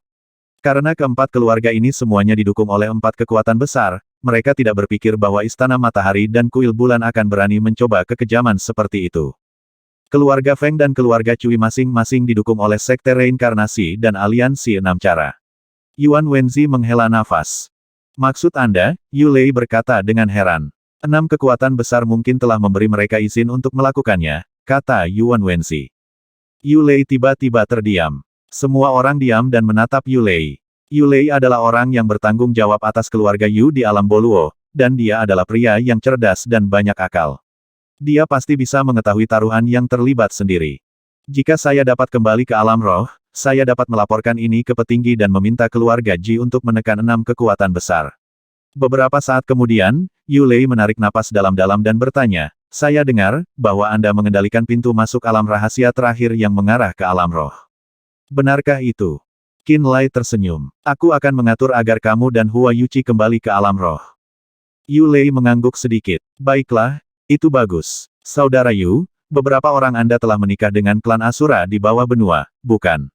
Karena keempat keluarga ini semuanya didukung oleh 4 kekuatan besar, mereka tidak berpikir bahwa Istana Matahari dan Kuil Bulan akan berani mencoba kekejaman seperti itu. Keluarga Feng dan keluarga Cui masing-masing didukung oleh Sekte Reinkarnasi dan Aliansi 6 Cara. Yuan Wenzi menghela nafas. Maksud Anda? Yu Lei berkata dengan heran. 6 kekuatan besar mungkin telah memberi mereka izin untuk melakukannya, kata Yuan Wenzi. Yu Lei tiba-tiba terdiam. Semua orang diam dan menatap Yu Lei. Yu Lei adalah orang yang bertanggung jawab atas keluarga Yu di alam Boluo, dan dia adalah pria yang cerdas dan banyak akal. Dia pasti bisa mengetahui taruhan yang terlibat sendiri. Jika saya dapat kembali ke alam roh, saya dapat melaporkan ini ke petinggi dan meminta keluarga Ji untuk menekan 6 kekuatan besar. Beberapa saat kemudian, Yu Lei menarik napas dalam-dalam dan bertanya, saya dengar, bahwa Anda mengendalikan pintu masuk alam rahasia terakhir yang mengarah ke alam roh. Benarkah itu? Qin Lai tersenyum. Aku akan mengatur agar kamu dan Hua Yuqi kembali ke alam roh. Yu Lei mengangguk sedikit. Baiklah, itu bagus. Saudara Yu, beberapa orang Anda telah menikah dengan klan Asura di bawah benua, bukan?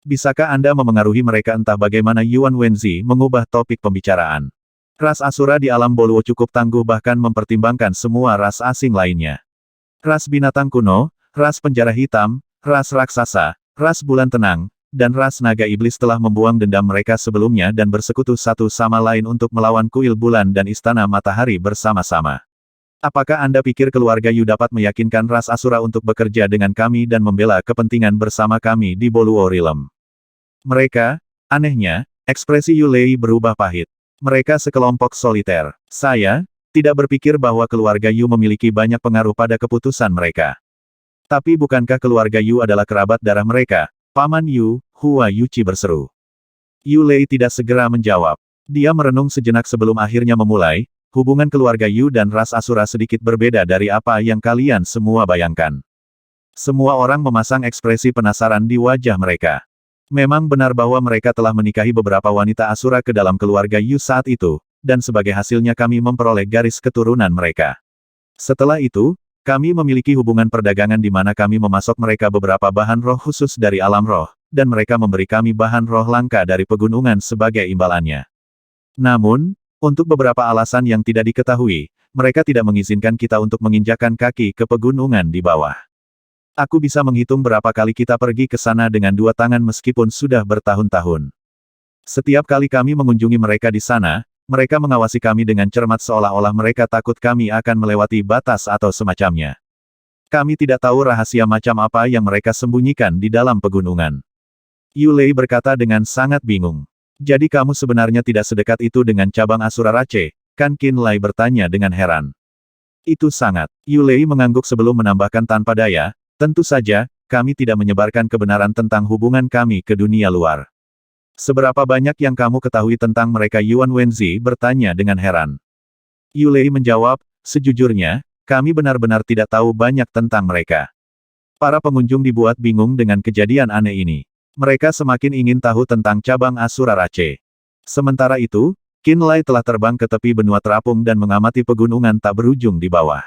Bisakah Anda memengaruhi mereka? Entah bagaimana Yuan Wenzi mengubah topik pembicaraan. Ras Asura di alam Boluo cukup tangguh bahkan mempertimbangkan semua ras asing lainnya. Ras binatang kuno, ras penjara hitam, ras raksasa, ras bulan tenang, dan ras naga iblis telah membuang dendam mereka sebelumnya dan bersekutu satu sama lain untuk melawan kuil bulan dan istana matahari bersama-sama. Apakah Anda pikir keluarga Yu dapat meyakinkan ras Asura untuk bekerja dengan kami dan membela kepentingan bersama kami di Boluo Realm? Mereka, anehnya, ekspresi Yu Lei berubah pahit. Mereka sekelompok soliter. Saya tidak berpikir bahwa keluarga Yu memiliki banyak pengaruh pada keputusan mereka. Tapi bukankah keluarga Yu adalah kerabat darah mereka? Paman Yu, Hua Yuqi berseru. Yu Lei tidak segera menjawab. Dia merenung sejenak sebelum akhirnya memulai, hubungan keluarga Yu dan ras Asura sedikit berbeda dari apa yang kalian semua bayangkan. Semua orang memasang ekspresi penasaran di wajah mereka. Memang benar bahwa mereka telah menikahi beberapa wanita Asura ke dalam keluarga Yu saat itu, dan sebagai hasilnya kami memperoleh garis keturunan mereka. Setelah itu, kami memiliki hubungan perdagangan di mana kami memasok mereka beberapa bahan roh khusus dari alam roh, dan mereka memberi kami bahan roh langka dari pegunungan sebagai imbalannya. Namun, untuk beberapa alasan yang tidak diketahui, mereka tidak mengizinkan kita untuk menginjakkan kaki ke pegunungan di bawah. Aku bisa menghitung berapa kali kita pergi ke sana dengan dua tangan meskipun sudah bertahun-tahun. Setiap kali kami mengunjungi mereka di sana, mereka mengawasi kami dengan cermat seolah-olah mereka takut kami akan melewati batas atau semacamnya. Kami tidak tahu rahasia macam apa yang mereka sembunyikan di dalam pegunungan. Yu Lei berkata dengan sangat bingung. Jadi kamu sebenarnya tidak sedekat itu dengan cabang Asura Rache, kan? Qin Lai bertanya dengan heran. Itu sangat. Yu Lei mengangguk sebelum menambahkan tanpa daya, tentu saja, kami tidak menyebarkan kebenaran tentang hubungan kami ke dunia luar. Seberapa banyak yang kamu ketahui tentang mereka? Yuan Wenzi bertanya dengan heran. Yu Lei menjawab, sejujurnya, kami benar-benar tidak tahu banyak tentang mereka. Para pengunjung dibuat bingung dengan kejadian aneh ini. Mereka semakin ingin tahu tentang cabang Asura Rache. Sementara itu, Qin Lai telah terbang ke tepi benua terapung dan mengamati pegunungan tak berujung di bawah.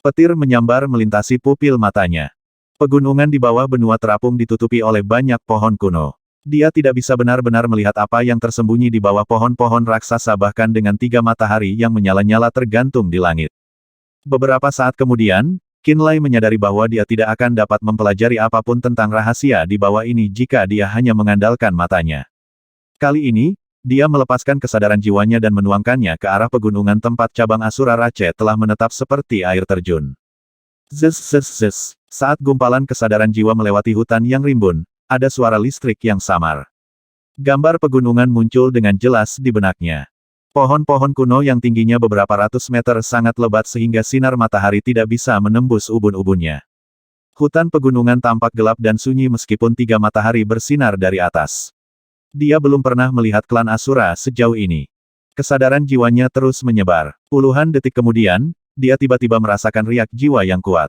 Petir menyambar melintasi pupil matanya. Pegunungan di bawah benua terapung ditutupi oleh banyak pohon kuno. Dia tidak bisa benar-benar melihat apa yang tersembunyi di bawah pohon-pohon raksasa bahkan dengan 3 matahari yang menyala-nyala tergantung di langit. Beberapa saat kemudian, Qin Lai menyadari bahwa dia tidak akan dapat mempelajari apapun tentang rahasia di bawah ini jika dia hanya mengandalkan matanya. Kali ini, dia melepaskan kesadaran jiwanya dan menuangkannya ke arah pegunungan tempat cabang Asura Rache telah menetap seperti air terjun. Zes zes zes. Saat gumpalan kesadaran jiwa melewati hutan yang rimbun, ada suara listrik yang samar. Gambar pegunungan muncul dengan jelas di benaknya. Pohon-pohon kuno yang tingginya beberapa ratus meter sangat lebat sehingga sinar matahari tidak bisa menembus ubun-ubunnya. Hutan pegunungan tampak gelap dan sunyi meskipun 3 matahari bersinar dari atas. Dia belum pernah melihat klan Asura sejauh ini. Kesadaran jiwanya terus menyebar. Puluhan detik kemudian, dia tiba-tiba merasakan riak jiwa yang kuat.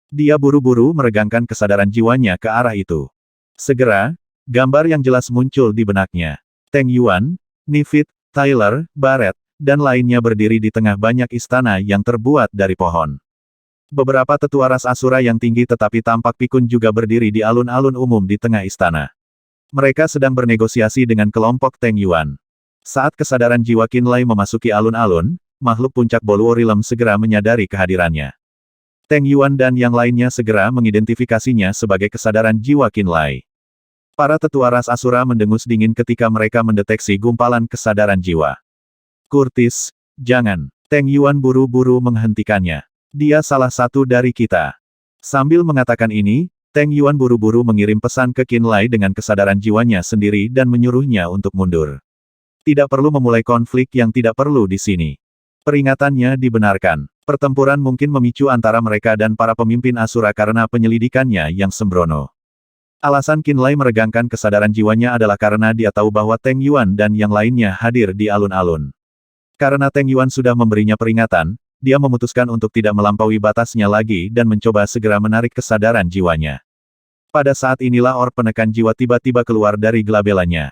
Dia buru-buru meregangkan kesadaran jiwanya ke arah itu. Segera, gambar yang jelas muncul di benaknya. Teng Yuan, Nifit, Tyler, Barret, dan lainnya berdiri di tengah banyak istana yang terbuat dari pohon. Beberapa tetua ras Asura yang tinggi tetapi tampak pikun juga berdiri di alun-alun umum di tengah istana. Mereka sedang bernegosiasi dengan kelompok Teng Yuan. Saat kesadaran jiwa Qin Lai memasuki alun-alun, makhluk puncak Boluo Realm segera menyadari kehadirannya. Teng Yuan dan yang lainnya segera mengidentifikasinya sebagai kesadaran jiwa Qin Lai. Para tetua ras Asura mendengus dingin ketika mereka mendeteksi gumpalan kesadaran jiwa. Kurtis, jangan. Teng Yuan buru-buru menghentikannya. Dia salah satu dari kita. Sambil mengatakan ini, Teng Yuan buru-buru mengirim pesan ke Qin Lai dengan kesadaran jiwanya sendiri dan menyuruhnya untuk mundur. Tidak perlu memulai konflik yang tidak perlu di sini. Peringatannya dibenarkan. Pertempuran mungkin memicu antara mereka dan para pemimpin Asura karena penyelidikannya yang sembrono. Alasan Qin Lai meregangkan kesadaran jiwanya adalah karena dia tahu bahwa Teng Yuan dan yang lainnya hadir di alun-alun. Karena Teng Yuan sudah memberinya peringatan, dia memutuskan untuk tidak melampaui batasnya lagi dan mencoba segera menarik kesadaran jiwanya. Pada saat inilah orb penekan jiwa tiba-tiba keluar dari gelabelannya.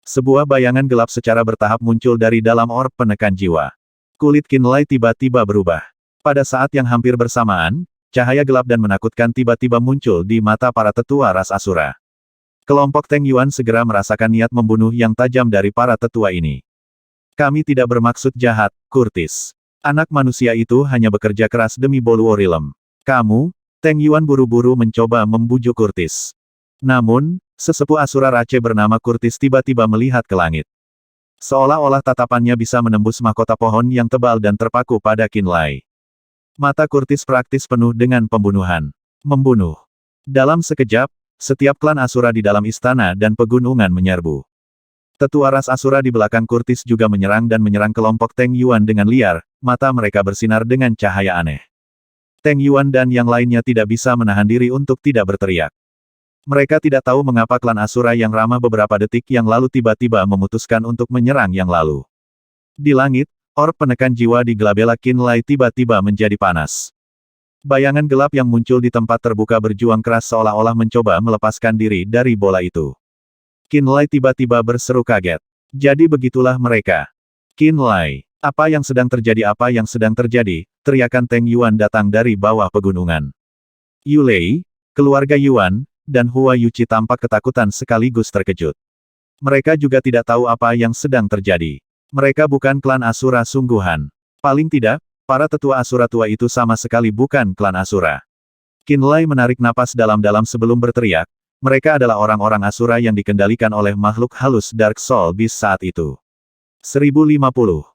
Sebuah bayangan gelap secara bertahap muncul dari dalam orb penekan jiwa. Kulit Qinlai tiba-tiba berubah. Pada saat yang hampir bersamaan, cahaya gelap dan menakutkan tiba-tiba muncul di mata para tetua ras Asura. Kelompok Teng Yuan segera merasakan niat membunuh yang tajam dari para tetua ini. Kami tidak bermaksud jahat, Kurtis. Anak manusia itu hanya bekerja keras demi Boluo Realm. Kamu, Teng Yuan buru-buru mencoba membujuk Kurtis. Namun, sesepuh Asura Rache bernama Kurtis tiba-tiba melihat ke langit. Seolah-olah tatapannya bisa menembus mahkota pohon yang tebal dan terpaku pada Qinlai. Mata Kurtis praktis penuh dengan pembunuhan. Membunuh. Dalam sekejap, setiap klan Asura di dalam istana dan pegunungan menyerbu. Tetua ras Asura di belakang Kurtis juga menyerang dan menyerang kelompok Teng Yuan dengan liar, mata mereka bersinar dengan cahaya aneh. Teng Yuan dan yang lainnya tidak bisa menahan diri untuk tidak berteriak. Mereka tidak tahu mengapa klan Asura yang ramah beberapa detik yang lalu tiba-tiba memutuskan untuk menyerang yang lalu. Di langit, orb penekan jiwa di gelabela Qinlai tiba-tiba menjadi panas. Bayangan gelap yang muncul di tempat terbuka berjuang keras seolah-olah mencoba melepaskan diri dari bola itu. Qinlai tiba-tiba berseru kaget. Jadi begitulah mereka. Qinlai. Apa yang sedang terjadi? Apa yang sedang terjadi? Teriakan Teng Yuan datang dari bawah pegunungan. Yu Lei, keluarga Yuan, dan Hua Yuqi tampak ketakutan sekaligus terkejut. Mereka juga tidak tahu apa yang sedang terjadi. Mereka bukan klan Asura sungguhan. Paling tidak, para tetua Asura tua itu sama sekali bukan klan Asura. Qinlai menarik napas dalam-dalam sebelum berteriak. Mereka adalah orang-orang Asura yang dikendalikan oleh makhluk halus Dark Soul Beast saat itu. 1050